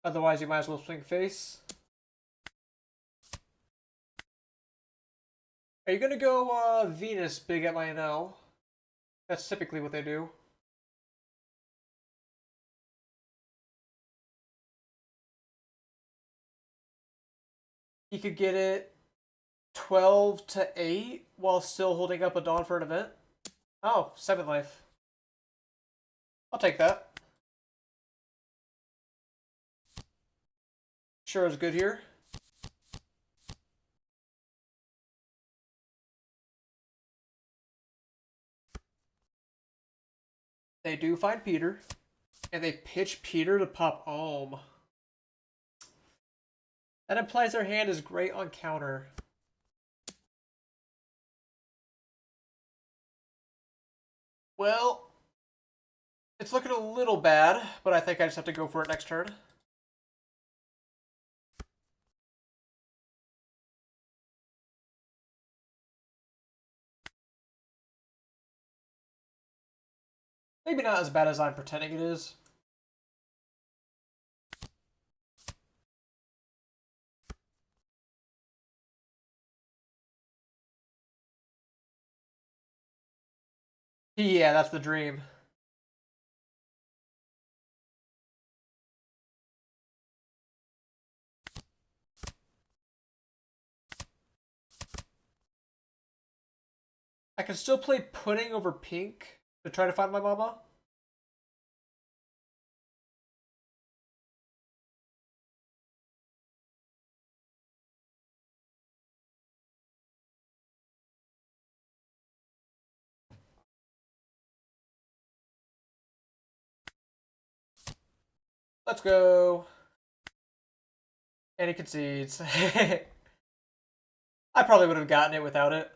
Speaker 1: Otherwise, you might as well swing face. Are you going to go Venus big at my NL? That's typically what they do. You could get it 12 to 8 while still holding up a Dawn for an event. Oh, 7 life. I'll take that. Sure is good here. They do find Peter, and they pitch Peter to pop Ohm. That implies their hand is great on counter. Well, it's looking a little bad, but I think I just have to go for it next turn. Maybe not as bad as I'm pretending it is. Yeah, that's the dream. I can still play Pudding over Pink to try to find my mama. Let's go. And he concedes. I probably would have gotten it without it.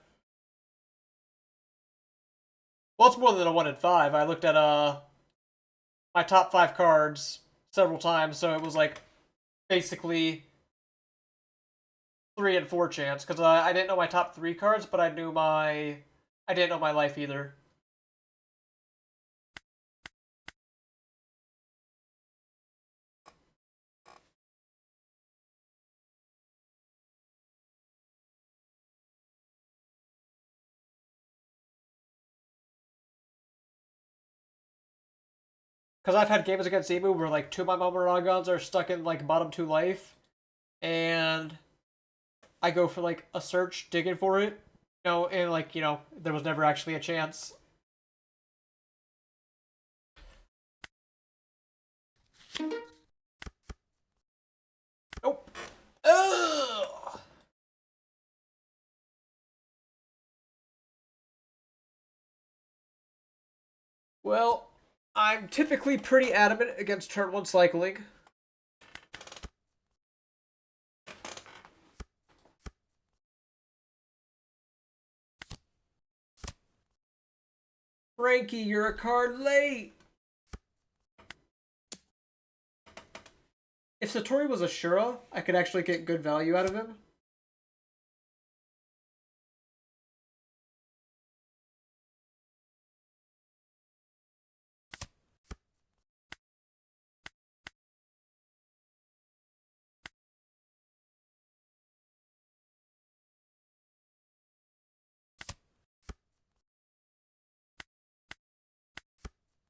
Speaker 1: Well, it's more than a 1 in 5. I looked at my top 5 cards several times, so it was like basically 3 and 4 chance because I didn't know my top 3 cards, but I didn't know my life either. Because I've had games against Emu where like 2 of my Momonogons are stuck in like bottom 2 life, and I go for like a search digging for it, and like there was never actually a chance. Nope. Ugh. Well, I'm typically pretty adamant against turn 1 cycling. Frankie, you're a card late. If Satori was a Shura, I could actually get good value out of him.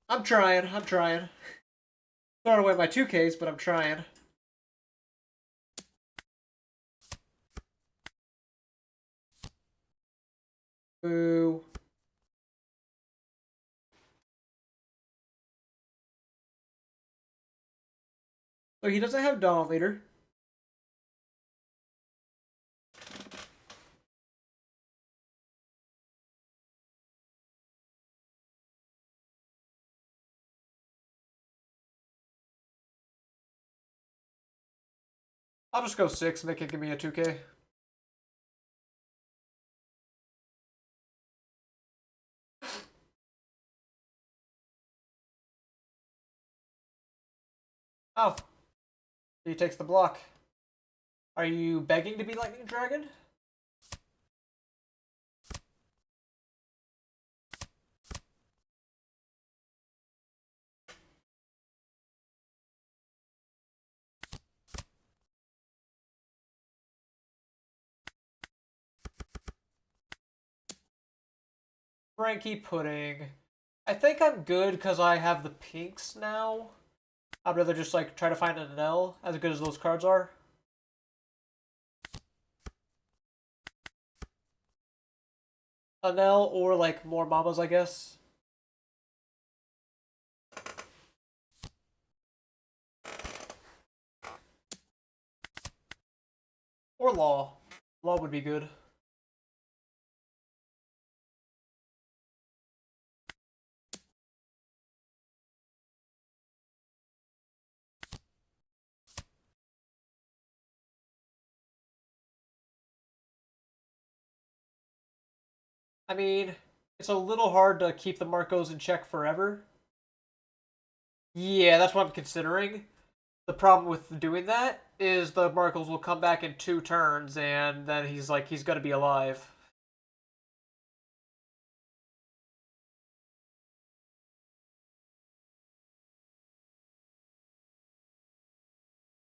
Speaker 1: I'm trying. Throwing away my 2Ks, but I'm trying. Boo. So he doesn't have Dawn Leader. I'll just go 6, make it give me a 2K. Oh. He takes the block. Are you begging to be Lightning Dragon? Frankie Pudding. I think I'm good because I have the pinks now. I'd rather just like try to find an L, as good as those cards are. An L or like more mamas, I guess. Or Law. Law would be good. I mean, it's a little hard to keep the Marcos in check forever. Yeah, that's what I'm considering. The problem with doing that is the Marcos will come back in 2 turns, and then he's gonna be alive.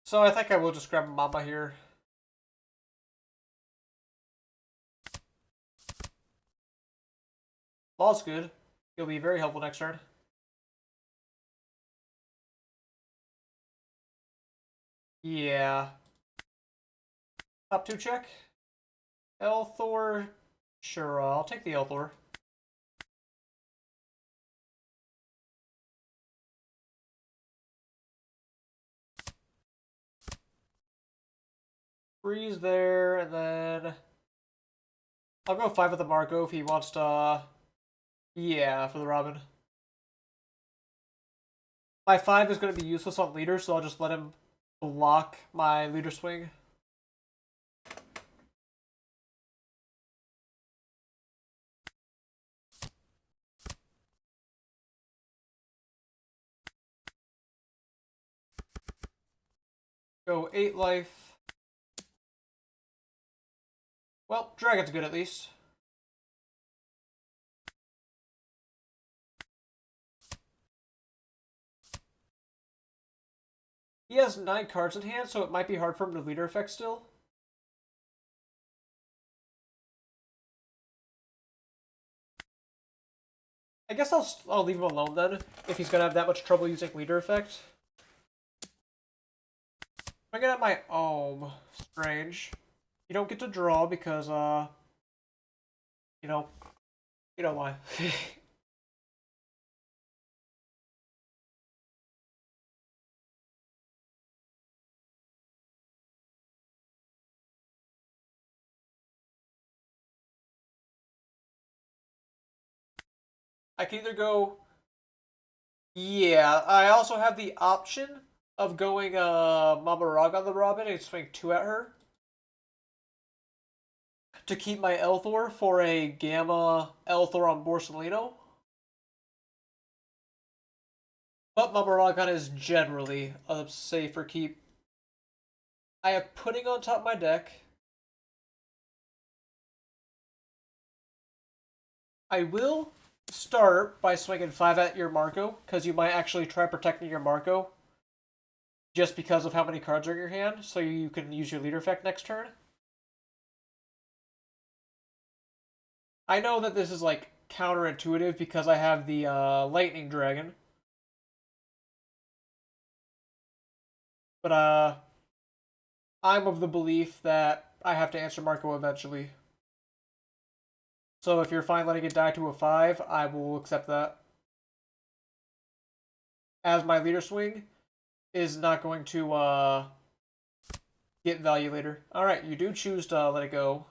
Speaker 1: So I think I will just grab Mama here. Law's good. He'll be very helpful next turn. Yeah. Top 2 check. Elthor. Sure, I'll take the Elthor. Freeze there, and then I'll go 5 with the Marco if he wants to. Yeah, for the Robin. My 5 is going to be useless on leader, so I'll just let him block my leader swing. Go 8 life. Well, Dragon's good at least. He has 9 cards in hand, so it might be hard for him to leader effect still. I guess I'll leave him alone then, if he's gonna have that much trouble using leader effect. I'm gonna get my Ohm. Strange. You don't get to draw because, you know why. I can either go... Yeah, I also have the option of going Mamarog on the Robin and swing 2 at her to keep my Elthor for a Gamma Elthor on Borsalino. But Mamarog is generally a safer keep. I have Pudding on top of my deck. I will start by swinging 5 at your Marco, because you might actually try protecting your Marco just because of how many cards are in your hand, so you can use your leader effect next turn. I know that this is like counterintuitive because I have the Lightning Dragon. But I'm of the belief that I have to answer Marco eventually. So if you're fine letting it die to a 5, I will accept that. As my leader swing is not going to get value later. Alright, you do choose to let it go.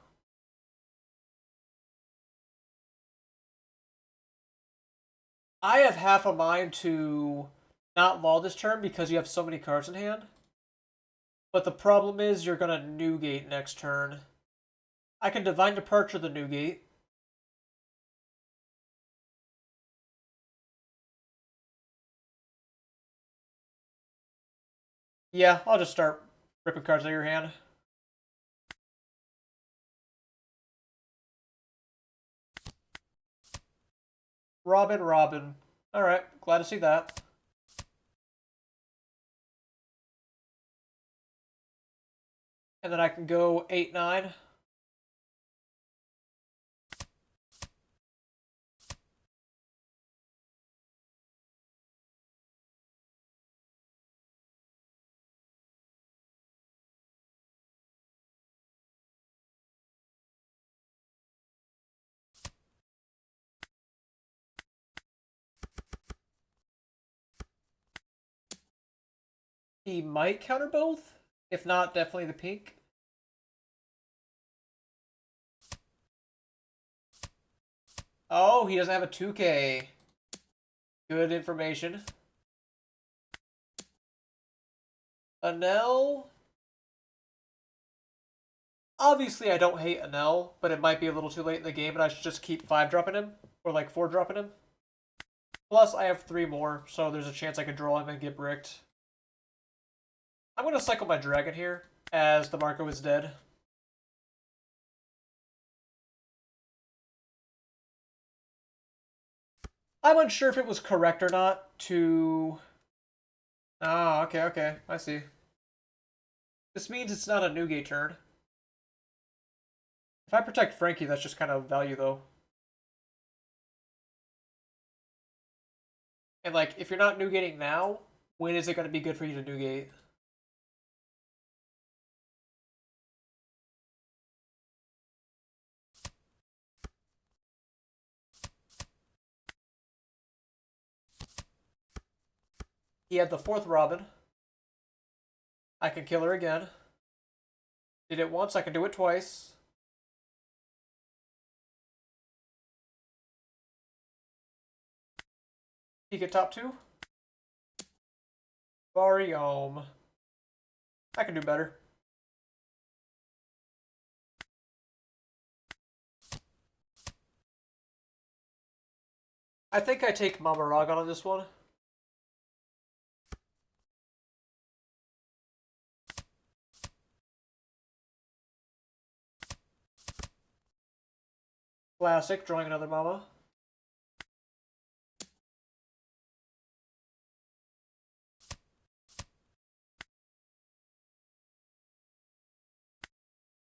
Speaker 1: I have half a mind to not law this turn because you have so many cards in hand. But the problem is you're going to Newgate next turn. I can Divine Departure the Newgate. Yeah, I'll just start ripping cards out of your hand. Robin, Robin. Alright, glad to see that. And then I can go 8-9. He might counter both. If not, definitely the pink. Oh, he doesn't have a 2K. Good information. Anel. Obviously, I don't hate Anel, but it might be a little too late in the game, and I should just keep 5-dropping him. Or like 4-dropping him. Plus, I have 3 more, so there's a chance I could draw him and get bricked. I'm going to cycle my dragon here, as the Marco is dead. I'm unsure if it was correct or not to... Oh, okay, I see. This means it's not a Newgate turn. If I protect Frankie, that's just kind of value, though. And, like, if you're not Newgating now, when is it going to be good for you to Newgate? He had the 4th Robin. I can kill her again. Did it once, I can do it twice. He get top 2. Barium. I can do better. I think I take Mamaragon on this one. Classic, drawing another Mama.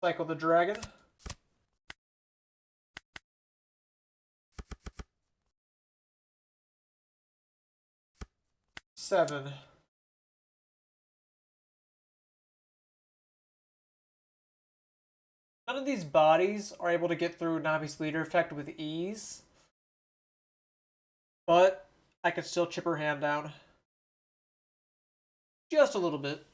Speaker 1: Cycle the dragon. Seven. None of these bodies are able to get through Nami's leader effect with ease. But I can still chip her hand down. Just a little bit.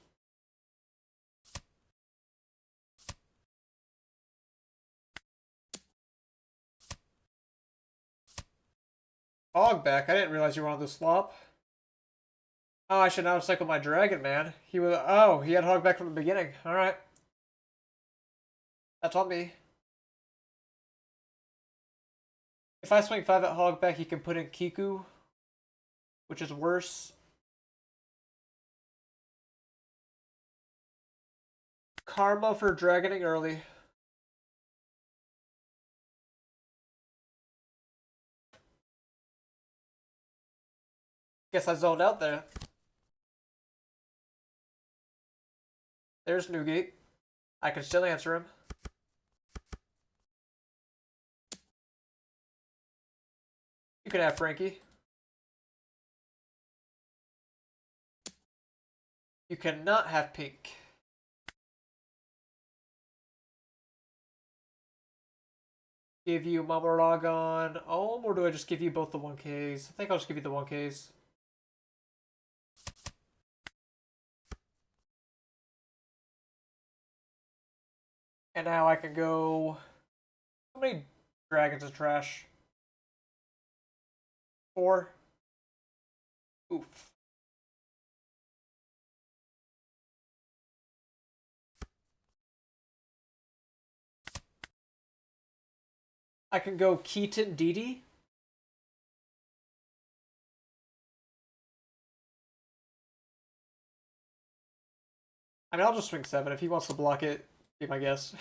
Speaker 1: Hogback, I didn't realize you were on the slop. Oh, I should now cycle my dragon, man. He was. Oh, he had Hogback from the beginning. Alright. That's on me. If I swing 5 at Hogback, he can put in Kiku, which is worse. Karma for dragoning early. Guess I zoned out there. There's Newgate. I can still answer him. You can have Frankie. You cannot have Pink. Give you Mamaragon Ohm, or do I just give you both the 1Ks? I think I'll just give you the 1Ks. And now I can go... How many dragons is trash? 4? Oof. I can go Keaton Didi. I mean, I'll just swing 7. If he wants to block it, be my guess.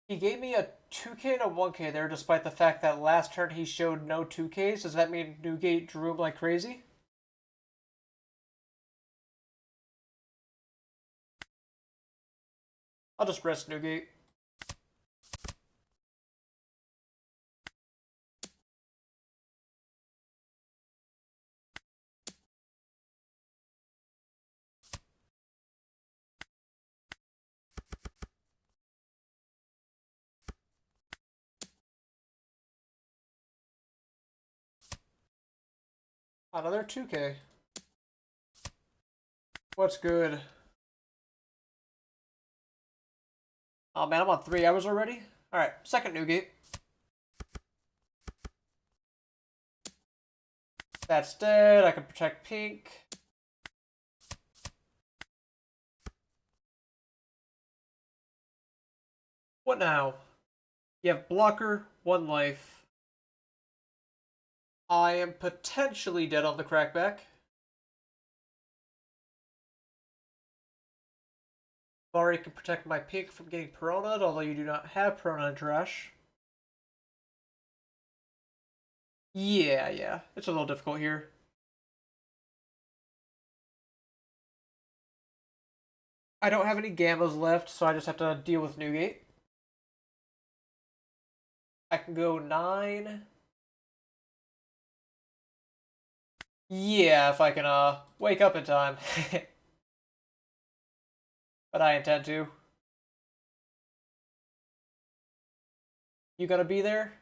Speaker 1: He gave me a 2K and a 1K there, despite the fact that last turn he showed no 2Ks. Does that mean Newgate drew him like crazy? I'll just rest Newgate. Another 2K. What's good? Oh man, I'm on 3 hours already? Alright, second Newgate. That's dead. I can protect Pink. What now? You have blocker, 1 life. I am potentially dead on the crackback. Bari can protect my Pink from getting Piranha'd, although you do not have Piranha trash. Yeah. It's a little difficult here. I don't have any Gammas left, so I just have to deal with Newgate. I can go 9. Yeah, if I can wake up in time. But I intend to. You gonna be there?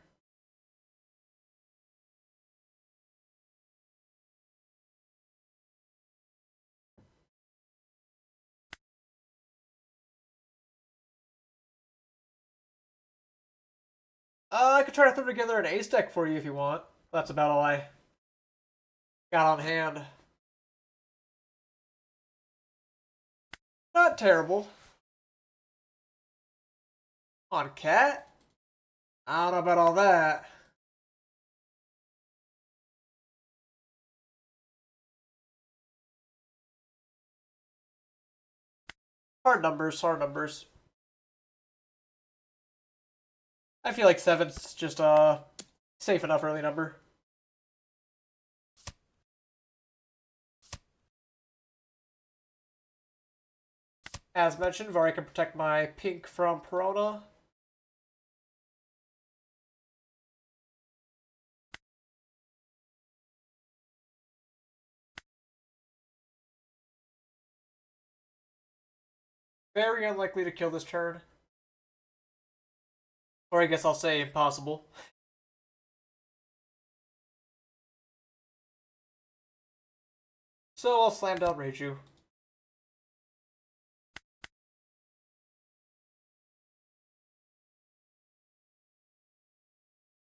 Speaker 1: I could try to throw together an ace deck for you if you want. That's about all I got on hand. Not terrible. On cat? I don't know about all that. Hard numbers, hard numbers. I feel like seven's just a safe enough early number. As mentioned, Vari can protect my pink from Perona. Very unlikely to kill this turn. Or I guess I'll say impossible. So I'll slam down Reiju.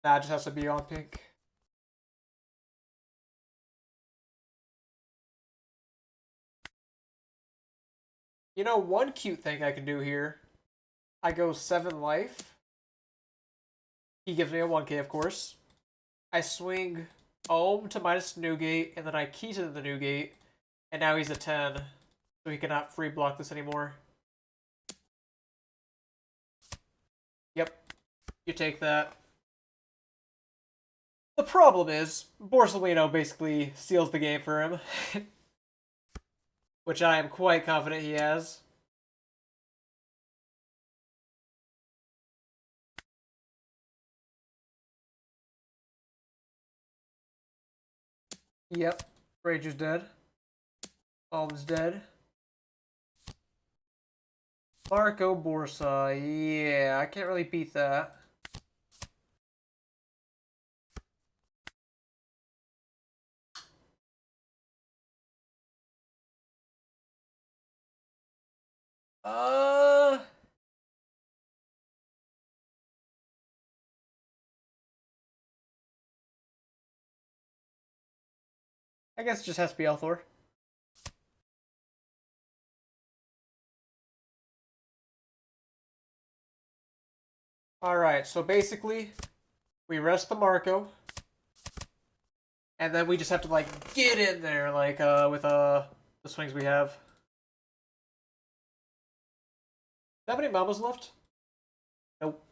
Speaker 1: Nah, it just has to be on pink. You know, one cute thing I can do here. I go 7 life. He gives me a 1k, of course. I swing Ohm to minus Newgate, and then I key to the Newgate, and now he's a 10, so he cannot free block this anymore. Yep, you take that. The problem is, Borsalino basically seals the game for him, which I am quite confident he has. Yep, Rager's dead. Ohm's dead. Marco Borsa, yeah, I can't really beat that. Uh, I guess it just has to be Althor. Alright, so basically, we rest the Marco, and then we just have to, like, get in there, like, with, the swings we have. Do you have any Mamas left? Nope.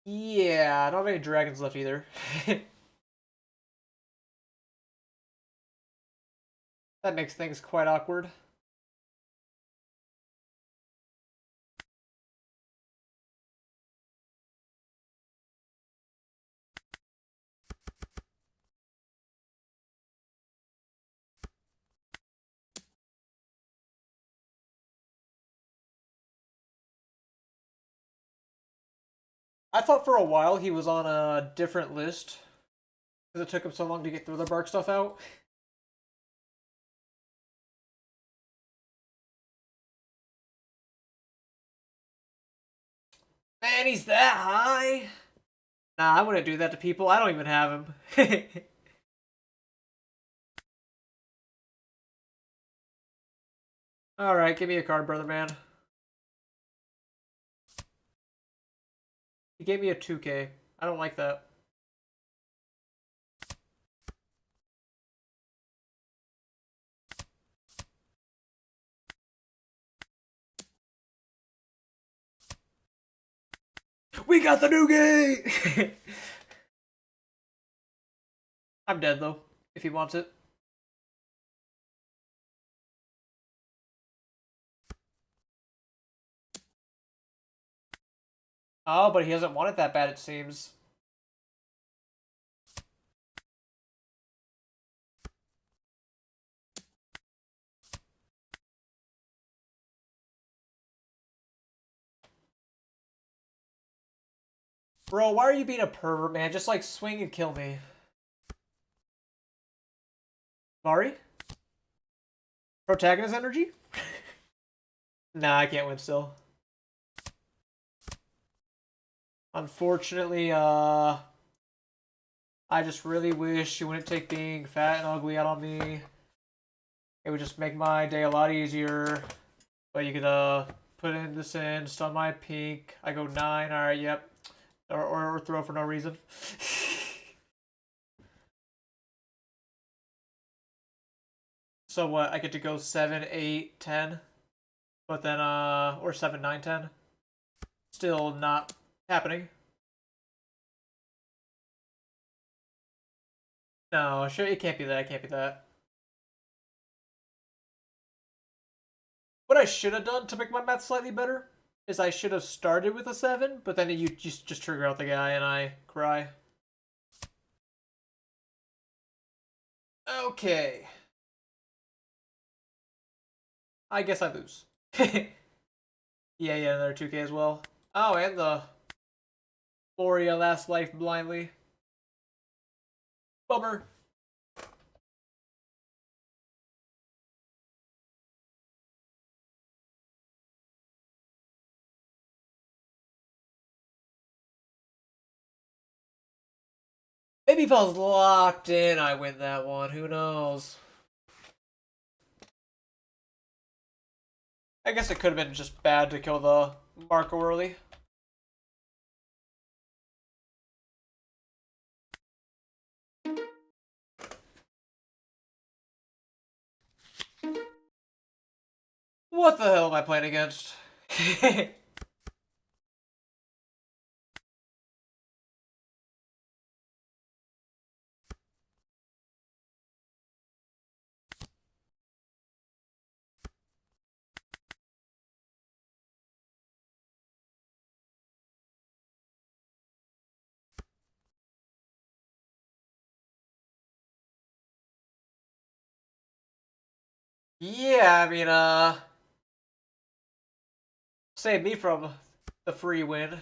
Speaker 1: Yeah, I don't have any dragons left either. That makes things quite awkward. I thought for a while he was on a different list, because it took him so long to get through the bark stuff out. Man, he's that high? Nah, I wouldn't do that to people. I don't even have him. Alright, give me a card, brother man. He gave me a 2k. I don't like that. We got the new gate! I'm dead, though, if he wants it. Oh, but he doesn't want it that bad, it seems. Bro, why are you being a pervert, man? Just like swing and kill me. Mari? Protagonist energy? Nah, I can't win still. Unfortunately, I just really wish you wouldn't take being fat and ugly out on me. It would just make my day a lot easier. But you could, put in this in, stun my pink. I go 9, alright, yep. Or throw for no reason. So what, I get to go 7, 8, 10? But then, or 7, 9, 10? Still not happening. No, sure, it can't be that, it can't be that. What I should have done to make my math slightly better is I should have started with a 7, but then you just trigger out the guy and I cry. Okay. I guess I lose. Yeah, another 2K as well. Oh, and the Gloria Last Life blindly. Bummer. Maybe if I was locked in, I win that one. Who knows? I guess it could have been just bad to kill the Marco early. What the hell am I playing against? Yeah, I mean, save me from the free win.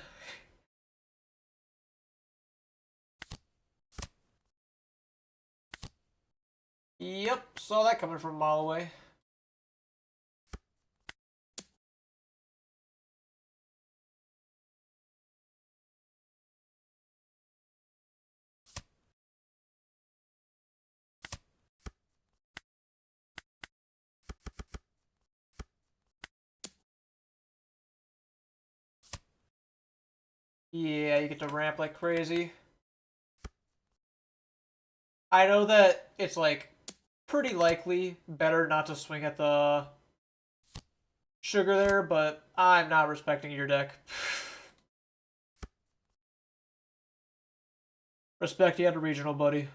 Speaker 1: Yep, saw that coming from a mile away. Yeah, you get to ramp like crazy. I know that it's like pretty likely better not to swing at the sugar there, but I'm not respecting your deck. Respect you at a regional, buddy.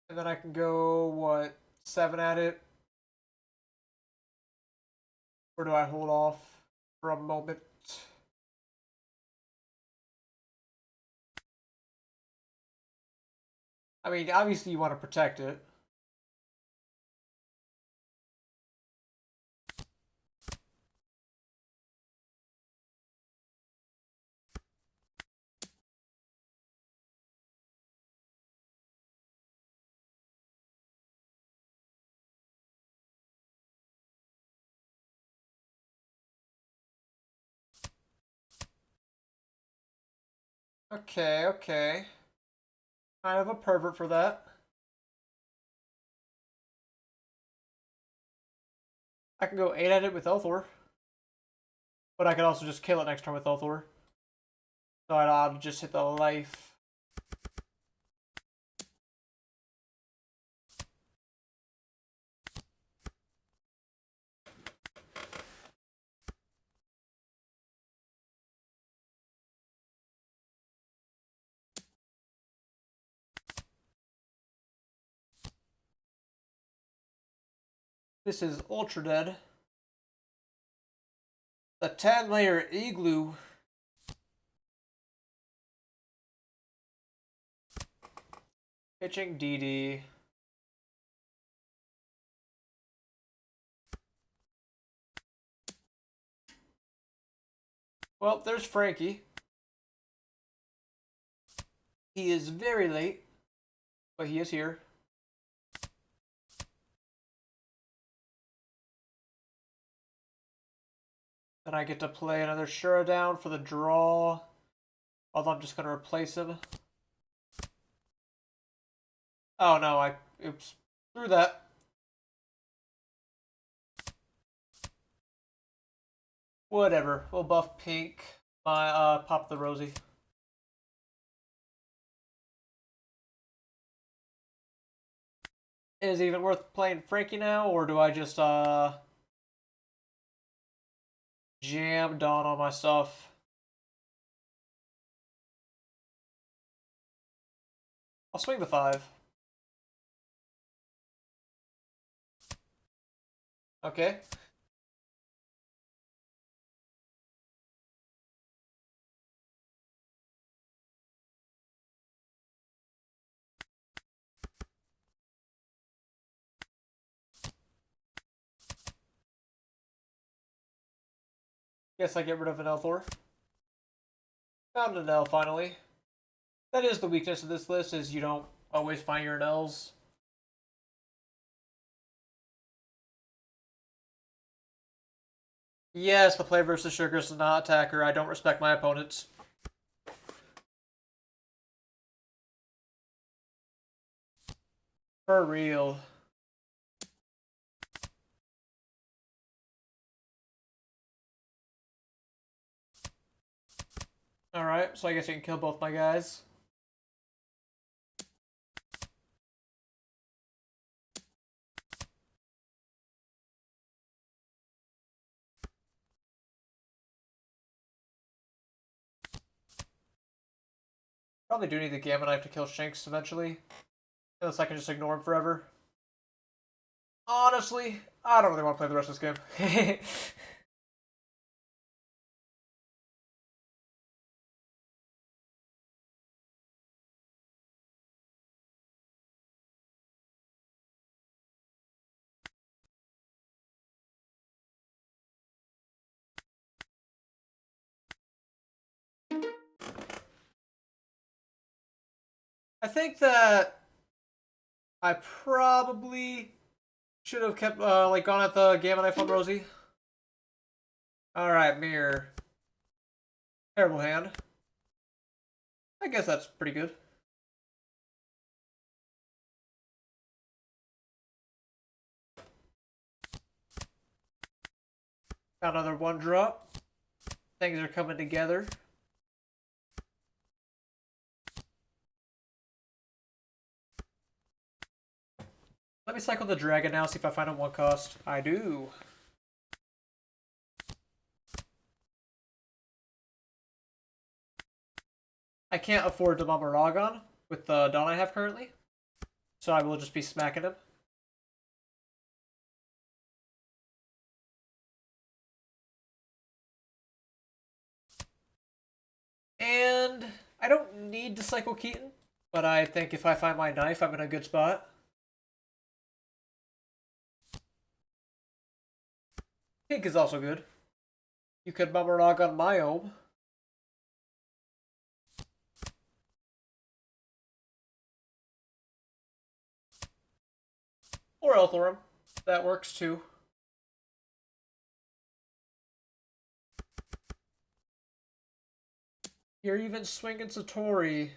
Speaker 1: And then I can go, what, 7 at it? Or do I hold off for a moment? I mean, obviously you want to protect it. Okay, okay. Kind of a pervert for that. I can go 8 at it with Elthor. But I could also just kill it next turn with Elthor. So I'd just hit the life. This is Ultra Dead. The 10-layer igloo. Pitching DD. Well, there's Frankie. He is very late, but he is here. Then I get to play another Shura down for the draw. Although I'm just going to replace him. Oh no, oops. Threw that. Whatever. We'll buff pink. Pop the Rosie. Is it even worth playing Frankie now, or do I just jam Dawn on my stuff? I'll swing the 5. Okay. Guess I get rid of an L4. Found an L finally. That is the weakness of this list, is you don't always find your Ls. Yes, the play versus Sugar is not attacker. I don't respect my opponents. For real. Alright, so I guess I can kill both my guys. Probably do need the Gamma Knife to kill Shanks eventually. Unless I can just ignore him forever. Honestly, I don't really want to play the rest of this game. I think that I probably should have kept, gone at the Gamma Knife on Rosie. Alright, Mirror. Terrible hand. I guess that's pretty good. Got another 1-drop. Things are coming together. Let me cycle the dragon now, see if I find a 1-cost. I do. I can't afford to Mama Ragon with the Dawn I have currently, so I will just be smacking him. And I don't need to cycle Keaton, but I think if I find my knife, I'm in a good spot. Pink is also good. You could Mama Ragon my own. Or Elthorum. That works too. You're even swinging Satori.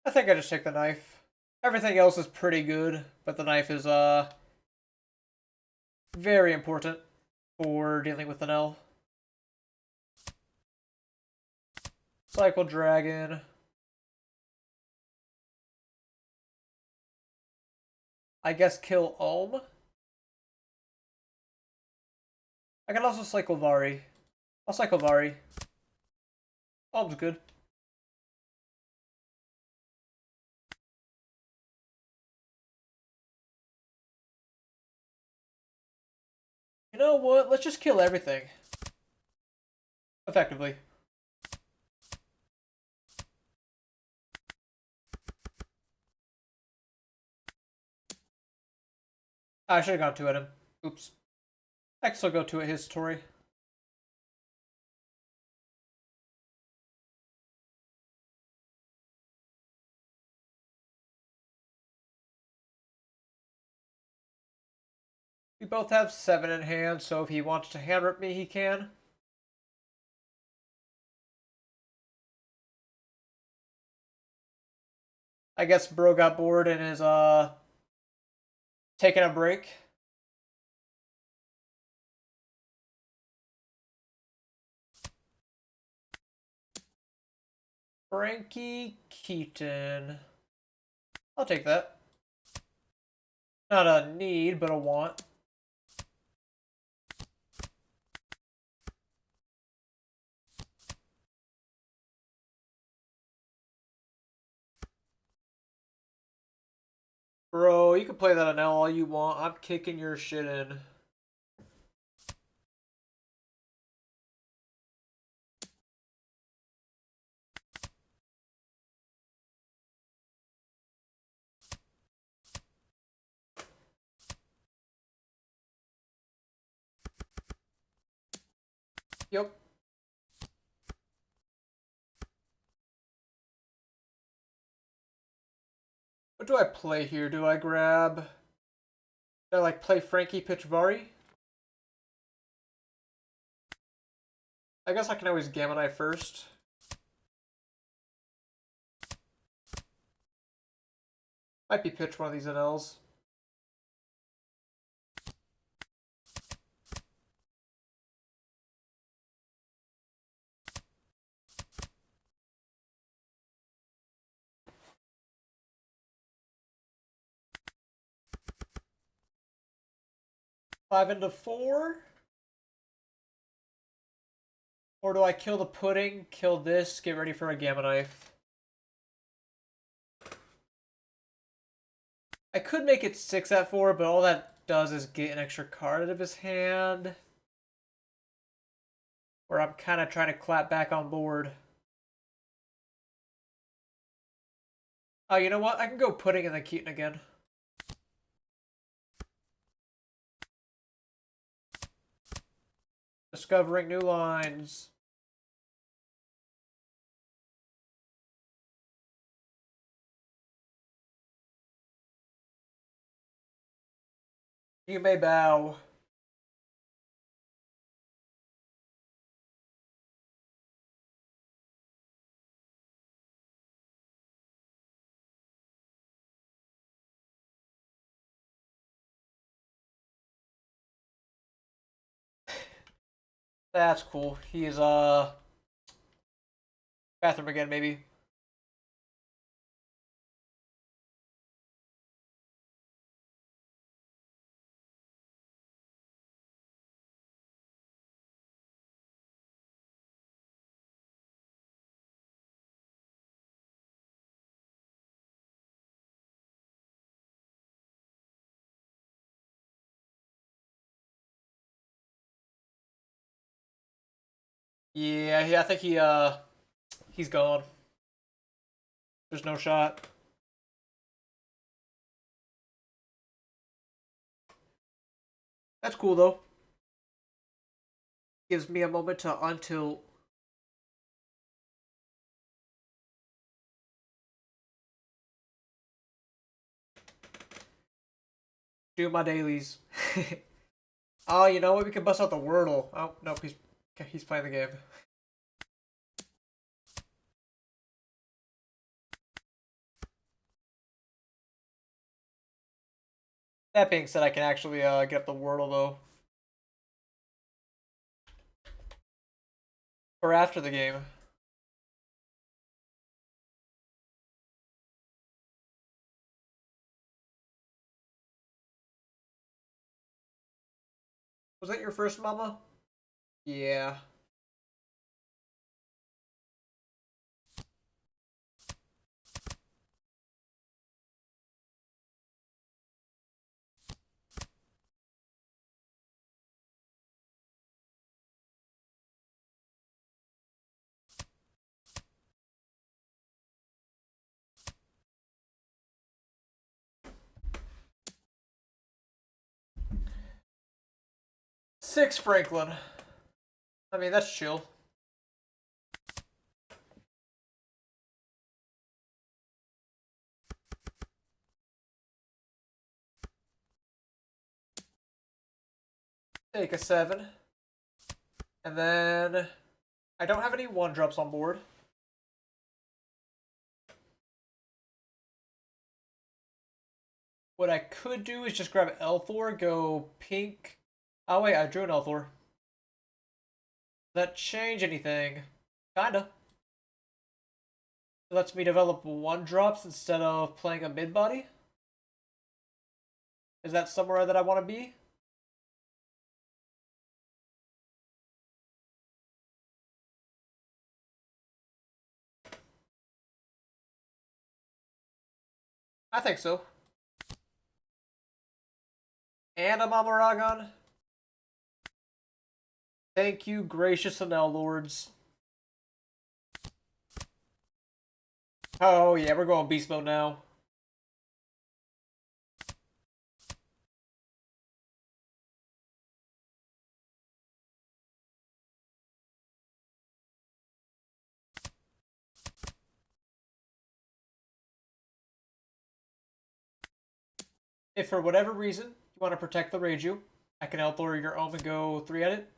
Speaker 1: I think I just take the knife. Everything else is pretty good, but the knife is very important for dealing with an L. Cycle Dragon. I guess kill Ohm. I can also cycle Vari. I'll cycle Vari. Alm's good. You know what? Let's just kill everything. Effectively. I should have gone 2 at him. Oops. I can still go 2 at his Tori. We both have 7 in hand, so if he wants to hand rip me, he can. I guess bro got bored and is taking a break. Frankie Keaton. I'll take that. Not a need, but a want. Bro, you can play that on L all you want. I'm kicking your shit in. Yep. What do I play here? Do I grab... Do I like play Frankie pitch Vari? I guess I can always Gamma Knife first. Might be pitch one of these NLs. Five into 4? Or do I kill the pudding, kill this, get ready for a Gamma Knife? I could make it 6 at 4, but all that does is get an extra card out of his hand. Where I'm kind of trying to clap back on board. Oh, you know what? I can go pudding and then Keaton again. Discovering new lines. You may bow. That's cool. He's bathroom again, maybe. Yeah, I think he's gone. There's no shot. That's cool though. Gives me a moment to untilt. Do my dailies. Oh, you know what? We can bust out the Wordle. Oh, nope, he's playing the game. That being said, I can actually get up the Wordle though. Or after the game. Was that your first mama? Yeah. Six Franklin. I mean, that's chill. Take a 7. And then I don't have any 1-drops on board. What I could do is just grab L4, go pink. Oh wait, I drew an L4. Does that change anything? Kinda. It lets me develop 1-drops instead of playing a mid-body. Is that somewhere that I want to be? I think so. And a Mamaragon. Thank you, gracious Anel Lords. Oh yeah, we're going beast mode now. If for whatever reason you want to protect the Reiju, I can L-Thor your Ohm and go 3 at it.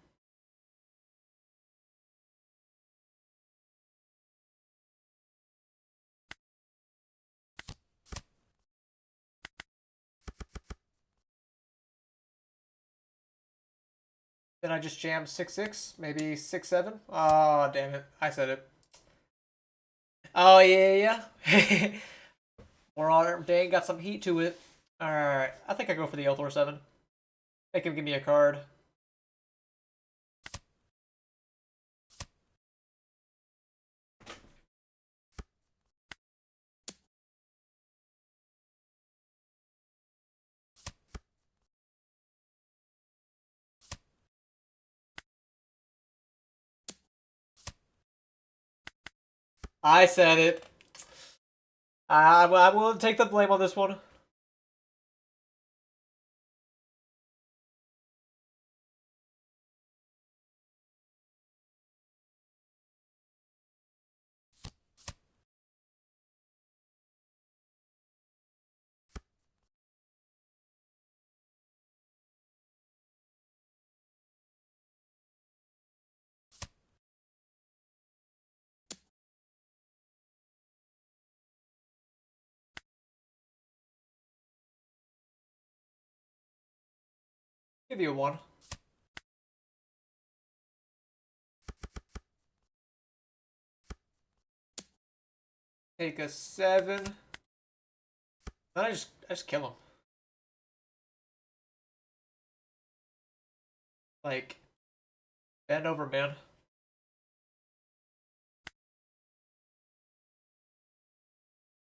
Speaker 1: Then I just jam 6-6, maybe 6-7. Oh, damn it. I said it. Oh, yeah, yeah. More on dang, got some heat to it. Alright, I think I go for the L-Thor 7. Make him give me a card. I said it. I'm willing to take the blame on this one. Give you a 1. Take a 7. Then I just kill him. Like, bend over, man.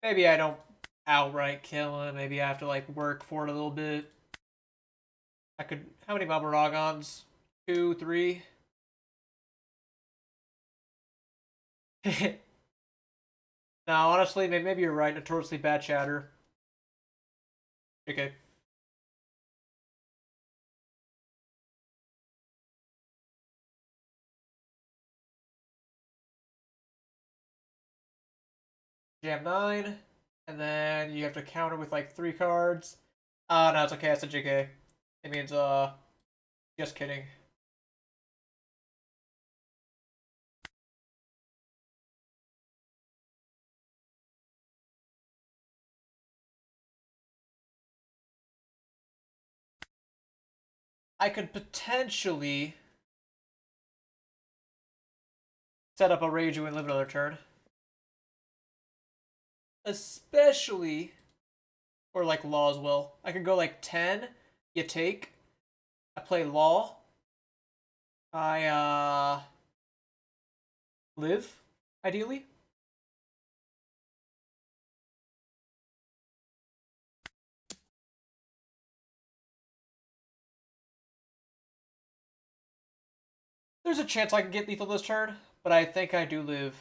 Speaker 1: Maybe I don't outright kill him. Maybe I have to, like, work for it a little bit. I could... How many Mamaragons? 2, 3? No, honestly, maybe you're right. Notoriously bad chatter. Okay. Jam 9. And then you have to counter with, like, 3 cards. No, it's okay. I said JK. It means, just kidding. I could potentially set up a Reiju and live another turn. Especially, or like Law as well. I could go like 10, you take, I play Law. I live, ideally. There's a chance I can get lethal this turn, but I think I do live.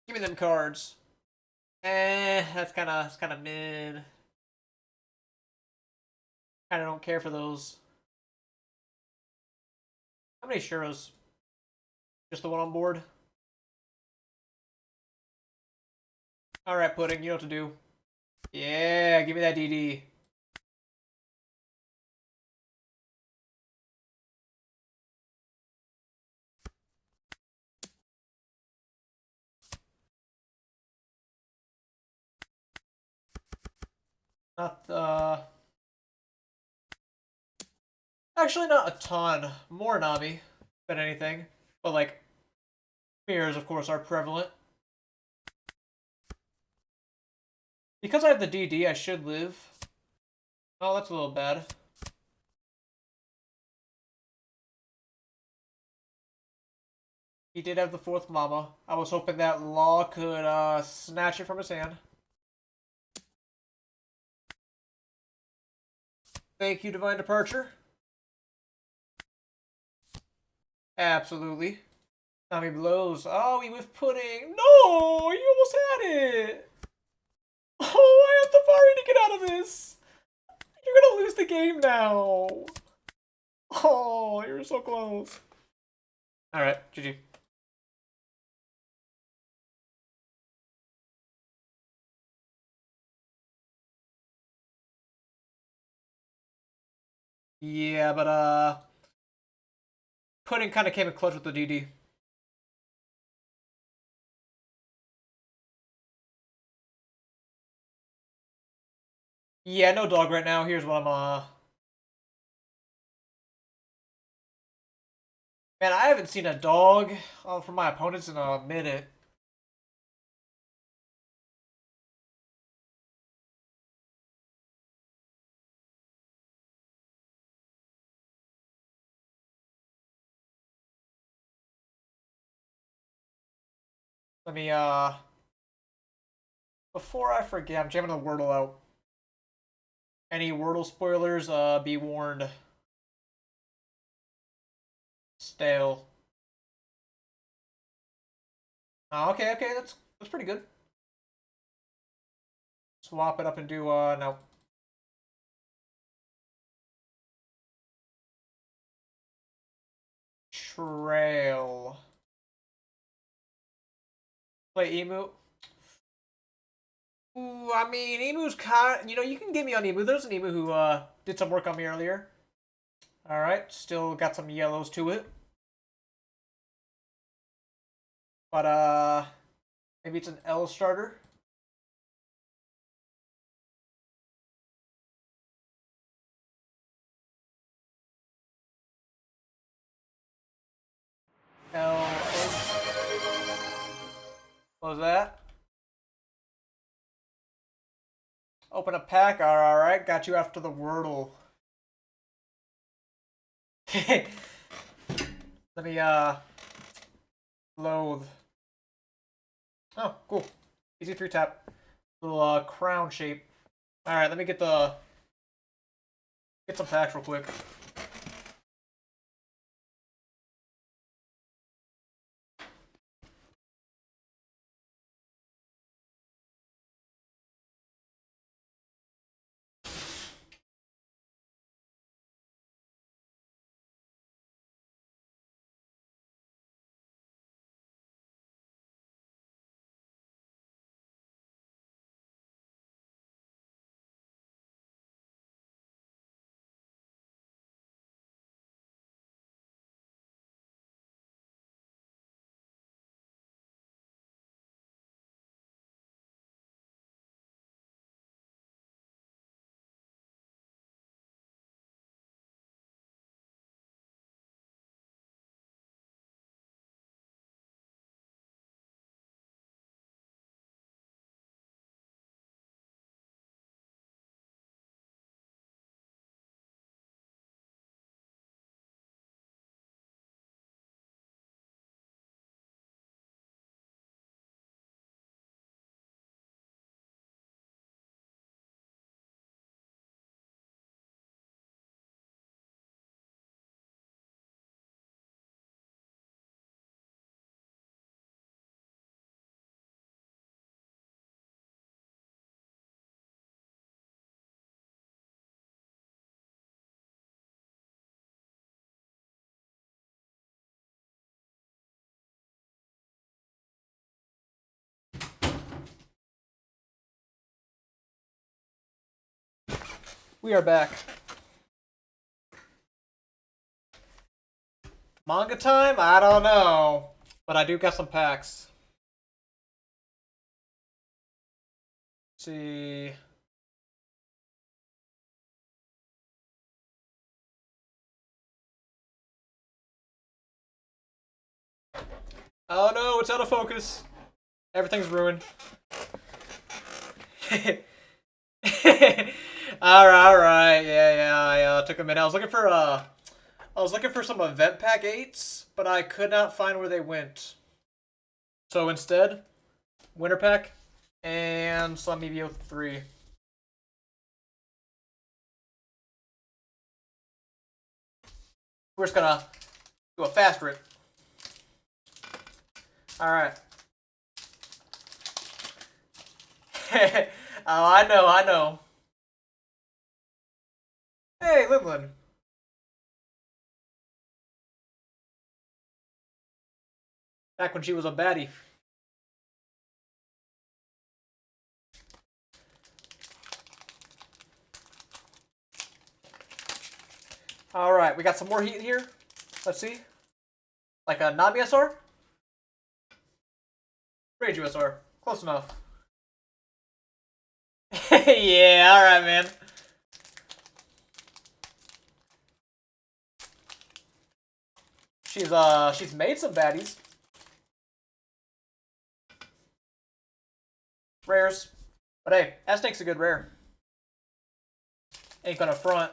Speaker 1: Give me them cards. That's kind of mid. Kind of don't care for those. How many Shuros? Just the one on board? Alright, Pudding, you know what to do. Yeah, give me that DD. Not, actually not a ton. More Nami than anything. But, like, mirrors, of course, are prevalent. Because I have the DD, I should live. Oh, that's a little bad. He did have the fourth mama. I was hoping that Law could snatch it from his hand. Thank you, Divine Departure. Absolutely. Nami blows. Oh, he whiffed Pudding. No, you almost had it. Oh, I have the Bari to get out of this. You're gonna lose the game now. Oh, you're so close. Alright, GG. Yeah, but Pudding kind of came in clutch with the DD. Yeah, no dog right now. Here's what I'm Man, I haven't seen a dog from my opponents in a minute. Let me before I forget, I'm jamming the Wordle out. Any Wordle spoilers, be warned. Stale. Oh, okay, okay, that's pretty good. Swap it up and do no. Trail. Play Emu. Ooh, I mean, Emu's kind. You know, you can get me on Emu. There's an Emu who did some work on me earlier. All right, still got some yellows to it, but maybe it's an L starter. L. What was that? Open a pack. All right, got you after the Wordle. Let me loathe. Oh, cool. Easy 3-tap. Little crown shape. All right, let me get some packs real quick. We are back. Manga time? I don't know. But I do got some packs. Let's see. Oh no, it's out of focus. Everything's ruined. Alright. Yeah, I took a minute. I was looking for some event pack 8s, but I could not find where they went. So instead, winter pack and Slummy Bio 3. We're just gonna do a fast rip. Alright. Oh, I know. Hey, Livlin. Back when she was a baddie. Alright, we got some more heat here. Let's see. Like a Nami SR? Rage USR. Close enough. Yeah, alright, man. She's made some baddies. Rares. But hey, S-Snake's a good rare. Ain't gonna front.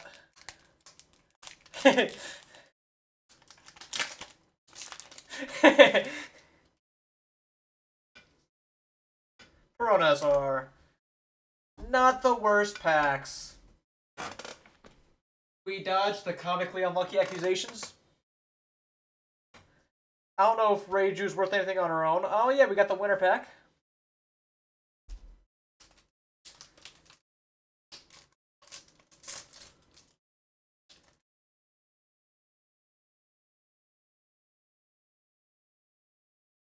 Speaker 1: Coronas are not the worst packs. We dodged the comically unlucky accusations. I don't know if Reiju's worth anything on her own. Oh yeah, we got the winter pack.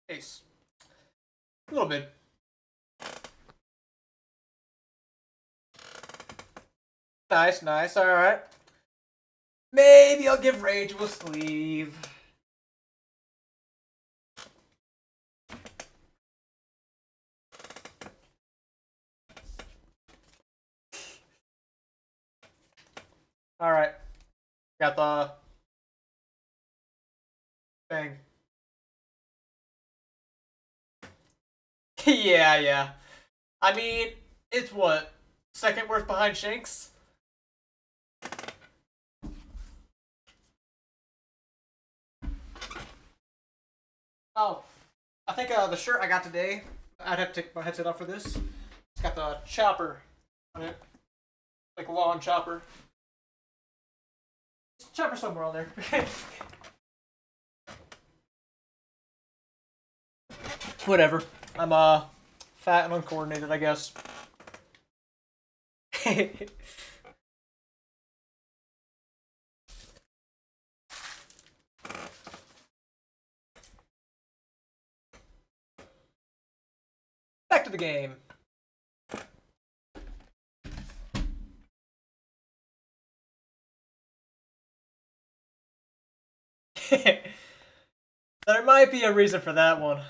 Speaker 1: Ace. A little bit. Nice, alright. Maybe I'll give Reiju a sleeve. Alright. Got the thing. Yeah. I mean, it's what? Second worst behind Shanks? Oh, I think the shirt I got today, I'd have to take my headset off for this. It's got the chopper on it. Like lawn chopper. It's a chopper somewhere on there. Whatever. I'm fat and uncoordinated, I guess. Back to the game. There might be a reason for that one.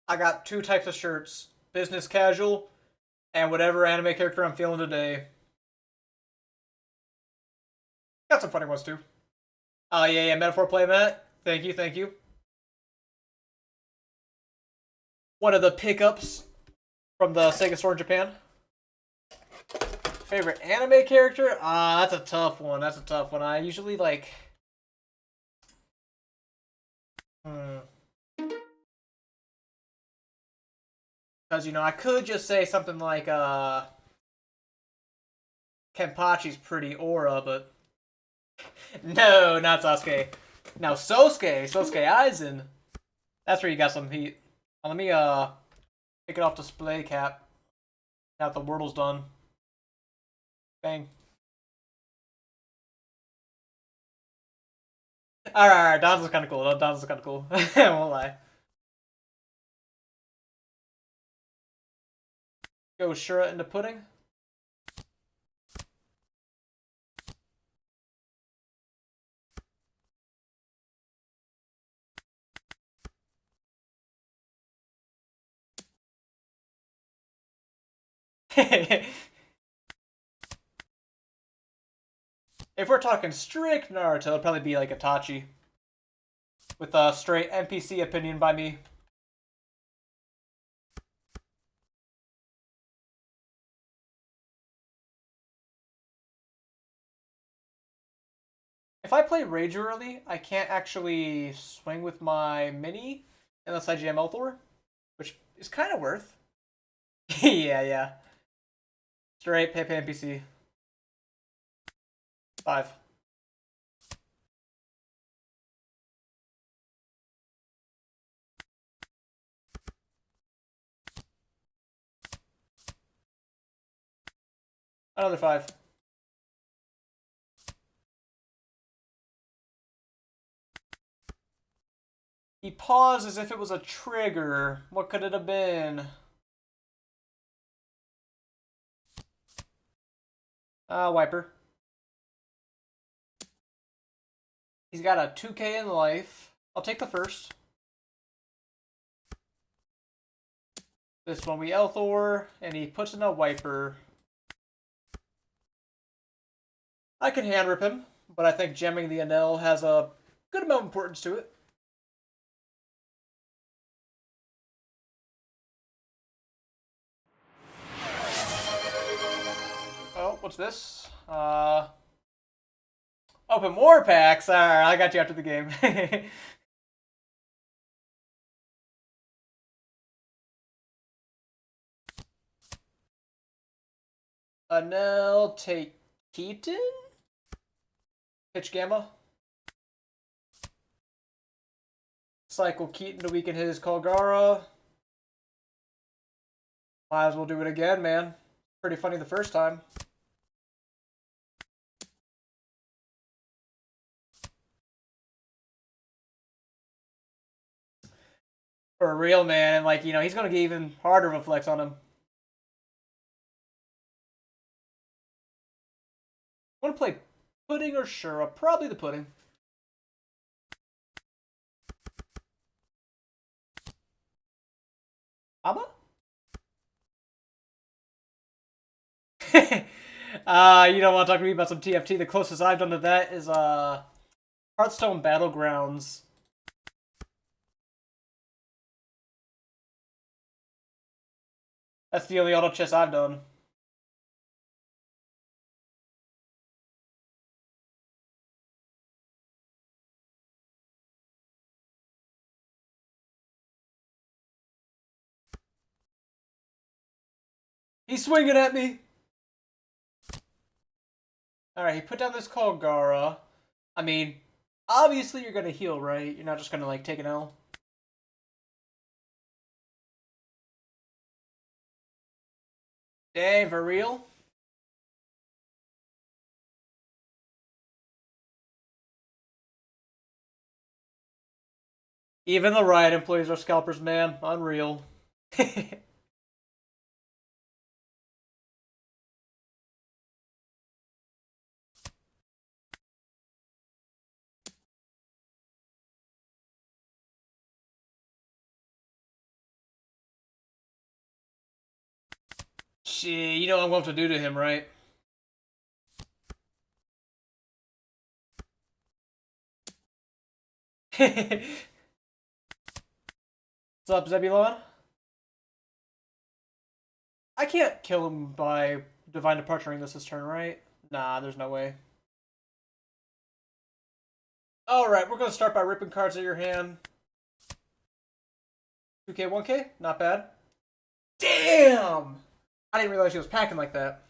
Speaker 1: I got two types of shirts. Business casual and whatever anime character I'm feeling today. Got some funny ones too. Oh yeah, metaphor play, Matt. Thank you. One of the pickups from the Sega store in Japan. Favorite anime character? That's a tough one. I usually like... Because, you know, I could just say something like, Kenpachi's pretty aura, but... No, not Sasuke. Now, Sosuke Aizen. That's where you got some heat. Let me, take it off display cap. Now that the Wordle's done. Bang. Alright, Don's is kind of cool. Don's is kind of cool. I won't lie. Go Shura into pudding. If we're talking strict Naruto, it'd probably be like Itachi. With a straight NPC opinion by me. If I play Rage early, I can't actually swing with my mini unless I jam Elthor, which is kind of worth. Yeah, yeah. Straight Pepe NPC. 5. Another 5. He paused as if it was a trigger. What could it have been? Wiper. He's got a 2k in life. I'll take the first. This one we Elthor, and he puts in a Wiper. I can hand rip him, but I think gemming the Enel has a good amount of importance to it. Oh, what's this? Open more packs. Alright, I got you after the game. Enel, take Keaton? Pitch Gamma. Cycle Keaton to weaken his Kalgara. Might as well do it again, man. Pretty funny the first time. For real, man. And, like, you know, he's going to get even harder of a flex on him. Want to play pudding or Shura? Probably the pudding. Ama? You don't want to talk to me about some TFT. The closest I've done to that is Hearthstone Battlegrounds. That's the only auto chess I've done. He's swinging at me. Alright, he put down this Kalgara. I mean, obviously you're gonna heal, right? You're not just gonna, like, take an L. Dang, for real? Even the riot employees are scalpers, man. Unreal. Shit, you know what I'm going to do to him, right? What's up, Zebulon? I can't kill him by Divine Departuring this turn, right? Nah, there's no way. Alright, we're going to start by ripping cards out of your hand. 2k, 1k? Not bad. Damn! I didn't realize she was packing like that.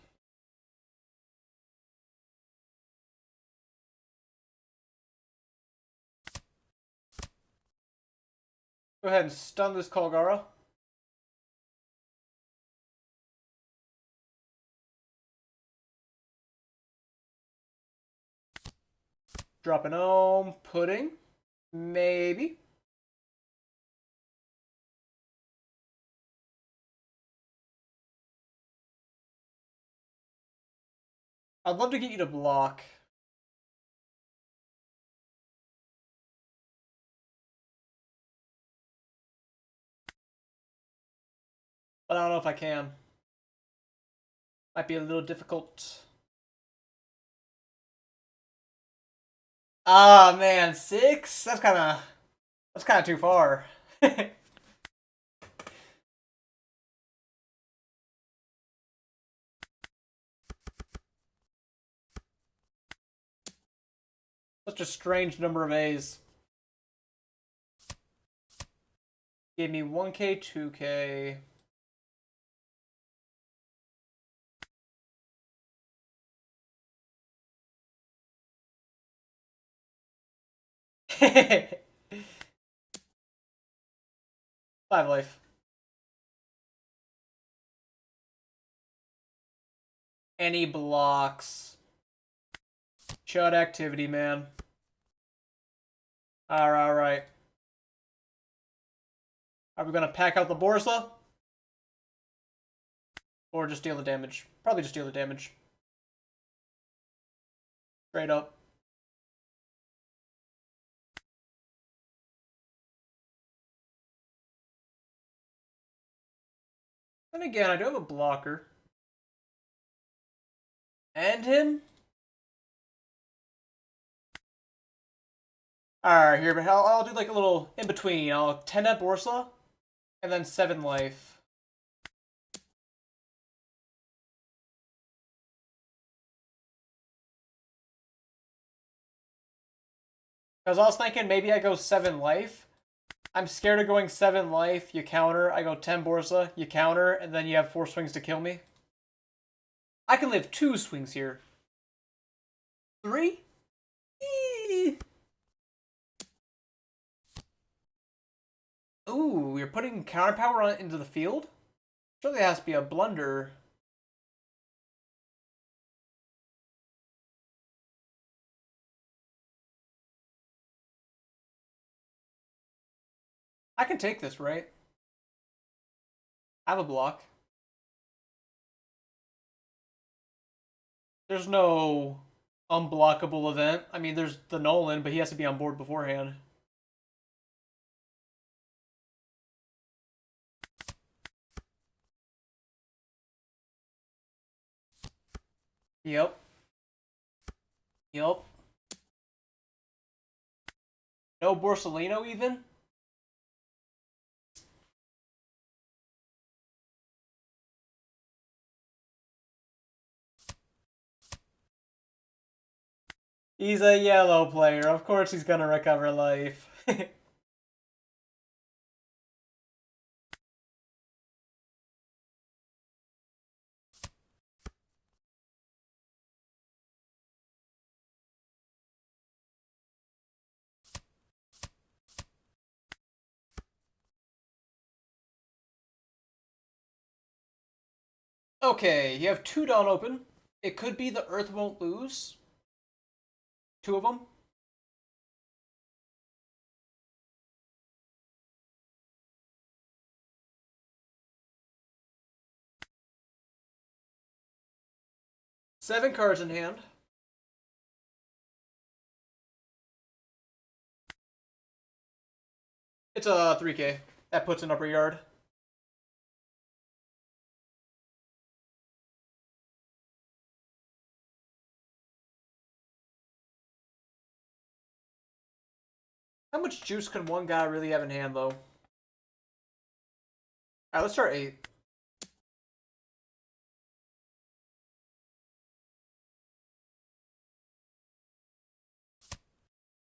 Speaker 1: Go ahead and stun this Kalgara. Drop an ohm. Pudding. Maybe. I'd love to get you to block. But I don't know if I can. Might be a little difficult. Ah, man, 6? That's kind of too far. Such a strange number of A's. Gave me 1K, 2K. Five life. Any blocks. Chud activity, man. Alright, alright. Are we gonna pack out the Borsa? Or just deal the damage? Probably just deal the damage. Straight up. And again, I do have a blocker. And him? Alright, here, but I'll do like a little in between. I'll 10 at Borsa, and then 7 life. Because I was thinking maybe I go 7 life. I'm scared of going 7 life, you counter, I go 10 Borsa, you counter, and then you have 4 swings to kill me. I can live 2 swings here. 3? Ooh, you're putting counter power on into the field? Surely it has to be a blunder. I can take this, right? I have a block. There's no unblockable event. I mean, there's the Nolan, but he has to be on board beforehand. Yep. Yep. No Borsalino even? He's a yellow player. Of course he's gonna recover life. Okay, you have 2 down open. It could be the Earth won't lose. 2 of them. Seven cards in hand. It's a 3K. That puts an upper yard. How much juice can one guy really have in hand, though? Alright, let's start 8.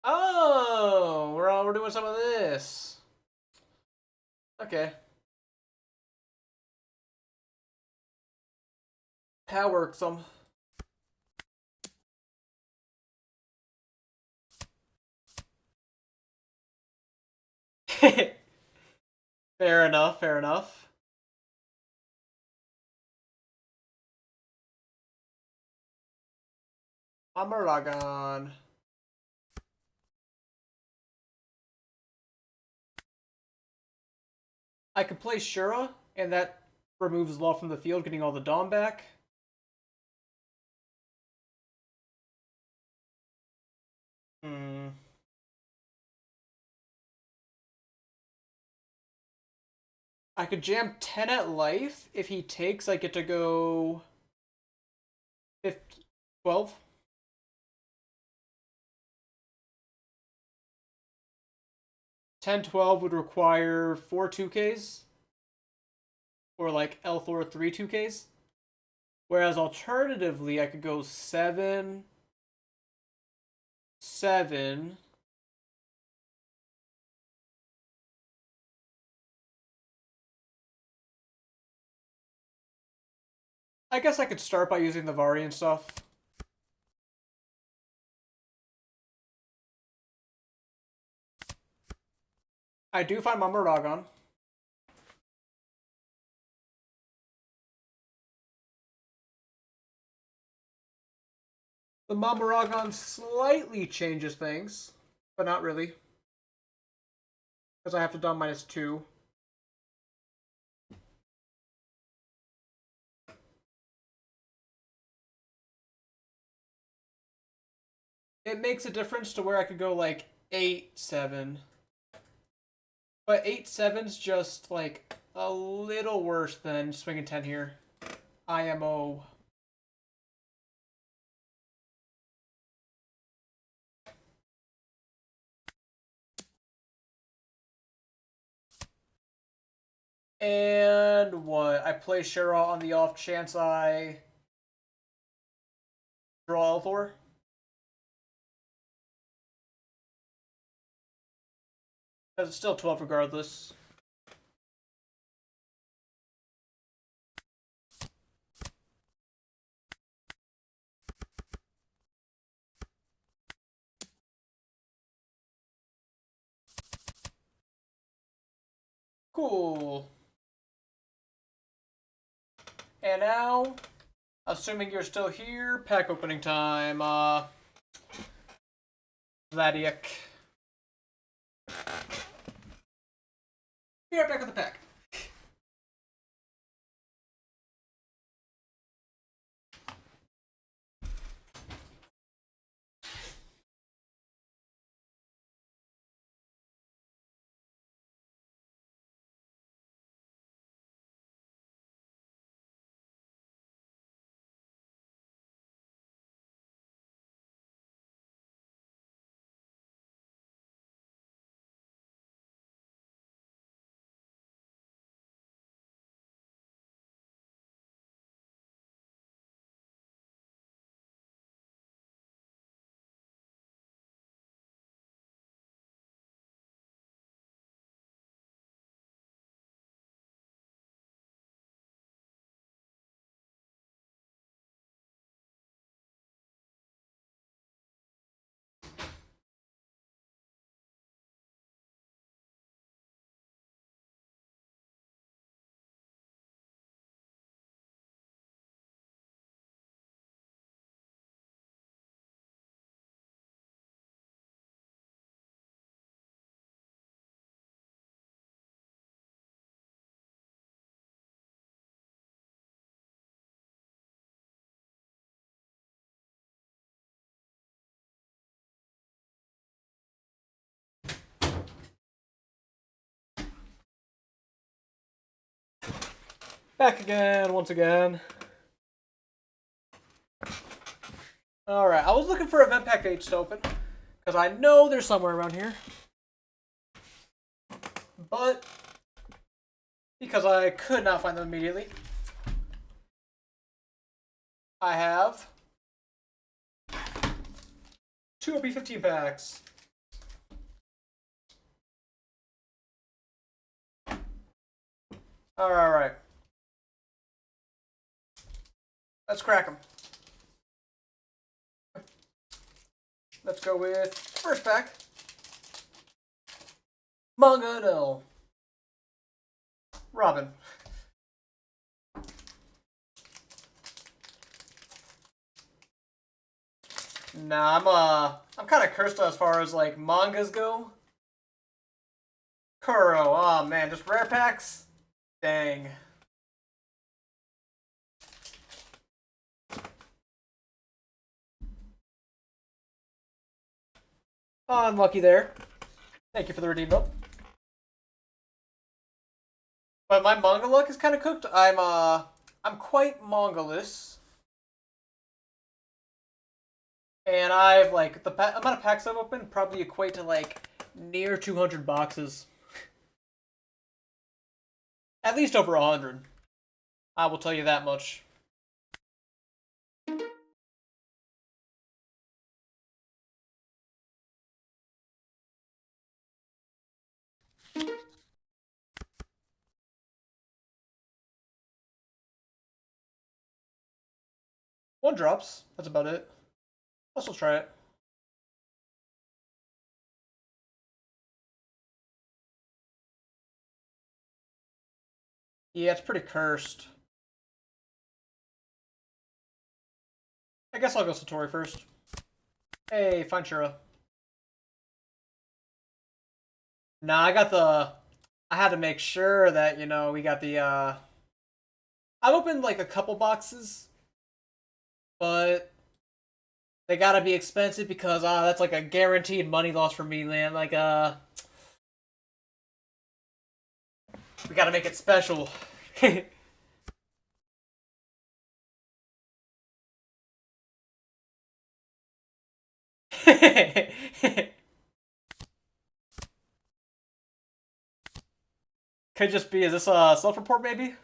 Speaker 1: Oh, we're doing some of this. Okay. Power some. Fair enough, fair enough. Amaragon. I could play Shura, and that removes Law from the field, getting all the Dawn back. Hmm. I could jam 10 at life. If he takes, I get to go 12. 10-12 would require 4 2Ks. Or like L-Thor 3 2Ks. Whereas alternatively, I could go 7, 7. I guess I could start by using the Varian stuff. I do find Mamaragon. The Mamaragon slightly changes things, but not really. Because I have to Dawn -2. It makes a difference to where I could go like 8, 7. But 8, 7's just like a little worse than swinging 10 here. IMO. And what? I play Shura on the off chance I draw Elthor. Because it's still 12 regardless. Cool. And now, assuming you're still here, pack opening time. Vladiak. Be right back with the pack. Back again, once again. Alright, I was looking for Event Pack 8s to open. Because I know they're somewhere around here. But, because I could not find them immediately, I have 2 OP15 packs. Alright. Let's crack them. Let's go with first pack. Manga no. Robin. Nah, I'm kind of cursed as far as like mangas go. Kuro, oh man, just rare packs. Dang. Oh, unlucky there. Thank you for the redeem up. But my manga luck is kind of cooked. I'm quite mangaless. And I've, like, the amount of packs I've opened probably equate to, like, near 200 boxes. At least over 100. I will tell you that much. One drops. That's about it. I'll still try it. Yeah, it's pretty cursed. I guess I'll go Satori first. Hey, fine Shura. Nah, I got the... I had to make sure that, you know, we got the, I've opened, like, a couple boxes. But... they gotta be expensive because, that's, like, a guaranteed money loss for me, man. Like, we gotta make it special. Could just be, is this a self-report maybe?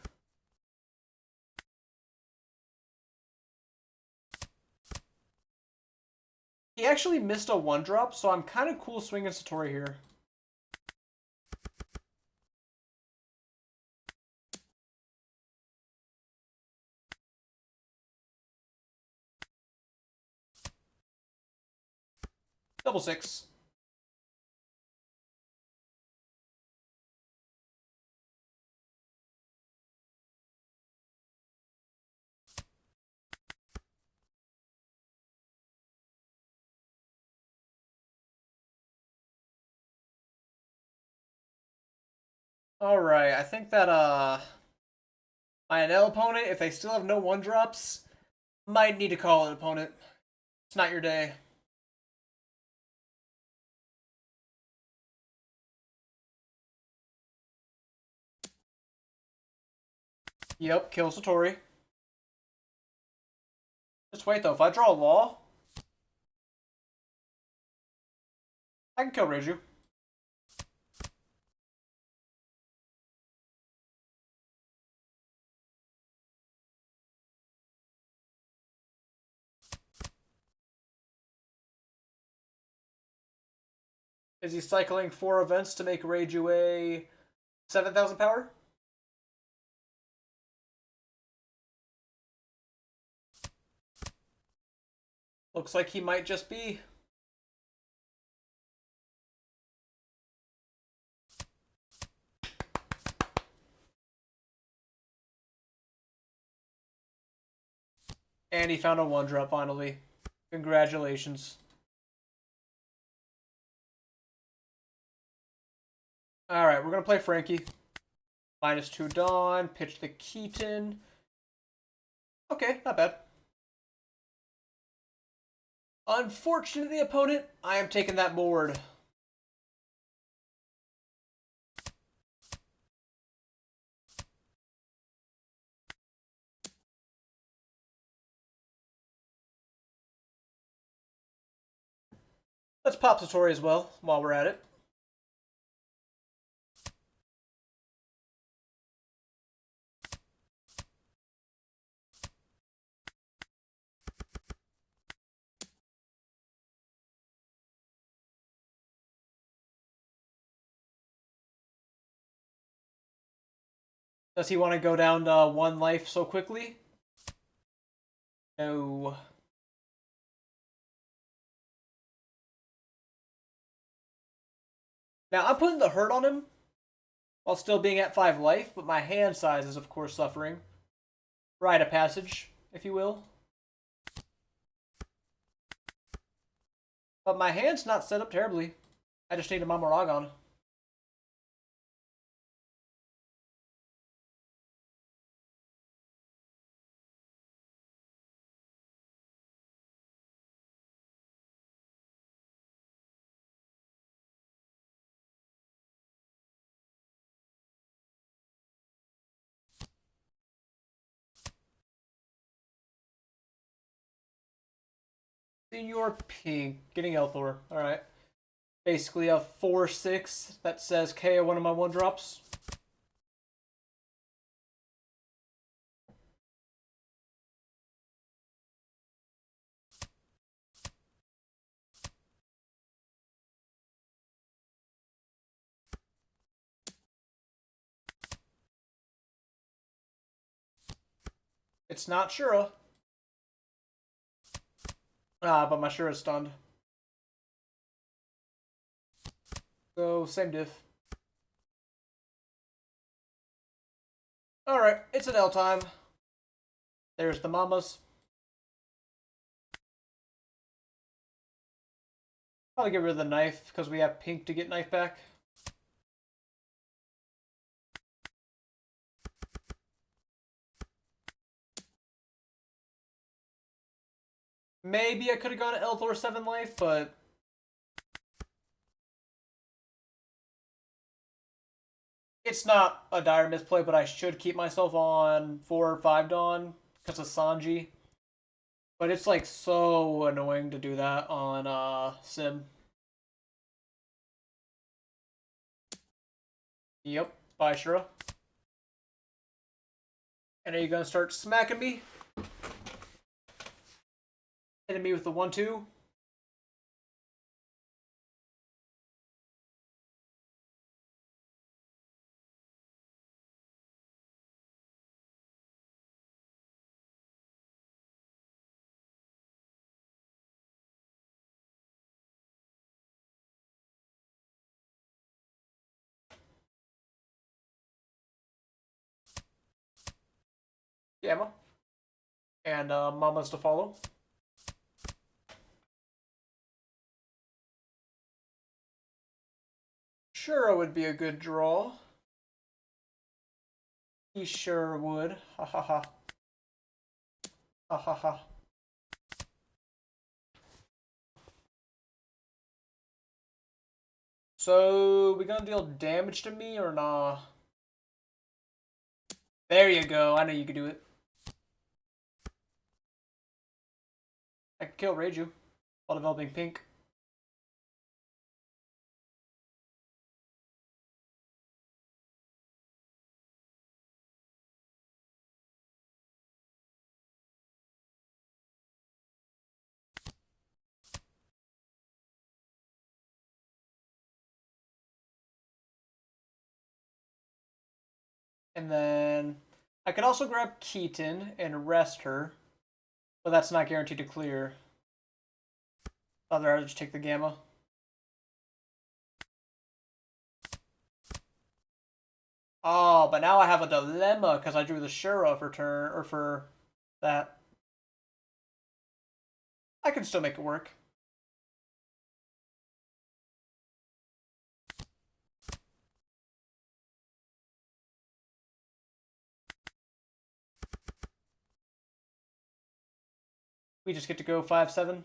Speaker 1: He actually missed a 1-drop, so I'm kind of cool swinging Satori here. Double 6. Alright, I think that, my NL opponent, if they still have no 1-drops, might need to call an opponent. It's not your day. Yep, kill Satori. Just wait though, if I draw a law, I can kill Reiju. Is he cycling 4 events to make Reiju a 7,000 power? Looks like he might just be. And he found a 1-drop finally. Congratulations. Alright, we're going to play Frankie. -2 Dawn, pitch the Keaton. Okay, not bad. Unfortunately, opponent, I am taking that board. Let's pop Satori as well, while we're at it. Does he want to go down to 1 life so quickly? No. Now, I'm putting the hurt on him while still being at 5 life, but my hand size is, of course, suffering. Rite of passage, if you will. But my hand's not set up terribly. I just need a Mamoragon. Senior Pink. Getting Elthor. Alright. Basically a 4-6 that says KO one of my 1-drops. It's not Shura. Ah, but my Shura's stunned. So, same diff. Alright, it's an L time. There's the mamas. Probably get rid of the knife, because we have Pink to get knife back. Maybe I could have gone to Elthor 7 life, but... It's not a dire misplay, but I should keep myself on 4 or 5 Dawn, because of Sanji. But it's like so annoying to do that on Sim. Yep, bye Shura. And are you gonna start smacking me? Hitting me with the 1-2? Gamma. And Mama's to follow. Shura would be a good draw. He sure would. Ha ha ha. Ha ha ha. So, we gonna deal damage to me or nah? There you go. I know you can do it. I can kill Reiju while developing Pink. And then I could also grab Keaton and rest her, but that's not guaranteed to clear. I'd rather just take the Gamma. Oh, but now I have a dilemma because I drew the Shura for turn or for that. I can still make it work. We just get to go 5-7.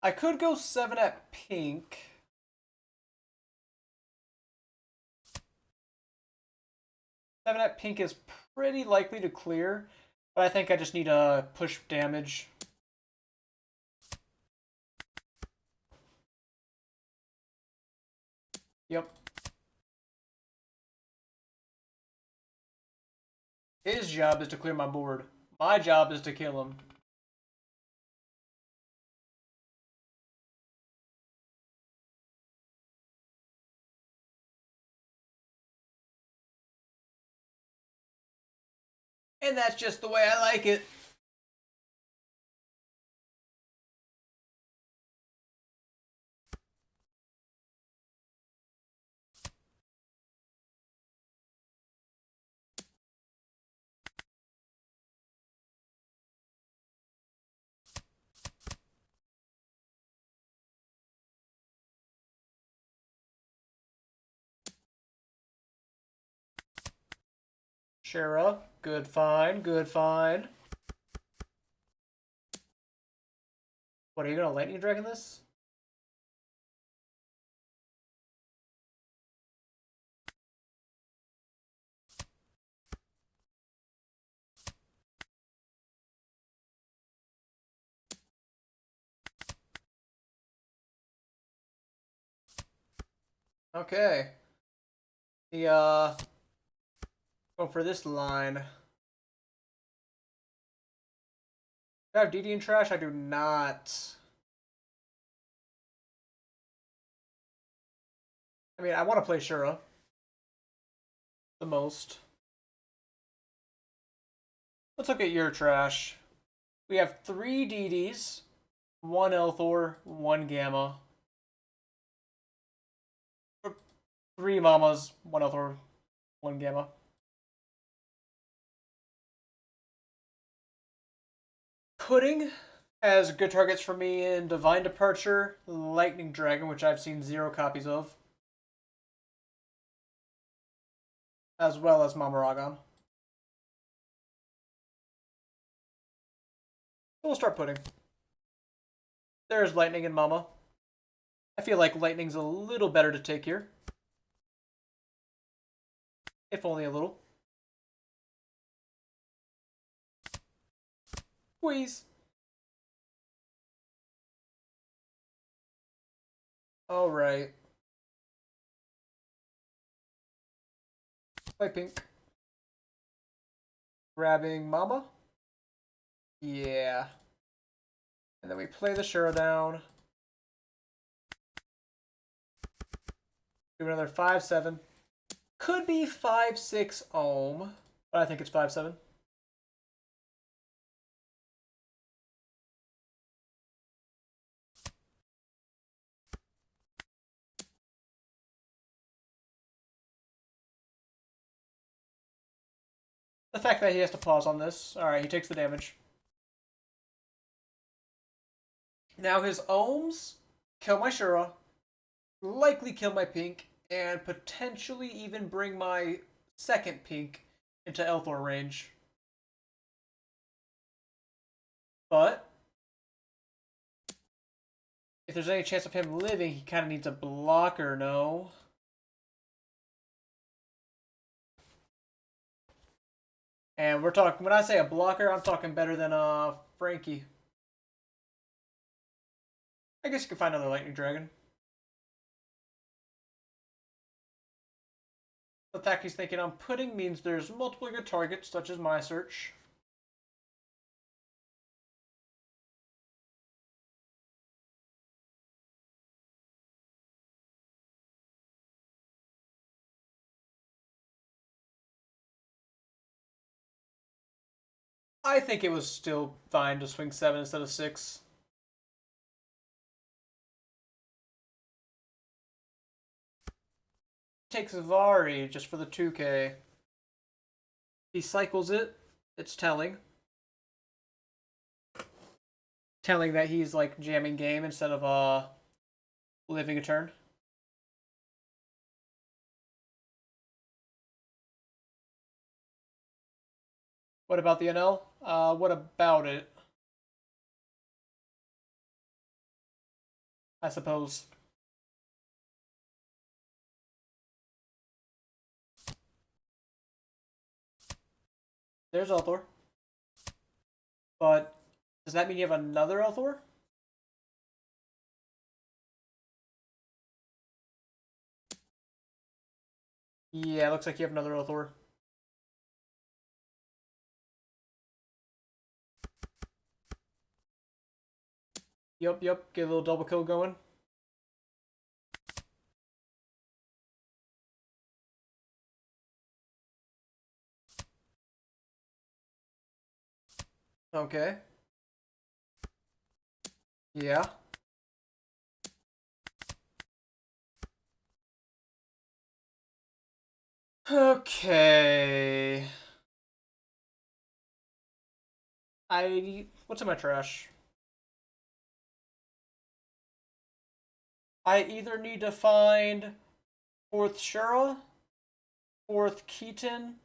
Speaker 1: I could go 7 at Pink. Seven at Pink is pretty likely to clear, but I think I just need to push damage. Yep. His job is to clear my board. My job is to kill him. And that's just the way I like it. Shura, good find, good find. What, are you gonna lightning dragon this? Okay. The go for this line. Do I have DD in trash? I do not. I mean, I want to play Shura the most. Let's look at your trash. We have 3 DDs, 1 Elthor, 1 Gamma, 3 Mamas, 1 Elthor, 1 Gamma. Pudding has good targets for me in Divine Departure, Lightning Dragon, which I've seen 0 copies of, as well as Mamaragon. So we'll start Pudding. There's Lightning and Mama. I feel like Lightning's a little better to take here. If only a little. Squeeze. Alright. Play pink. Grabbing Mama. Yeah. And then we play the Shura down. Do another 5-7. Could be 5-6 ohm, but I think it's 5-7. The fact that he has to pause on this. Alright, he takes the damage. Now his ohms kill my Shura, likely kill my pink, and potentially even bring my second pink into Elthor range. But if there's any chance of him living, he kind of needs a blocker, no? And we're talking, when I say a blocker, I'm talking better than Frankie. I guess you could find another Lightning Dragon. The fact he's thinking on Pudding means there's multiple good targets, such as my search. I think it was still fine to swing 7 instead of 6. Takes Vari just for the 2k. He cycles it. It's telling. Telling that he's like jamming game instead of living a turn. What about the NL? What about it? I suppose. There's Elthor. But does that mean you have another Elthor? Yeah, looks like you have another Elthor. Yep, get a little double kill going. Okay. Yeah. Okay. What's in my trash? I either need to find 4th Shura, 4th Keaton,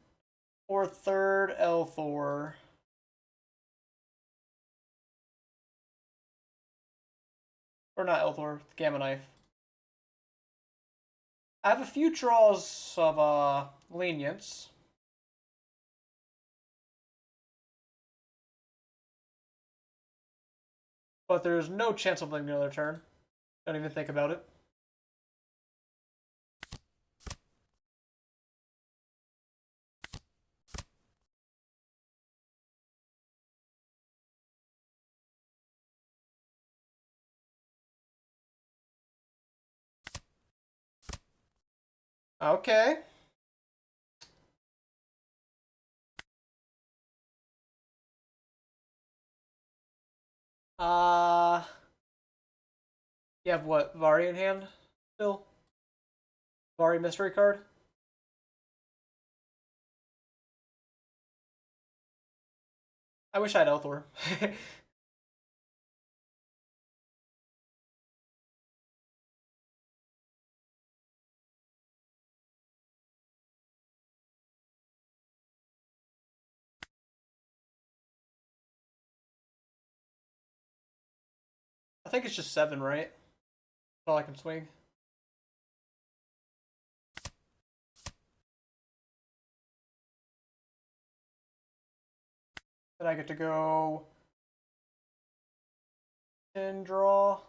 Speaker 1: or 3rd Elthor. Or not Elthor, the Gamma Knife. I have a few draws of lenience. But there's no chance of living another turn. Don't even think about it. Okay. Uh, you have what? Vari in hand still? Vari mystery card? I wish I had Elthor. I think it's just 7, right? That's all I can swing. Then I get to go 10 draw.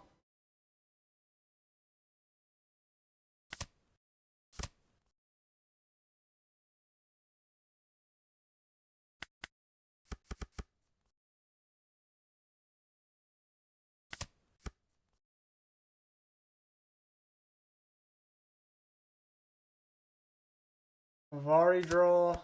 Speaker 1: Vari draw.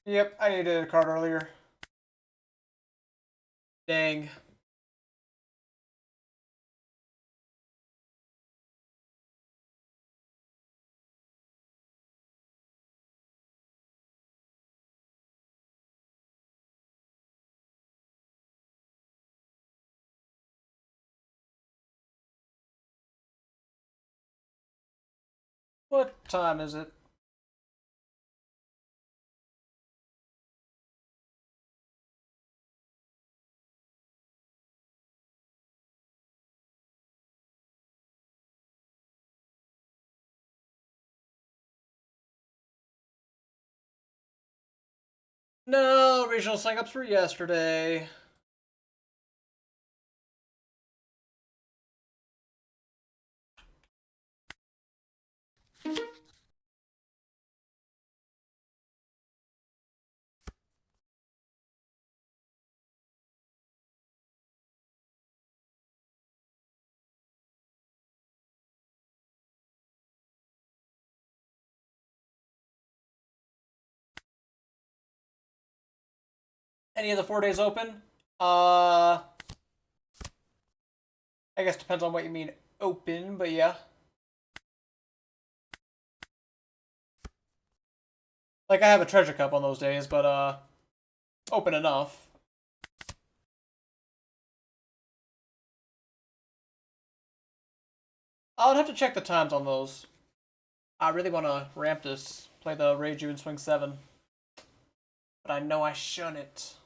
Speaker 1: Yep, I needed a card earlier. Dang. What time is it? No, regional sign-ups for yesterday. Any of the 4 days open? I guess depends on what you mean open, but yeah. Like, I have a treasure cup on those days, but, open enough. I'll have to check the times on those. I really want to ramp this, play the Reiju and swing 7. But I know I shouldn't.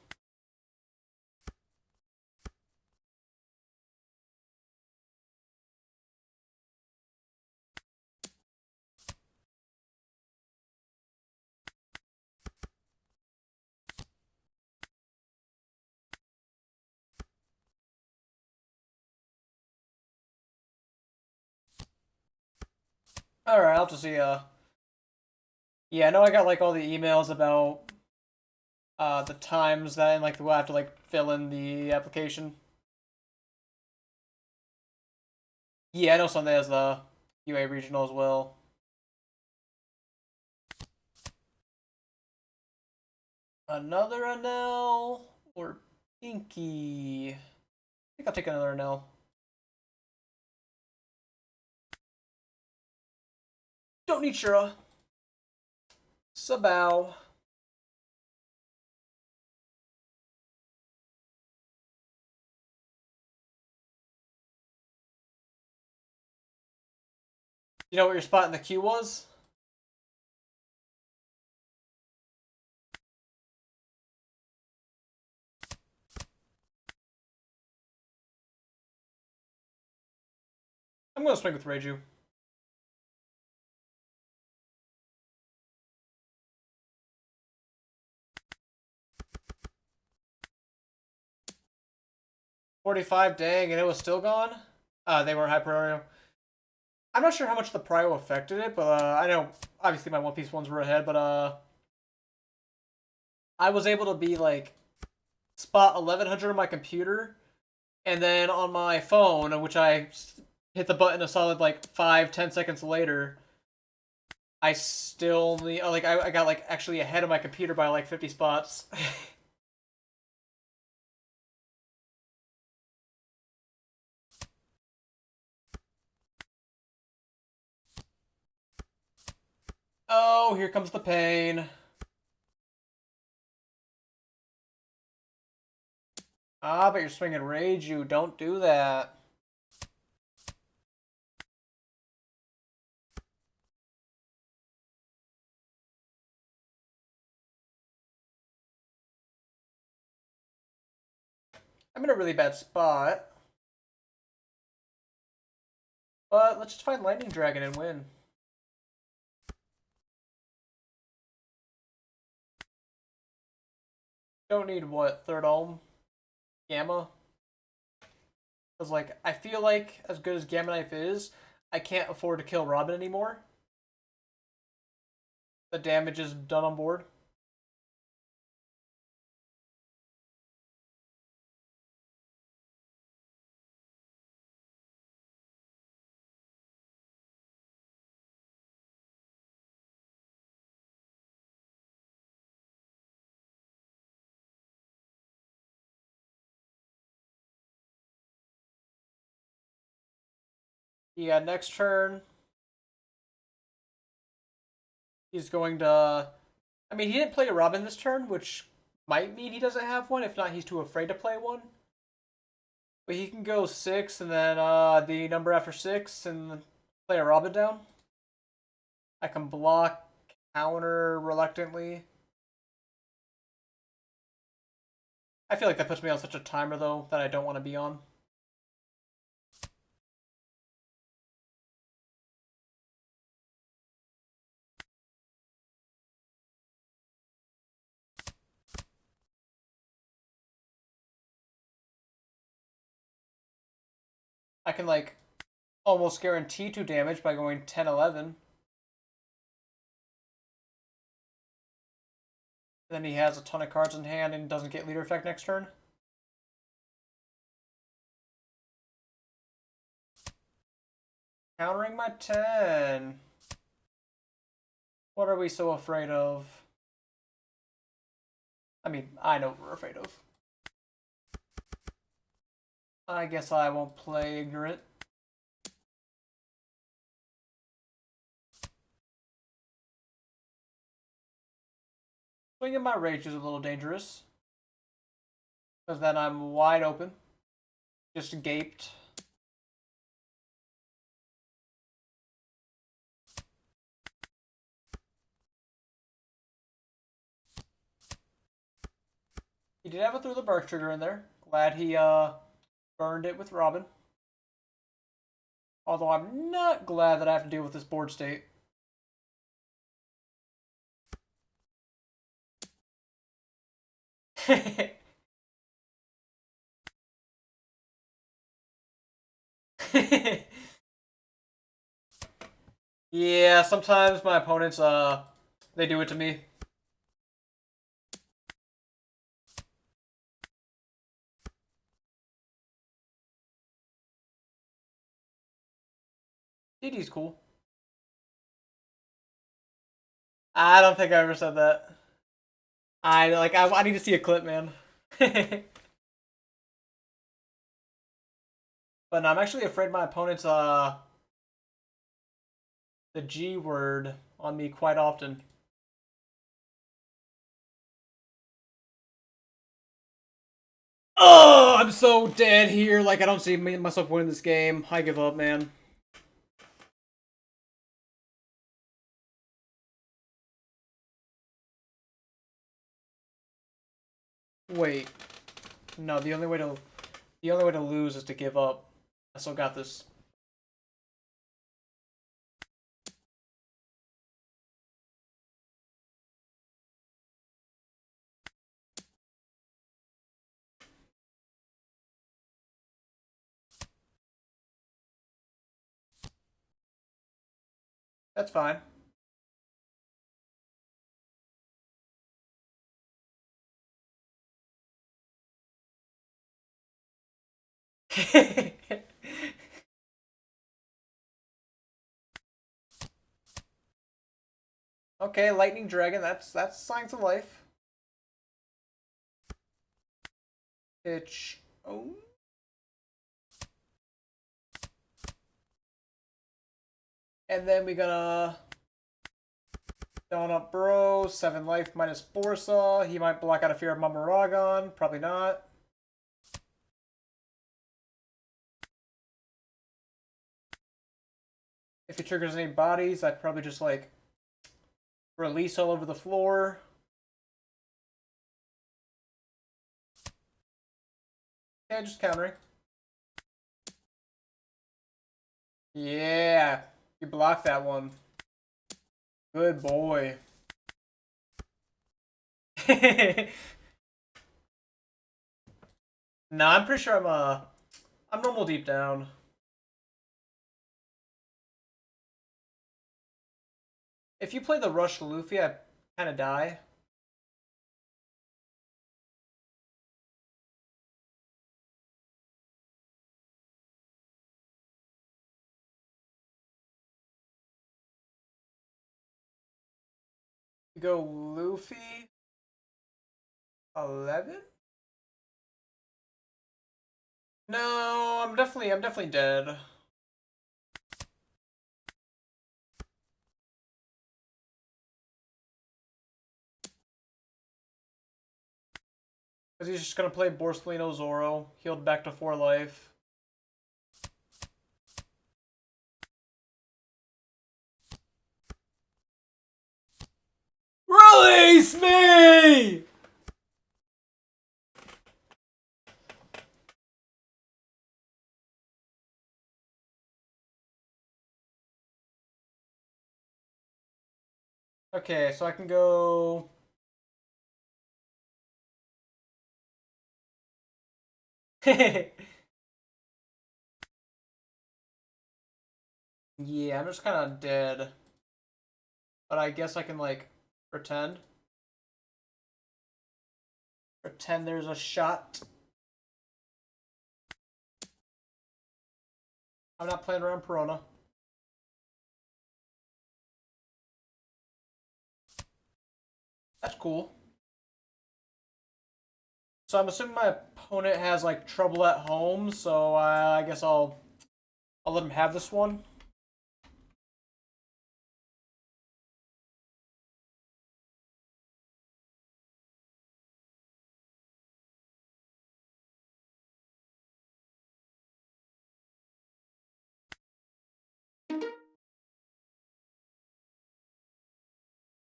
Speaker 1: Alright, I'll have to see, yeah, I know I got, like, all the emails about, the times that, and, like, we'll have to, like, fill in the application. Yeah, I know Sunday has the UA regional as well. Another Anel or Pinky? I think I'll take another Anel. Don't need Shura. Sabao. You know what your spot in the queue was? I'm gonna swing with Reiju. $45, dang, and it was still gone? They weren't high priority. I'm not sure how much the prio affected it, but I know obviously my One Piece ones were ahead, but I was able to be like spot 1100 on my computer, and then on my phone, which I hit the button a solid like 5-10 seconds later, I still only like I got like actually ahead of my computer by like 50 spots. Oh, here comes the pain. Ah, but you're swinging Rage, you don't do that. I'm in a really bad spot. But let's just find Lightning Dragon and win. Don't need what, third Ulm? Gamma? Because, like, I feel like, as good as Gamma Knife is, I can't afford to kill Robin anymore. The damage is done on board. Yeah, next turn, he's going to... I mean, he didn't play a Robin this turn, which might mean he doesn't have one. If not, he's too afraid to play one. But he can go 6, and then the number after 6, and play a Robin down. I can block, counter reluctantly. I feel like that puts me on such a timer, though, that I don't want to be on. I can, like, almost guarantee 2 damage by going 10-11. Then he has a ton of cards in hand and doesn't get leader effect next turn. Countering my 10. What are we so afraid of? I mean, I know what we're afraid of. I guess I won't play ignorant. Swinging my rage is a little dangerous. Because then I'm wide open. Just gaped. He did have a through the bark trigger in there. Glad he burned it with Robin. Although I'm not glad that I have to deal with this board state. Yeah, sometimes my opponents they do it to me. DD's cool. I don't think I ever said that. I need to see a clip, man. But no, I'm actually afraid my opponent's the G word on me quite often. Oh, I'm so dead here. Like, I don't see myself winning this game. I give up, man. Wait. No, the only way to lose is to give up. I still got this. That's fine. Okay, lightning dragon. That's signs of life. Pitch. Oh. And then we gonna Donut Bro, 7 life minus Forza. He might block out a Fear of Mamaragon. Probably not. If he triggers any bodies, I'd probably just like release all over the floor. Yeah, just countering. Yeah, you blocked that one. Good boy. Nah, I'm pretty sure I'm normal deep down. If you play the rush Luffy, I kind of die. You go Luffy 11? No, I'm definitely dead. Because he's just gonna play Borsellino Zoro, healed back to 4 life. Release me! Okay, so I can go. Yeah, I'm just kind of dead. But I guess I can, like, pretend. Pretend there's a shot. I'm not playing around Perona. That's cool. So I'm assuming my opponent has, like, trouble at home, so I guess I'll let him have this one.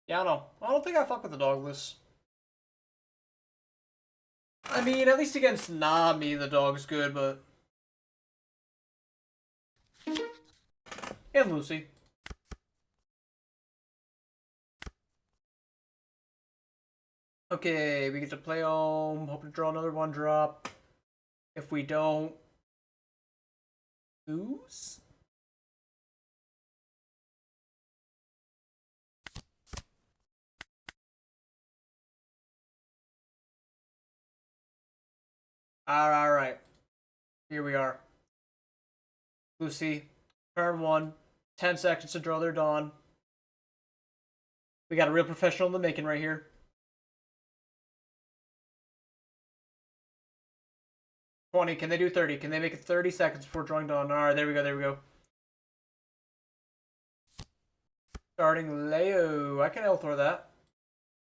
Speaker 1: Yeah, I don't know. I don't think I fuck with the dogless. I mean, at least against Nami, the dog's good, but... And Lucy. Okay, we get to play home. Hope to draw another 1-drop. If we don't... Lose? Alright. Here we are. Lucy. Turn 1. 10 seconds to draw their Dawn. We got a real professional in the making right here. 20. Can they do 30? Can they make it 30 seconds before drawing Dawn? Alright, there we go, there we go. Starting Leo. I can Elthor that.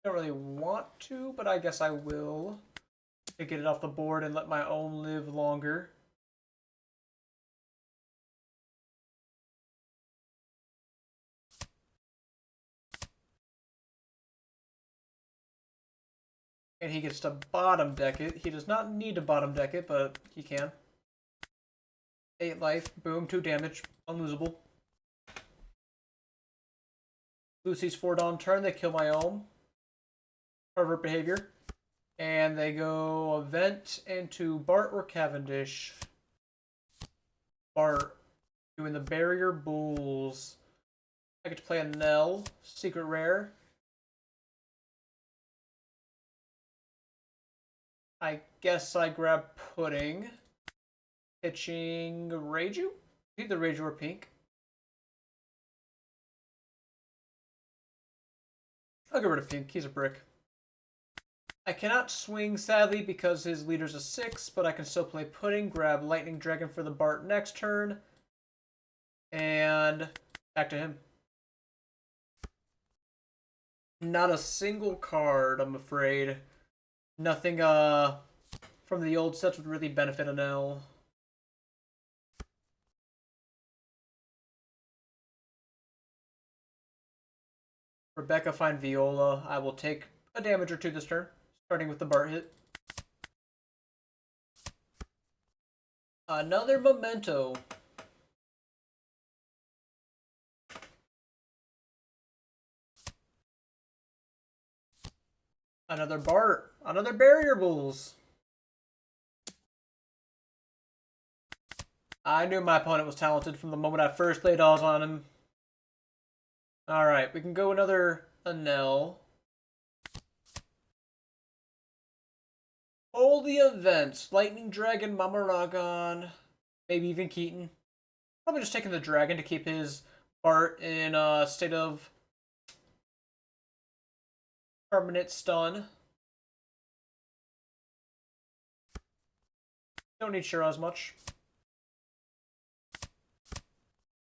Speaker 1: Don't really want to, but I guess I will. To get it off the board and let my own live longer. And he gets to bottom deck it. He does not need to bottom deck it, but he can. 8 life. Boom. 2 damage. Unlosable. Lucy's 4 dawn turn. They kill my own. Pervert behavior. And they go event into Bart or Cavendish. Bart. Doing the barrier bulls. I get to play a Nell. Secret rare. I guess I grab Pudding. Pitching Reiju? Either Reiju or Pink. I'll get rid of Pink. He's a brick. I cannot swing, sadly, because his leader's a 6, but I can still play Pudding, grab Lightning Dragon for the Bart next turn, and back to him. Not a single card, I'm afraid. Nothing from the old sets would really benefit an L. Rebecca, find Viola. I will take a damage or 2 this turn, starting with the Bart hit. Another Memento. Another Bart. Another Barrier Bulls. I knew my opponent was talented from the moment I first laid odds on him. Alright, we can go another Anel. All the events. Lightning Dragon, Mamaragon, maybe even Keaton. Probably just taking the Dragon to keep his Bart in a state of permanent stun. Don't need Shiro as much.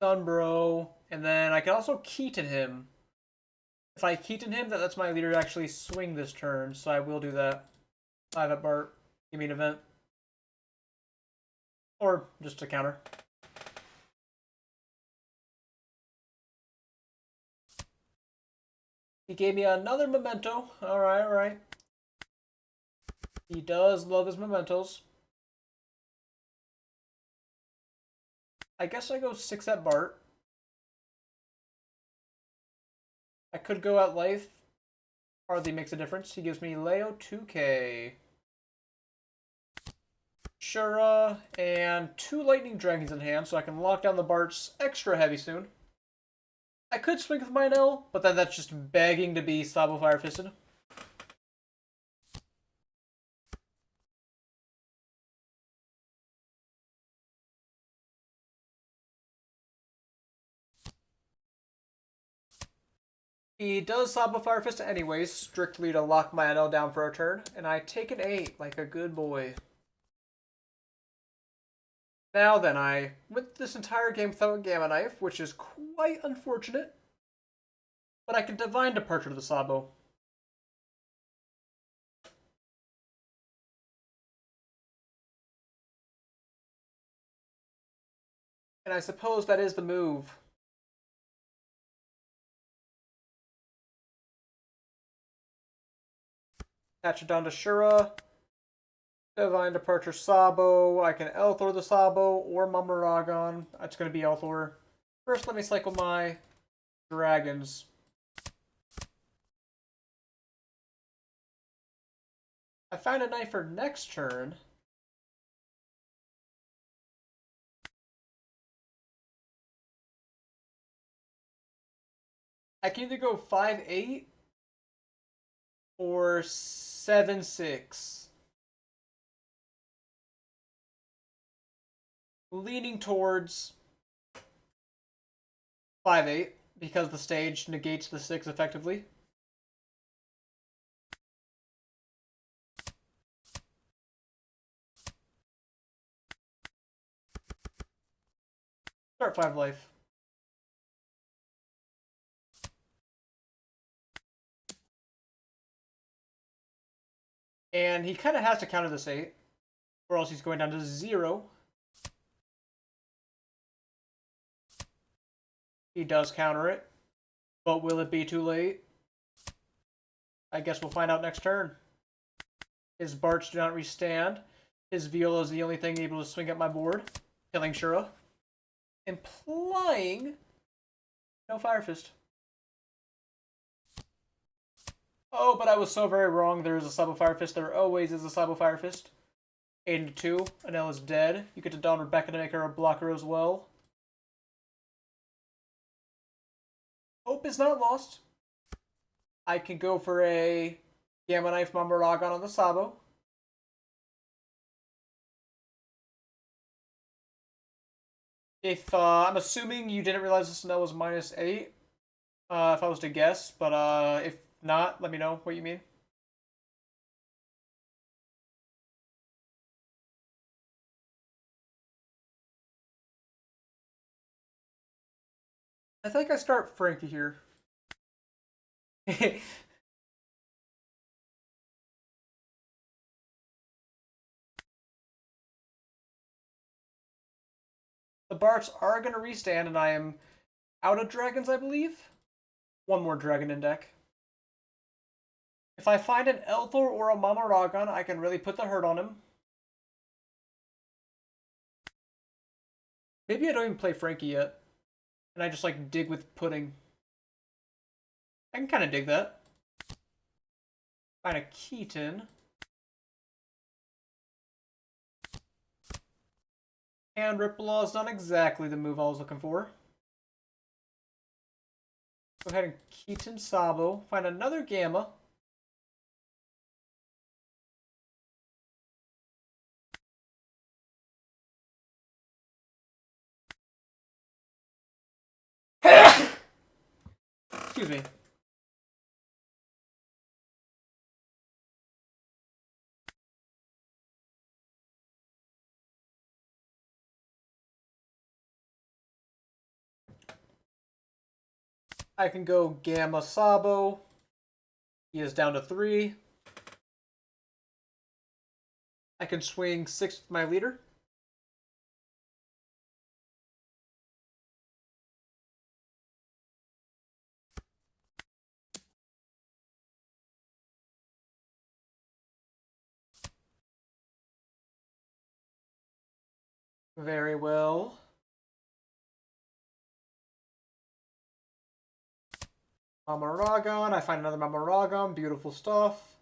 Speaker 1: Sunbro. And then I can also Keaton him. If I Keaton him, that lets my leader actually swing this turn, so I will do that. 5 at Bart. Give me an event. Or just a counter. He gave me another Memento. Alright, alright. He does love his Mementos. I guess I go 6 at Bart. I could go at life. Hardly makes a difference. He gives me Leo 2k. Shura, and 2 Lightning Dragons in hand, so I can lock down the Barts extra heavy soon. I could swing with my Nell, but then that's just begging to be Sabo Fire Fisted. He does Sabo Fire Fist anyways, strictly to lock my Nell down for a turn, and I take an 8 like a good boy. Now then, I went this entire game without a Gamma Knife, which is quite unfortunate. But I can Divine Departure to the Sabo. And I suppose that is the move. Attach it down to Shura. Divine Departure Sabo. I can Elthor the Sabo or Mamaragon. It's going to be Elthor. First, let me cycle my dragons. I found a knife for next turn. I can either go 5-8 or 7-6. Leaning towards 5-8 because the stage negates the 6 effectively. Start 5 life. And he kind of has to counter this 8, or else he's going down to 0. He does counter it, but will it be too late? I guess we'll find out next turn. His Barts do not restand. His Viola is the only thing able to swing at my board, killing Shura. Implying no Fire Fist. Oh, but I was so very wrong. There is a Sabo Fire Fist. There always is a Sabo Fire Fist. 8-2. Anel is dead. You get to Dawn Rebecca to make her a blocker as well. Hope is not lost. I can go for a Gamma Knife Mamaragon on the Sabo. If I'm assuming you didn't realize this Anel was -8, if I was to guess, but if not, let me know what you mean. I think I start Frankie here. The Barts are going to restand, and I am out of dragons, I believe. One more dragon in deck. If I find an Elthor or a Mamaragon, I can really put the hurt on him. Maybe I don't even play Frankie yet. And I just like dig with pudding. I can kind of dig that. Find a Keaton. And Ripple is not exactly the move I was looking for. Go ahead and Keaton Sabo. Find another Gamma. Excuse me. I can go Gamma Sabo. He is down to 3. I can swing 6 with my leader. Very well. Mamaragon. I find another Mamaragon. Beautiful stuff.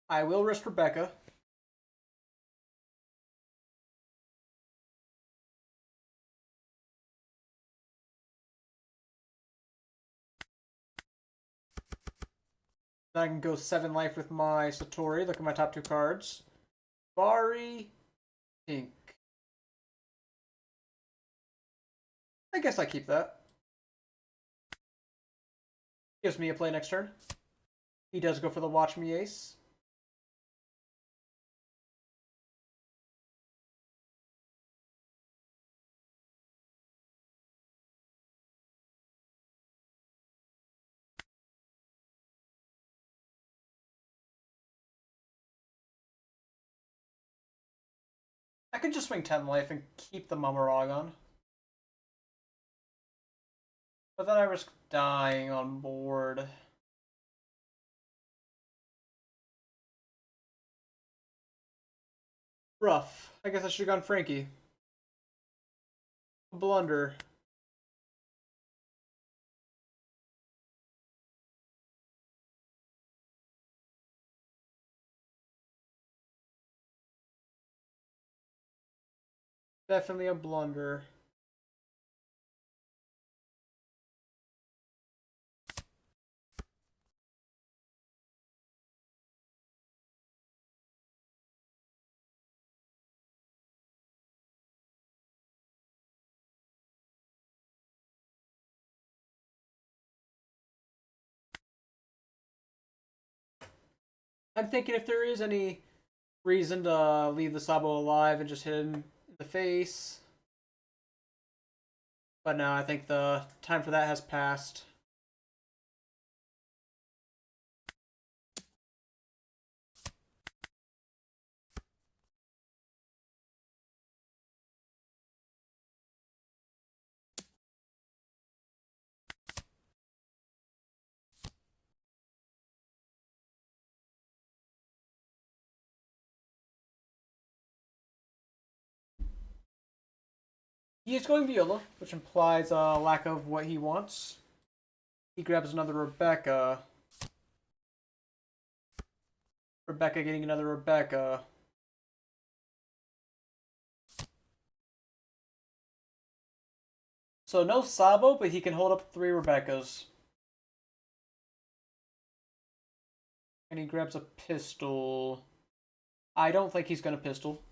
Speaker 1: I will risk Rebecca. Then I can go 7 life with my Satori. Look at my top 2 cards. Bari, Pink. I guess I keep that. Gives me a play next turn. He does go for the Watch Me Ace. I could just swing 10 life and keep the Mamaragon. But then I risk dying on board. Rough. I guess I should have gone Frankie. Blunder. Definitely a blunder. I'm thinking if there is any reason to leave the Sabo alive and just hit him in the face. But no, I think the time for that has passed. He is going Viola, which implies a lack of what he wants. He grabs another Rebecca. Rebecca getting another Rebecca. So no Sabo, but he can hold up 3 Rebeccas. And he grabs a pistol. I don't think he's going to pistol.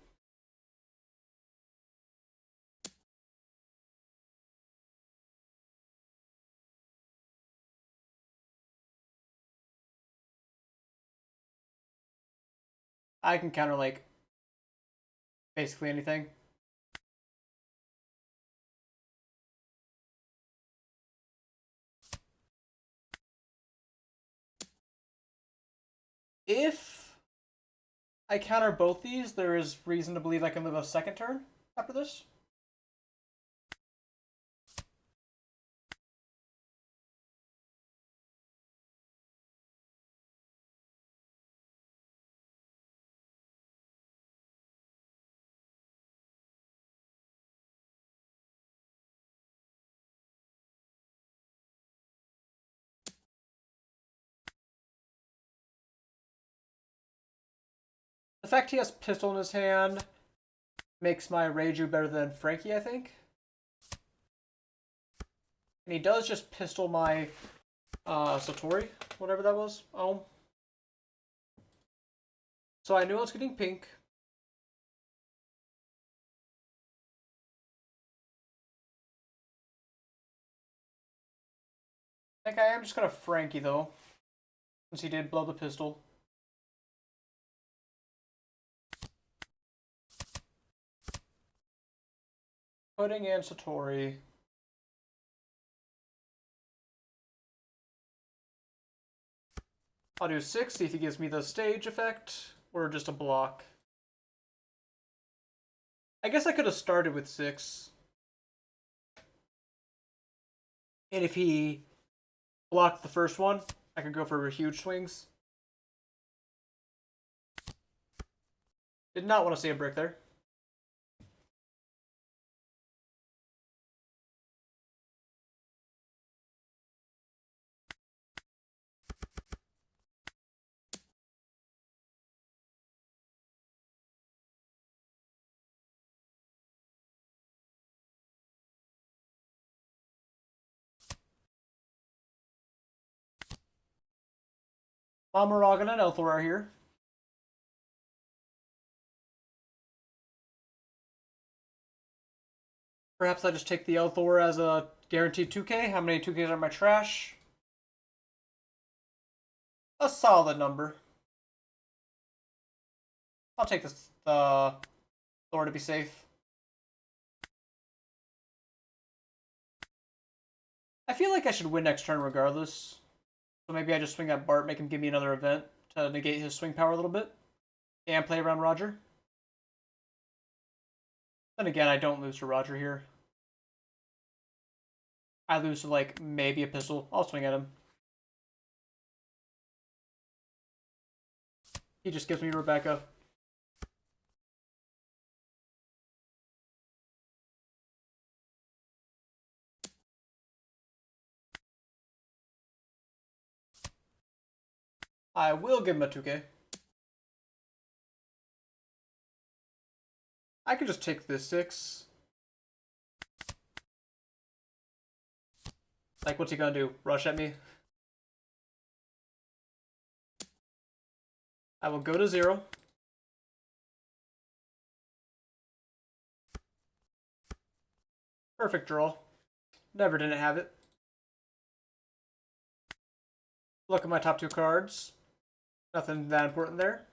Speaker 1: I can counter, like, basically anything. If I counter both these, there is reason to believe I can live a second turn after this. The fact he has pistol in his hand makes my Reiju better than Frankie, I think. And he does just pistol my Satori, whatever that was. Oh. So I knew I was getting pink. I think I am just gonna Frankie though, since he did blow the pistol. Pudding and Satori. I'll do 6, see if he gives me the stage effect, or just a block. I guess I could have started with 6. And if he blocked the first one, I could go for huge swings. Did not want to see a brick there. Amaragan and Elthor are here. Perhaps I just take the Elthor as a guaranteed 2k. How many 2ks are in my trash? A solid number. I'll take this Thor to be safe. I feel like I should win next turn regardless. So maybe I just swing at Bart, make him give me another event to negate his swing power a little bit. And play around Roger. Then again, I don't lose to Roger here. I lose to, like, maybe a pistol. I'll swing at him. He just gives me Rebecca. I will give him a 2k. I could just take this 6. Like, what's he gonna do? Rush at me? I will go to 0. Perfect draw. Never didn't have it. Look at my top 2 cards. Nothing that important there.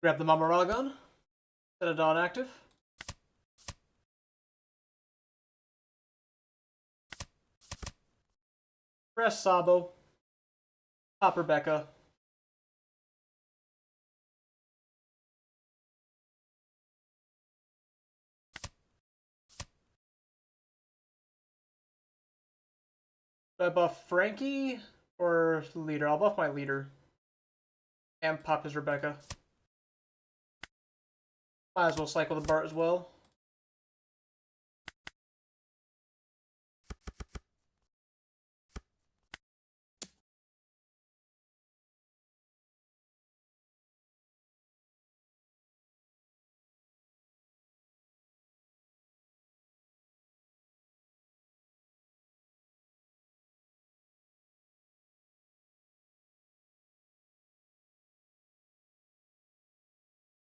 Speaker 1: Grab the Mamaragon. Set it on active. Press Sabo. Pop Rebecca. Do I buff Frankie Or leader. I'll buff my leader. And pop his Rebecca. Might as well cycle the Bart as well.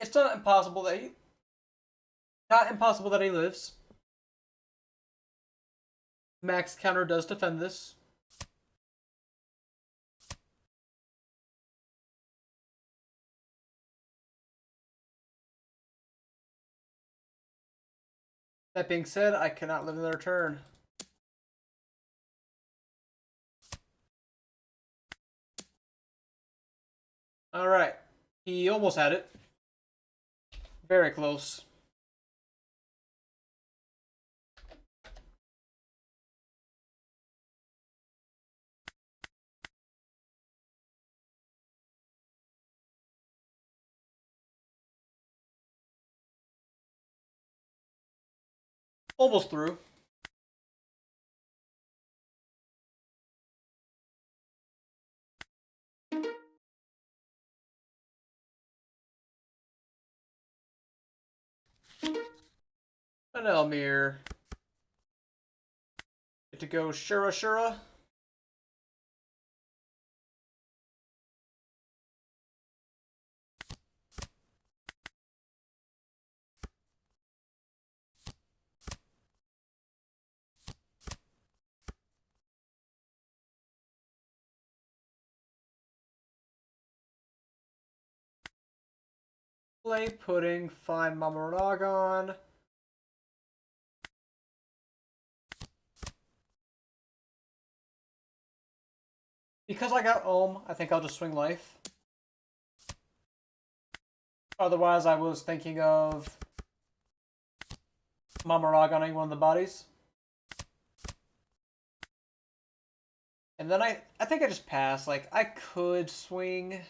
Speaker 1: It's not impossible that he lives. Max counter does defend this. That being said, I cannot live another turn. Alright. He almost had it. Very close. Almost through. An Elmir. Get to go Shura Shura. Play Pudding, find Mama Ragon. Because I got Ohm, I think I'll just swing life. Otherwise, I was thinking of Mama Ragoning one of the bodies. And then I think I just pass. Like, I could swing.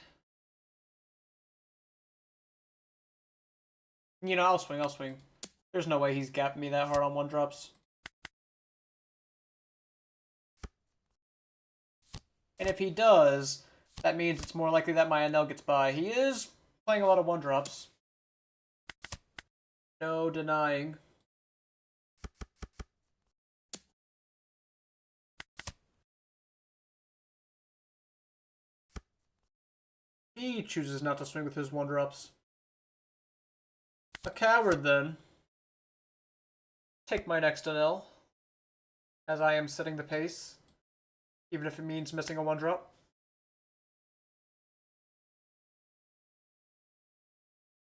Speaker 1: You know, I'll swing. There's no way he's gapping me that hard on 1-drops. And if he does, that means it's more likely that my NL gets by. He is playing a lot of 1-drops. No denying. He chooses not to swing with his 1-drops. A coward, then. Take my next NL, as I am setting the pace, even if it means missing a 1-drop.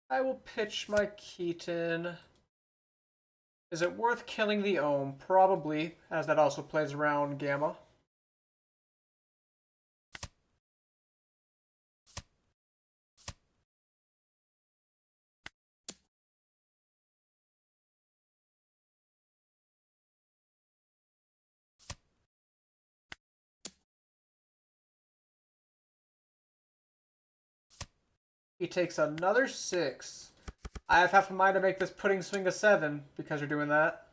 Speaker 1: I will pitch my Keaton. Is it worth killing the Ohm? Probably, as that also plays around Gamma. He takes another 6. I have half a mind to make this pudding swing a 7 because you're doing that.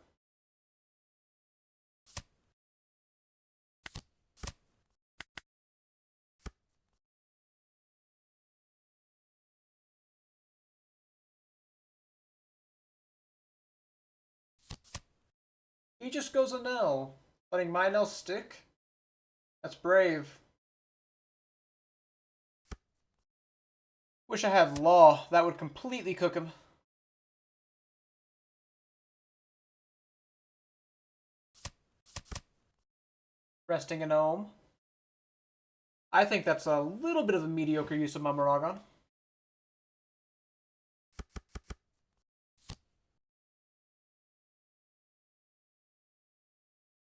Speaker 1: He just goes a Nell, letting my Nell stick. That's brave. Wish I had Law. That would completely cook him. Resting an Ohm. I think that's a little bit of a mediocre use of Mamaragon.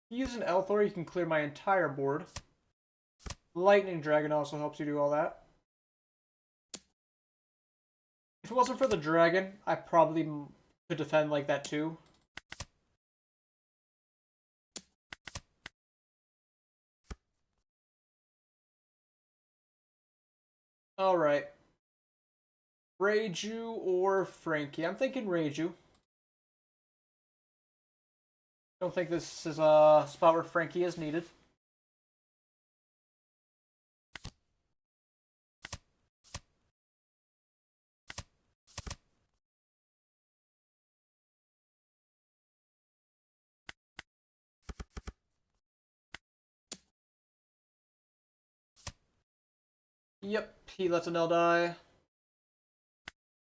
Speaker 1: Use an Elthor, you can clear my entire board. Lightning Dragon also helps you do all that. If it wasn't for the dragon, I probably could defend like that too. Alright. Reiju or Frankie? I'm thinking Reiju. Don't think this is a spot where Frankie is needed. Yep, he lets an L die.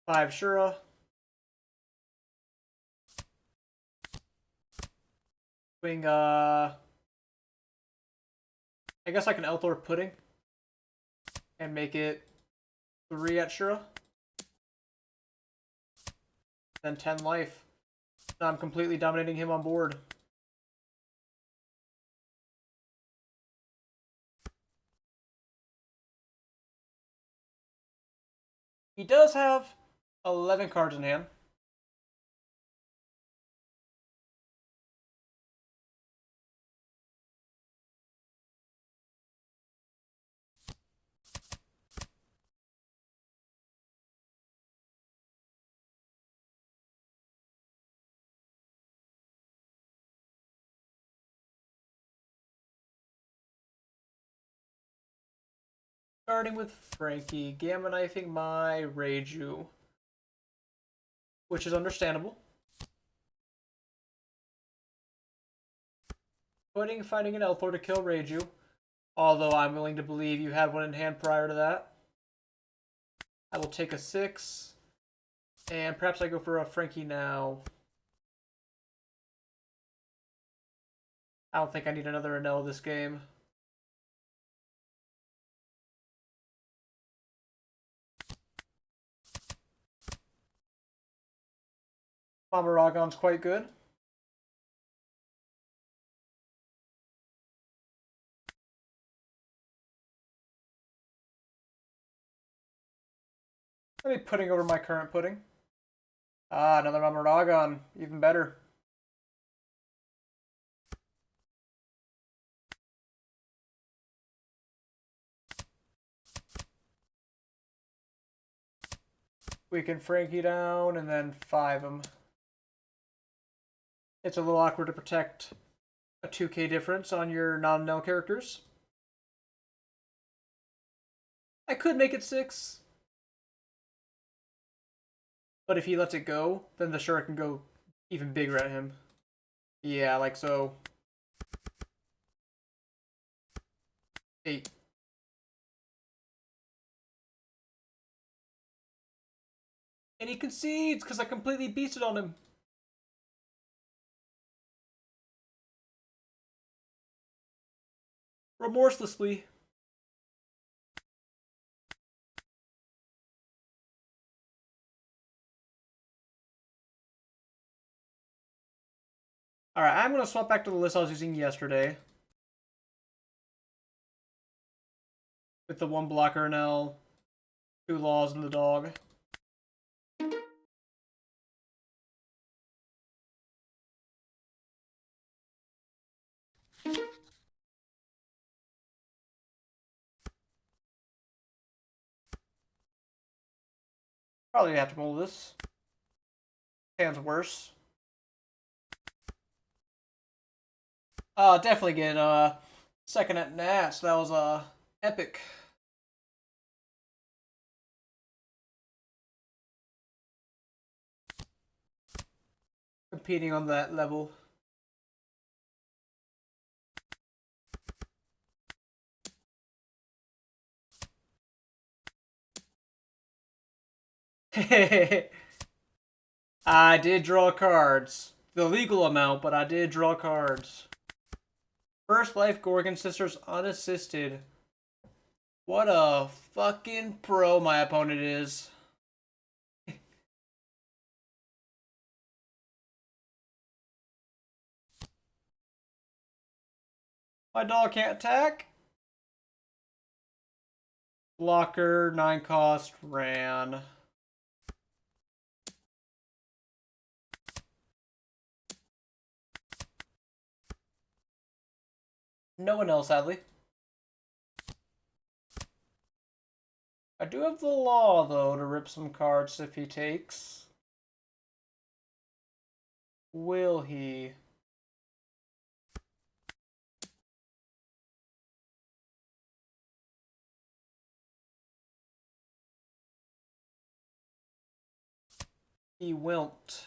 Speaker 1: 5 Shura. Swing, I guess I can Elthor Pudding. And make it 3 at Shura. Then 10 life. Now I'm completely dominating him on board. He does have 11 cards in hand. Starting with Frankie, Gamma Knifing my Reiju. Which is understandable. Finding an Elthor to kill Reiju. Although I'm willing to believe you had one in hand prior to that. I will take a 6. And perhaps I go for a Frankie now. I don't think I need another Enel this game. Mamaragon's quite good. Let me pudding over my current pudding. Ah, another Mamaragon. Even better. We can Frankie down and then 5 him. It's a little awkward to protect a 2k difference on your non-Nel characters. I could make it 6. But if he lets it go, then the Shura can go even bigger at him. Yeah, like so. 8. And he concedes because I completely beasted on him. Remorselessly. Alright, I'm going to swap back to the list I was using yesterday. With the 1 blocker Nel, 2 laws, and the dog. Probably have to pull this. Hand's worse. Definitely get second at Nats. That was epic. Competing on that level. I did draw cards. The legal amount, but I did draw cards. First Life Gorgon Sisters unassisted. What a fucking pro my opponent is. My dog can't attack. Blocker, 9 cost, ran. No one else, sadly. I do have the law, though, to rip some cards if he takes. Will he? He won't.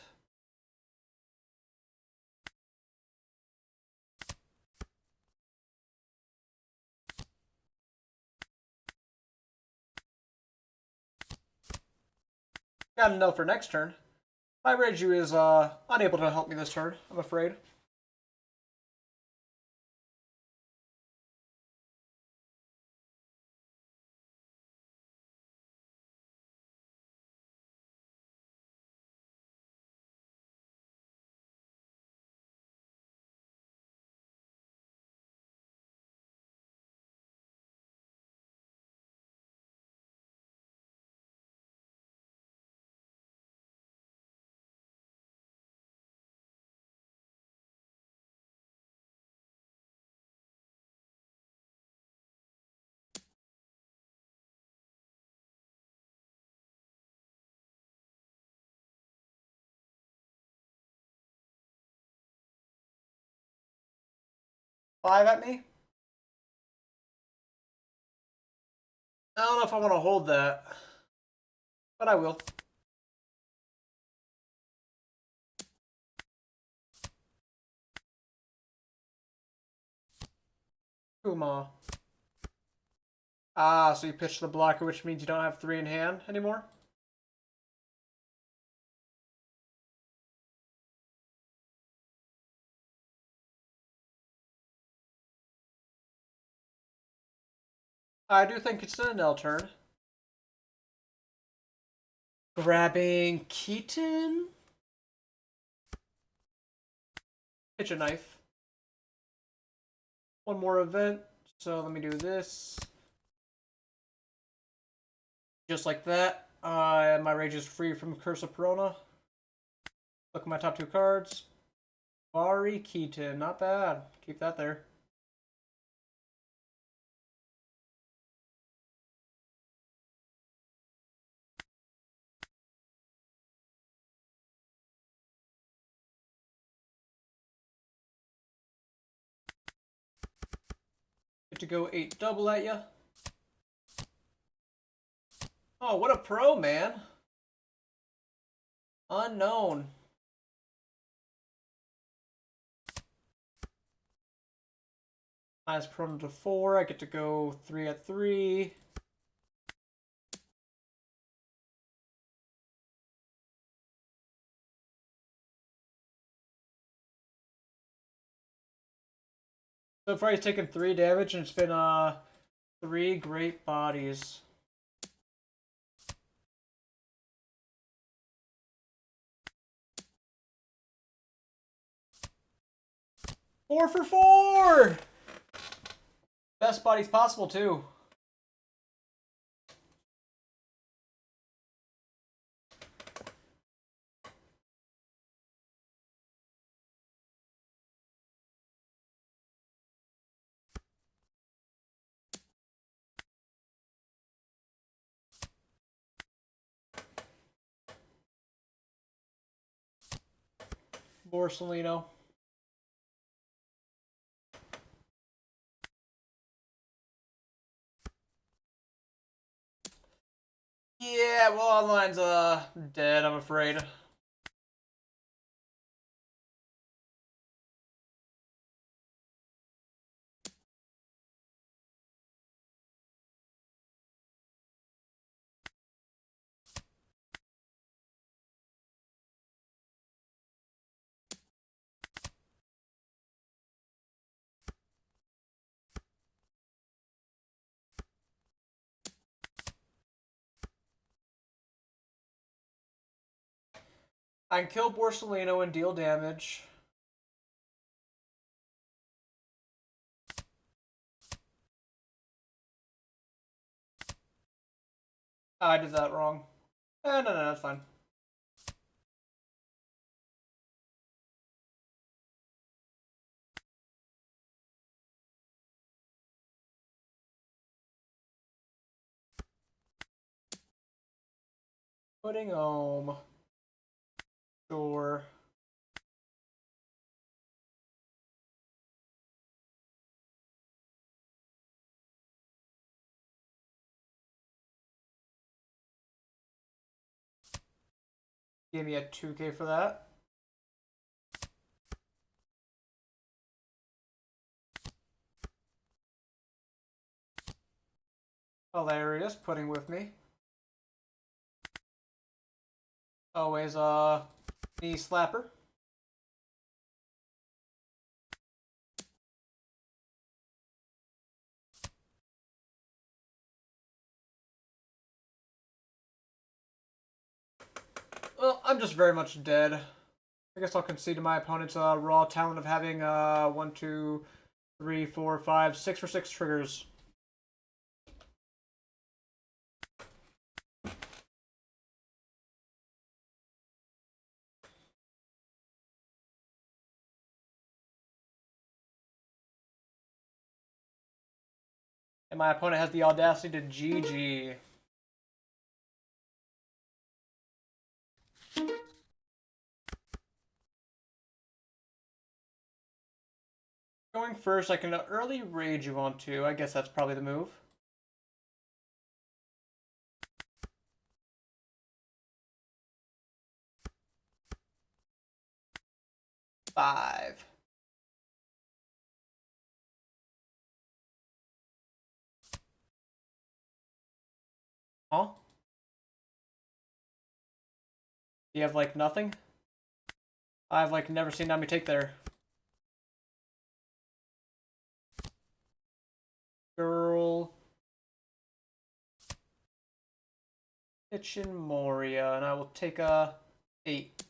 Speaker 1: Got a note for next turn. My Reiju is unable to help me this turn, I'm afraid. Five at me? I don't know if I want to hold that, but I will. Kuma. Ah, so you pitched the blocker, which means you don't have 3 in hand anymore? I do think it's an L turn. Grabbing Keaton? Pitch a knife. One more event, so let me do this. Just like that. My rage is free from Curse of Perona. Look at my top 2 cards. Bari Keaton, not bad. Keep that there. Get to go 8 double at ya. Oh, what a pro, man. Unknown. Minus Perona to 4. I get to go 3 at 3. So far he's taken 3 damage and it's been 3 great bodies. Four for 4! Best bodies possible too. Borsalino. Yeah, well, online's dead, I'm afraid. I can kill Borsalino and deal damage. I did that wrong. No, that's fine. Putting home. Sure. Give me a 2K for that. Hilarious, putting with me. Always knee slapper. Well, I'm just very much dead. I guess I'll concede to my opponent's raw talent of having 1, 2, 3, 4, 5, 6 for 6 triggers. And my opponent has the audacity to GG. Going first, I can early rage you on 2. I guess that's probably the move. Five. Huh? You have, like, nothing? I've, like, never seen Nami take there. Girl. Kitchen Moria, and I will take a 8.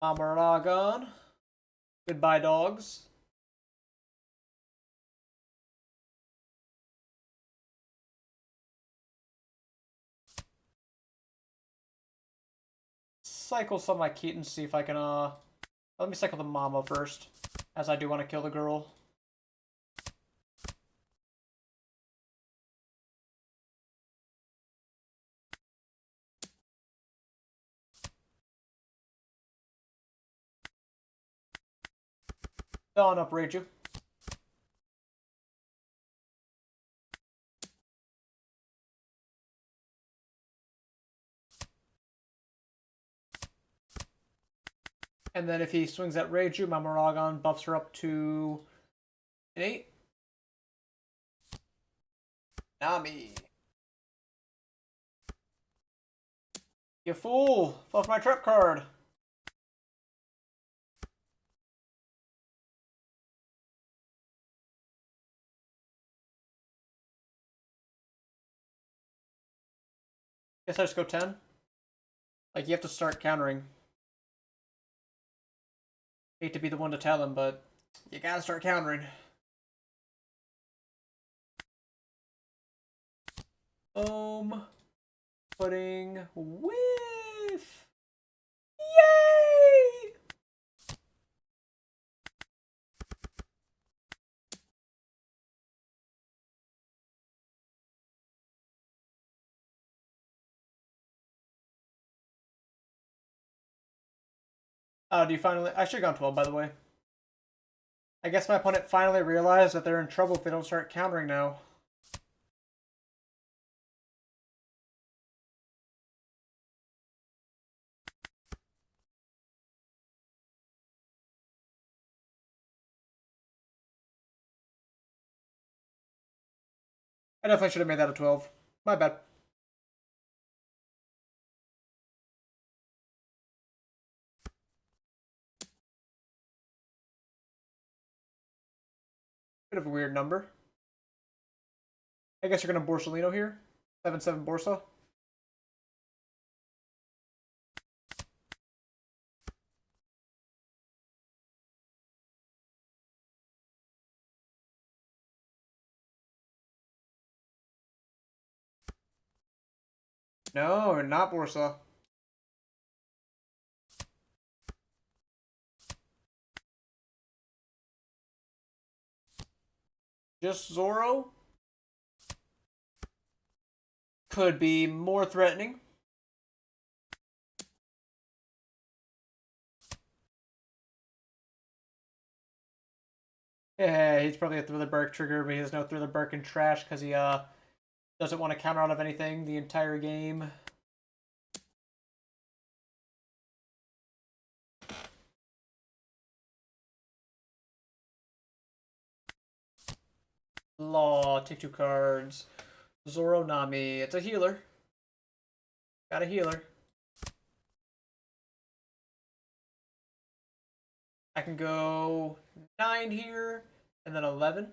Speaker 1: Amaragon. Goodbye, dogs. Cycle some of my Keaton, see if I can, let me cycle the Mama first, as I do want to kill the girl. Dawn up, Raju. And then if he swings at Reiju, my Maragon buffs her up to an 8. Nami. You fool! Fluff my trap card. Guess I just go 10. Like, you have to start countering. Hate to be the one to tell him, but you gotta start countering. Putting whiff. Yay! Oh, do you finally... I should have gone 12, by the way. I guess my opponent finally realized that they're in trouble if they don't start countering now. I definitely should have made that a 12. My bad. Bit of a weird number. I guess you're going to Borsalino here. 7-7 Borsa. No, not Borsa. Just Zoro could be more threatening. Yeah, he's probably a Thriller Bark trigger, but he has no Thriller Bark in trash because he doesn't want to counter out of anything the entire game. Law, take 2 cards. Zoro Nami. It's a healer. Got a healer. I can go 9 here, and then 11.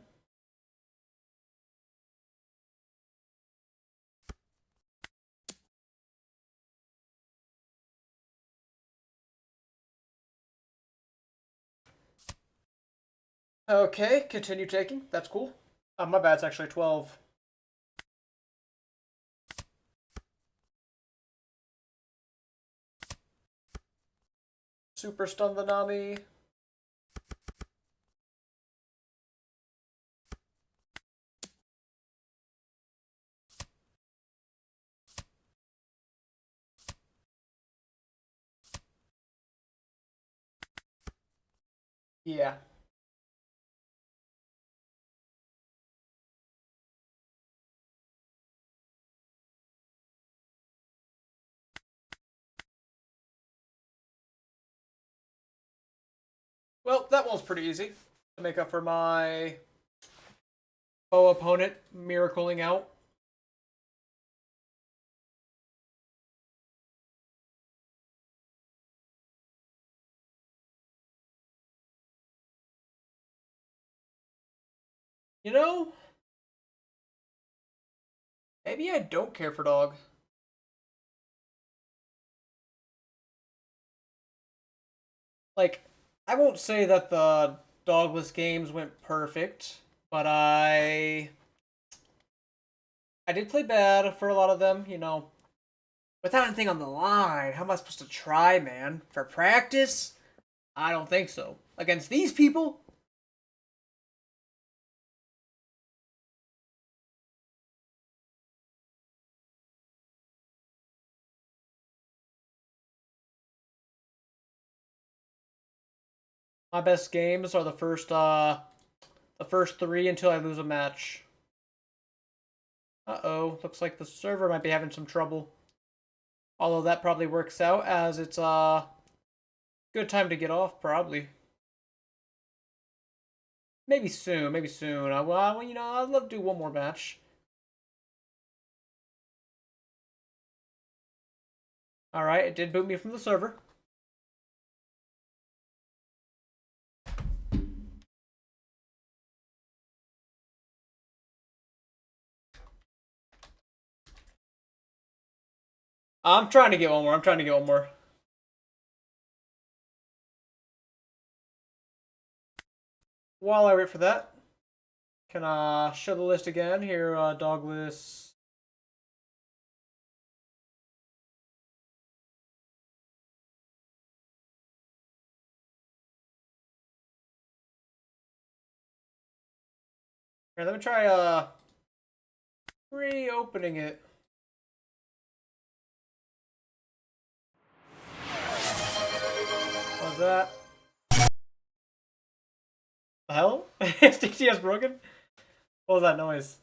Speaker 1: Okay, continue taking. That's cool. My bad, it's actually 12. Super stun the Nami. Yeah. Well, that one's pretty easy to make up for my opponent miracling out. You know, maybe I don't care for dog. Like, I won't say that the dogless games went perfect, but I did play bad for a lot of them, you know. Without anything on the line, how am I supposed to try, man? For practice? I don't think so. Against these people? My best games are the first 3 until I lose a match. Uh-oh, looks like the server might be having some trouble. Although that probably works out as it's good time to get off, probably. Maybe soon, maybe soon. Well, you know, I'd love to do one more match. Alright, it did boot me from the server. I'm trying to get one more. I'm trying to get one more. While I wait for that, can I show the list again here? Dog list. Here, let me try reopening it. What was that? The hell? Is DTS broken? What was that noise?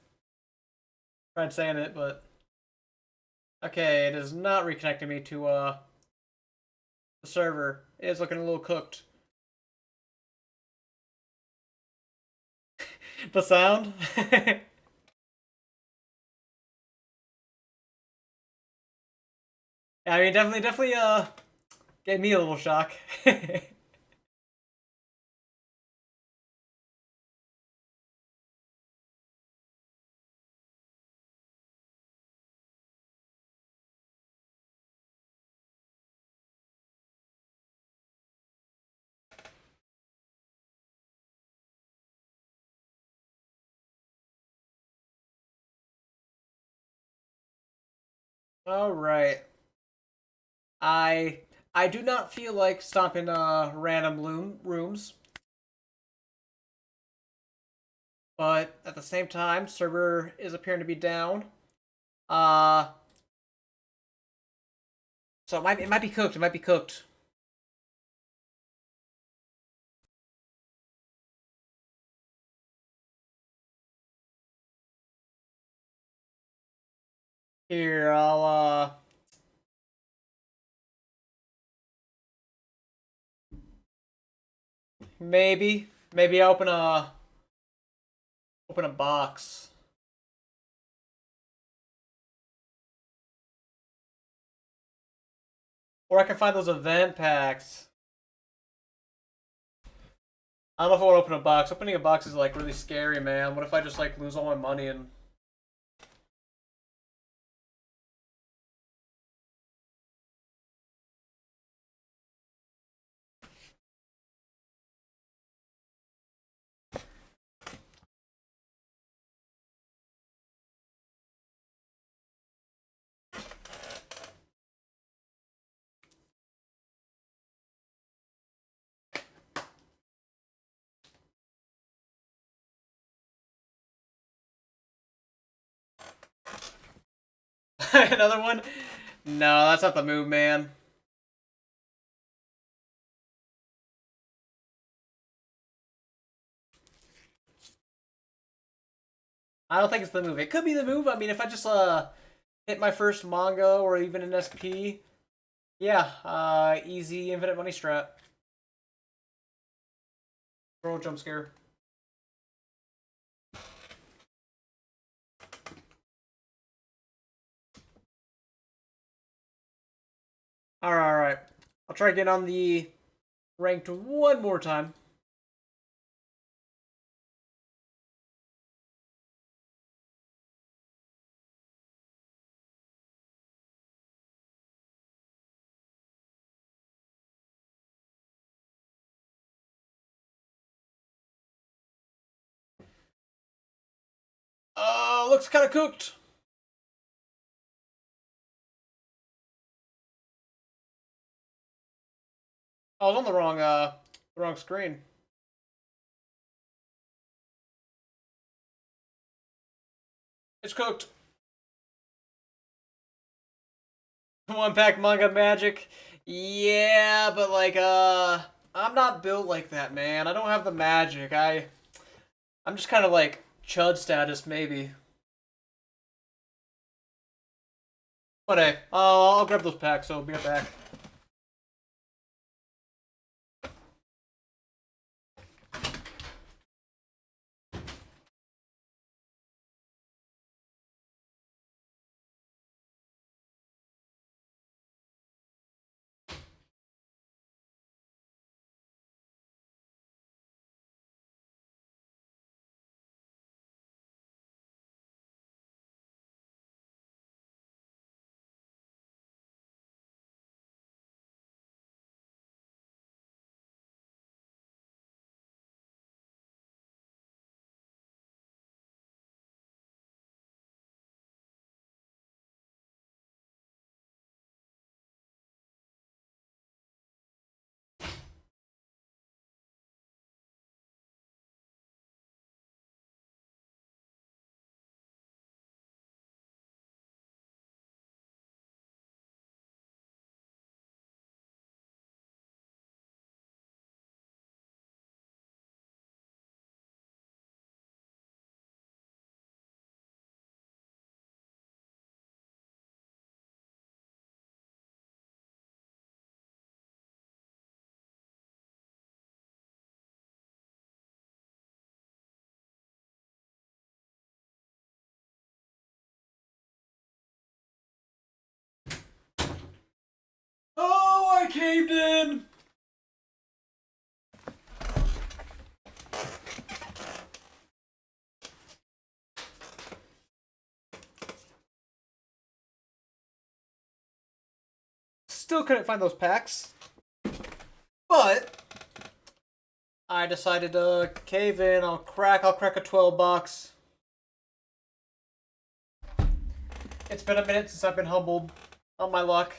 Speaker 1: Tried saying it, but okay, it is not reconnecting me to the server. It is looking a little cooked. The sound? I mean, definitely gave me a little shock. All right. I I do not feel like stomping random rooms. But at the same time, server is appearing to be down. Uh, so it might be cooked. It might be cooked. Here, I'll maybe I open a box. Or I can find those event packs. I don't know if I want to open a box. Opening a box is like really scary, man. What if I just like lose all my money and another one? No, that's not the move, man. I don't think it's the move. It could be the move. I mean, if I just hit my first manga or even an SP, yeah, easy infinite money strat. Roll jump scare. Alright, alright. I'll try to get on the ranked one more time. Looks kind of cooked. I was on the wrong screen. It's cooked. One pack manga magic. Yeah, but like, I'm not built like that, man. I don't have the magic. I'm just kind of like chud status, maybe. But hey, I'll grab those packs, so I'll be right back. Oh, I caved in! Still couldn't find those packs. But I decided to cave in. I'll crack a 12 box. It's been a minute since I've been humbled on my luck.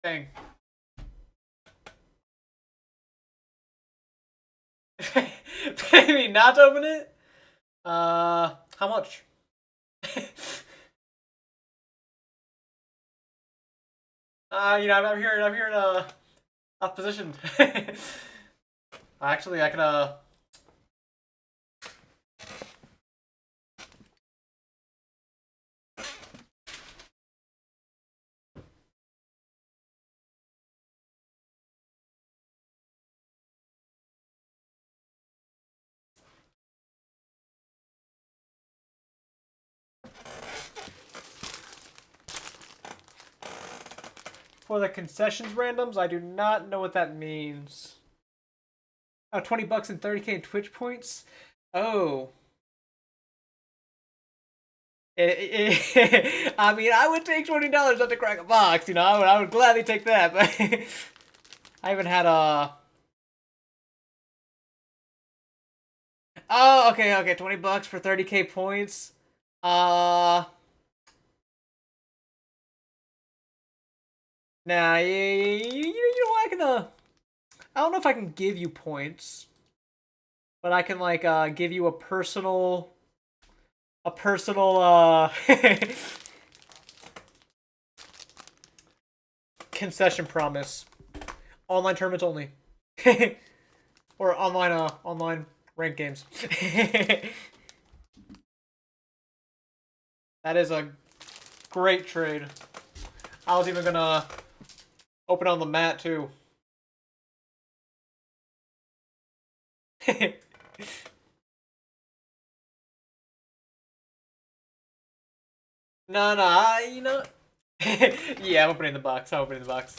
Speaker 1: Dang. Maybe not open it? How much? I'm here in a position. Actually, I can, for the concessions randoms, I do not know what that means. Oh, $20 and 30K in Twitch points? Oh. I mean, I would take $20 not to crack a box, you know, I would gladly take that, but I haven't had a... Oh, okay, $20 for 30K points. Nah, you know what, I don't know if I can give you points, but I can, like, give you a personal, concession promise. Online tournaments only. Or online ranked games. That is a great trade. I was even gonna open on the mat too. No, you know. Yeah, I'm opening the box. I'm opening the box.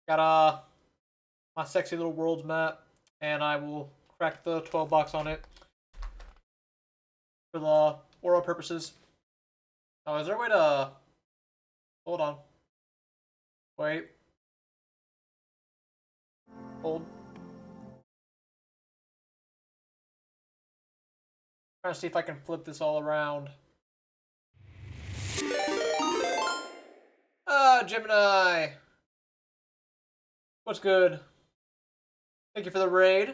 Speaker 1: Got my sexy little worlds map, and I will crack the 12 box on it for the oral purposes. Oh, is there a way to... Hold on. Wait. Hold. Trying to see if I can flip this all around. Ah, Gemini! What's good? Thank you for the raid.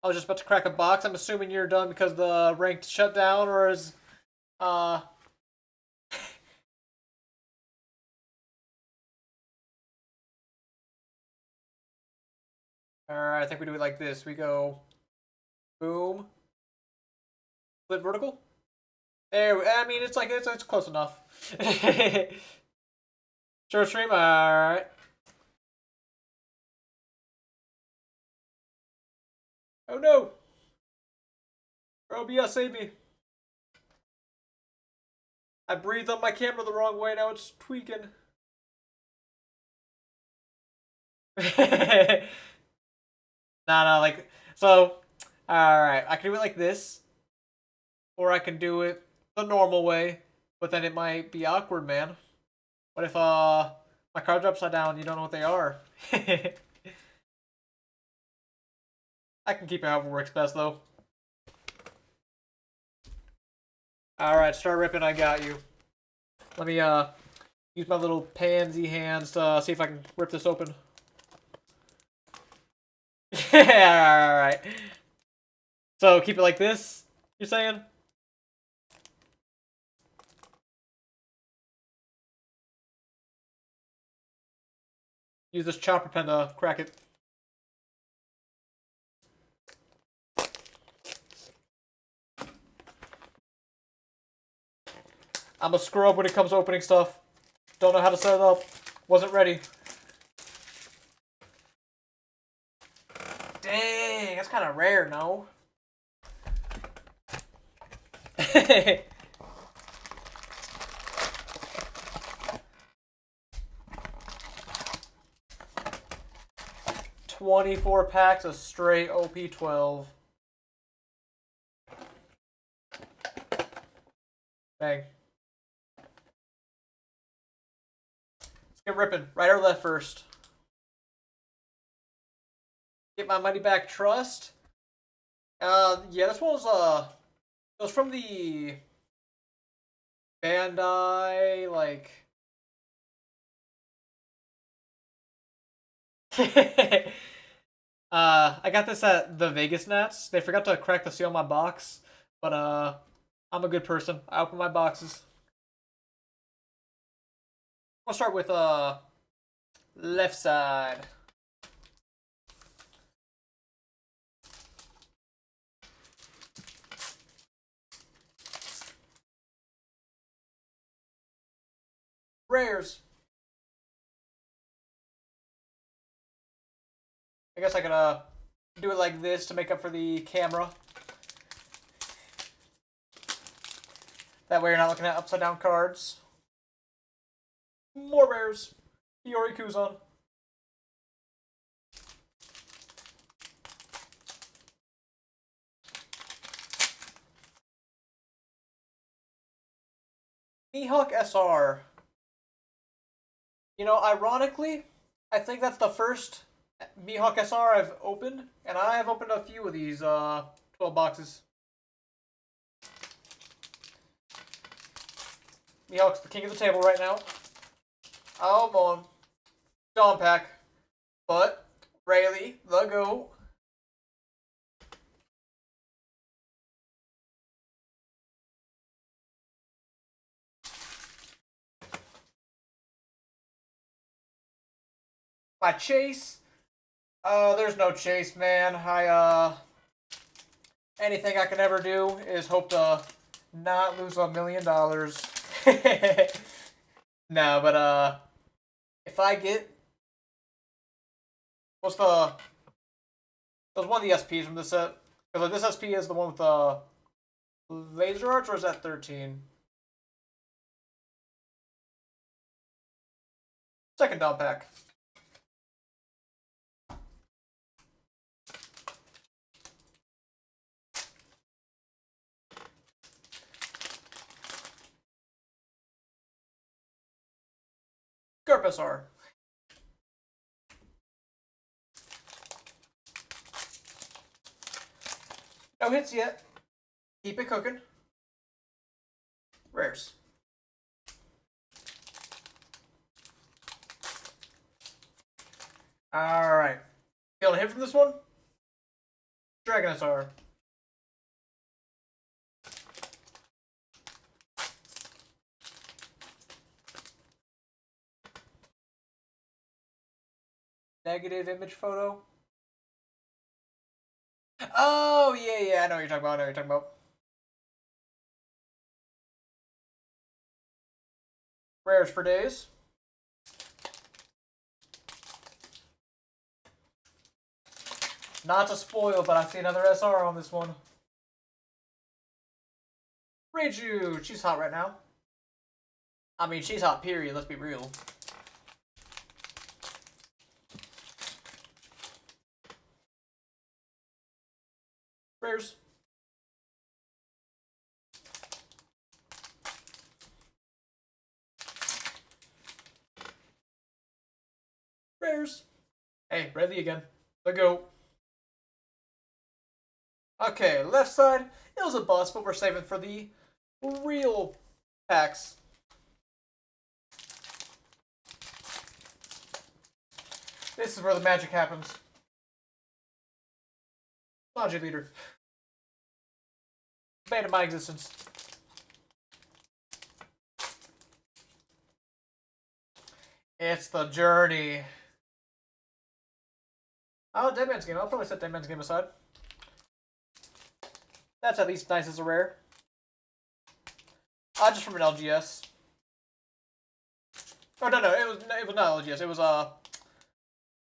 Speaker 1: I was just about to crack a box. I'm assuming you're done because the ranked shut down, or is... Alright, I think we do it like this. We go... Boom. Flip vertical? There, I mean, it's like, it's close enough. Short stream, alright. Oh no! OBS, save me. I breathed on my camera the wrong way, now it's tweaking. No, like, so, alright, I can do it like this, or I can do it the normal way, but then it might be awkward, man. What if, my cards are upside down and you don't know what they are? I can keep it however works best, though. Alright, start ripping, I got you. Let me, use my little pansy hands to see if I can rip this open. Alright. So, keep it like this, you're saying? Use this chopper pen to crack it. I'm a scrub when it comes to opening stuff. Don't know how to set it up. Wasn't ready. Dang, that's kind of rare, no? 24 packs of straight OP12. Bang. Let's get ripping. Right or left first? Get my money back trust. Yeah, this one was, it was from the Bandai, like... I got this at the Vegas Nats. They forgot to crack the seal on my box, but I'm a good person. I open my boxes. We'll start with left side. Rares. I guess I could do it like this to make up for the camera. That way you're not looking at upside down cards. More rares. Iori Kuzan. Mihawk SR. You know, ironically, I think that's the first Mihawk SR I've opened, and I have opened a few of these 12 boxes. Mihawk's the king of the table right now. Oh, on. Dawn Pack. But, Rayleigh, the GOAT. My chase. There's no chase, man. Anything I can ever do is hope to not lose $1 million. No, but, if I get... There's one of the SPs from this set. Because this SP is the one with the laser arts, or is that 13? Second Dawn Pack. Garp SR. No hits yet. Keep it cooking. Rares. Alright. Feeling a hit from this one? Dragon SR. Negative image photo. Oh, yeah, I know what you're talking about. Rares for days. Not to spoil, but I see another SR on this one. Reiju, she's hot right now. I mean, she's hot, period, let's be real. Rares. Rares. Hey, Revy again. Let go. Okay, left side. It was a bust, but we're saving for the real packs. This is where the magic happens. Sanji leader. Bane of my existence. It's the journey. Oh, Dead Man's Game. I'll probably set Dead Man's Game aside. That's at least nice as a rare. Just from an LGS. Oh no, it was not LGS. It was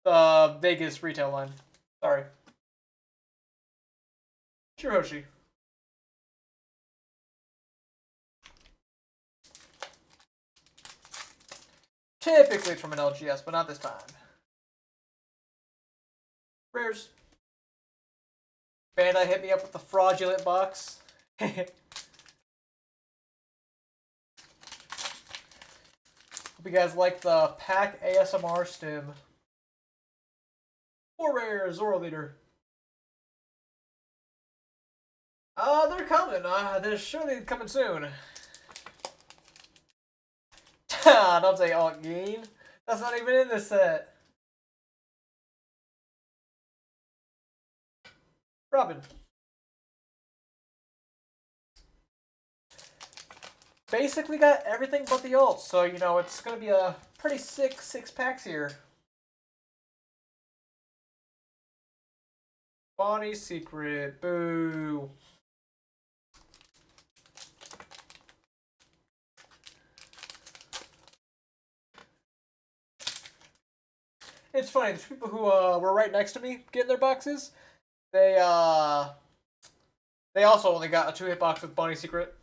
Speaker 1: the Vegas retail line. Sorry. Shiroshi. Typically it's from an LGS, but not this time. Rares. Bandai hit me up with the fraudulent box. Hope you guys like the pack ASMR stim. 4 rares, Zoro leader. They're coming. They're surely coming soon. Don't say alt gain. That's not even in this set. Robin. Basically got everything but the ult, so you know it's gonna be a pretty sick 6 packs here. Bonnie's secret. Boo. It's funny, the people who were right next to me getting their boxes, they also only got a 2-hit box with Bonnie's secret.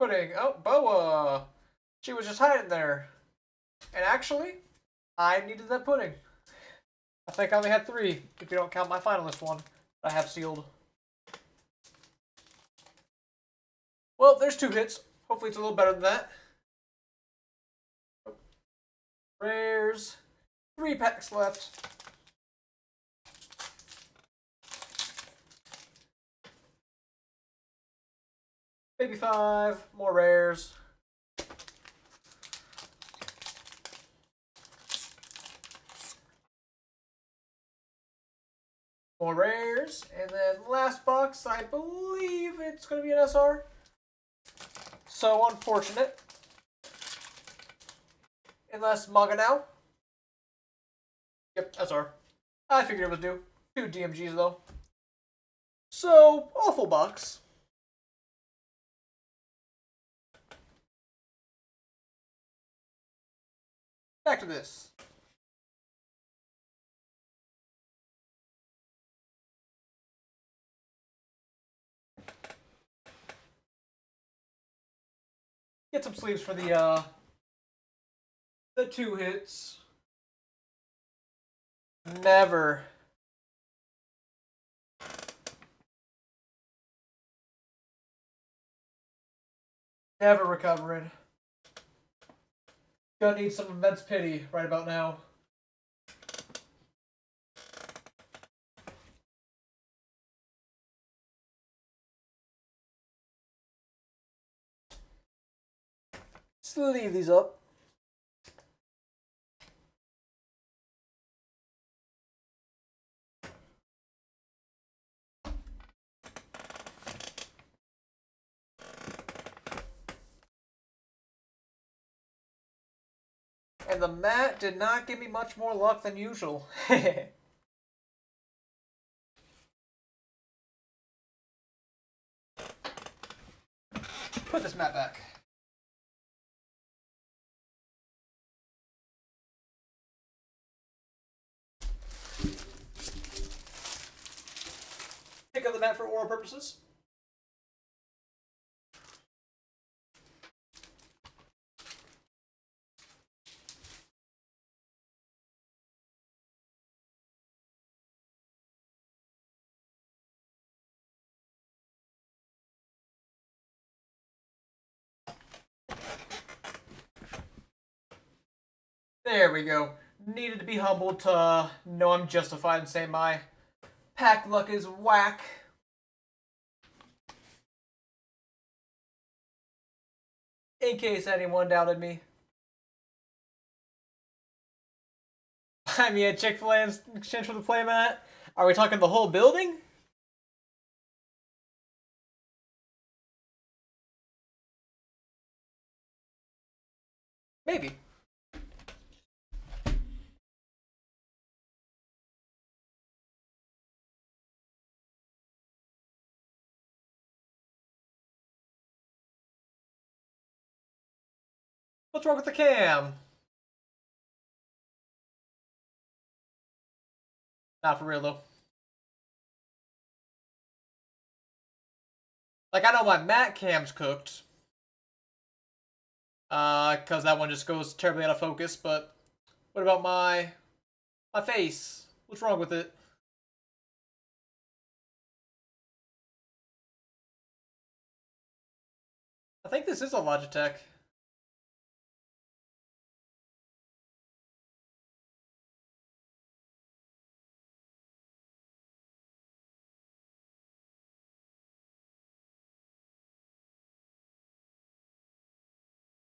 Speaker 1: Pudding. Oh, Boa. She was just hiding there. And actually, I needed that pudding. I think I only had 3, if you don't count my finalist one that I have sealed. Well, there's 2 hits. Hopefully it's a little better than that. Rares. 3 packs left. Maybe 5. More rares. More rares. And then last box, I believe it's going to be an SR. So unfortunate. Unless Maga now. Yep, SR. I figured it was due. 2 DMGs though. So, awful box. Back to this. Get some sleeves for the 2 hits. Never. Never recovering. Gonna need some immense pity right about now. Sleeve these up. And the mat did not give me much more luck than usual. Put this mat back. Pick up the mat for oral purposes. There we go. Needed to be humbled to know I'm justified in saying my pack luck is whack. In case anyone doubted me. I mean, a Chick-fil-A in exchange for the playmat? Are we talking the whole building? Maybe. What's wrong with the cam? Not for real, though. Like, I know my mat cam's cooked. Because that one just goes terribly out of focus, but what about my face? What's wrong with it? I think this is a Logitech.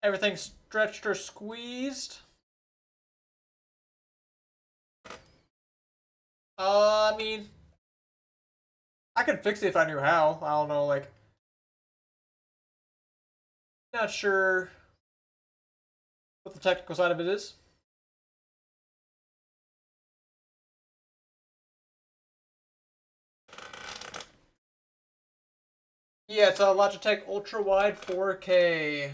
Speaker 1: Everything stretched or squeezed. I mean, I could fix it if I knew how. I don't know, like, not sure what the technical side of it is. Yeah, it's a Logitech Ultra Wide 4K.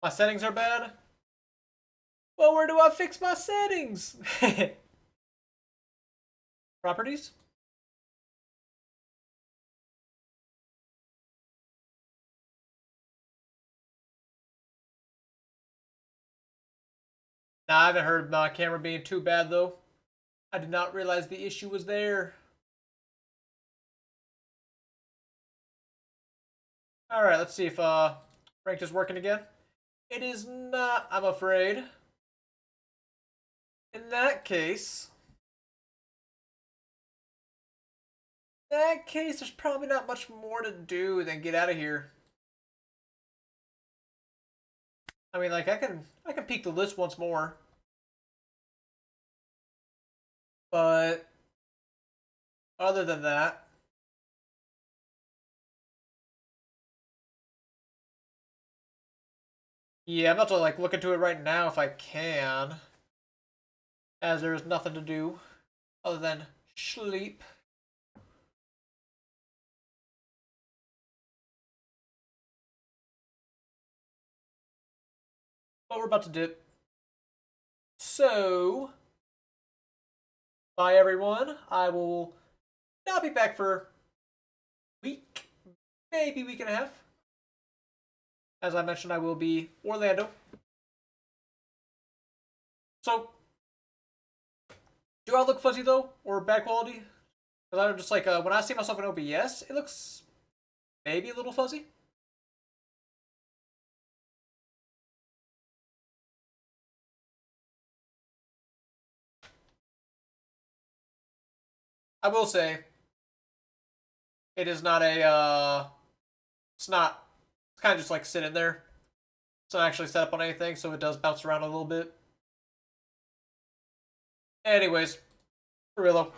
Speaker 1: My settings are bad. Well, where do I fix my settings? Properties? Nah, I haven't heard my camera being too bad though. I did not realize the issue was there. Alright, let's see if ranked is working again. It is not, I'm afraid. In that case, there's probably not much more to do than get out of here. I mean, like I can peek the list once more, but other than that, yeah, I'm about to like look into it right now if I can, as there's nothing to do other than sleep. But we're about to dip. So, bye everyone. I will not be back for a week, maybe week and a half. As I mentioned, I will be Orlando. So, do I look fuzzy though, or bad quality? Because I'm just like when I see myself in OBS, it looks maybe a little fuzzy. I will say, it is not a. It's not. It's kind of just like sitting there. It's not actually set up on anything, so it does bounce around a little bit. Anyways, for real though.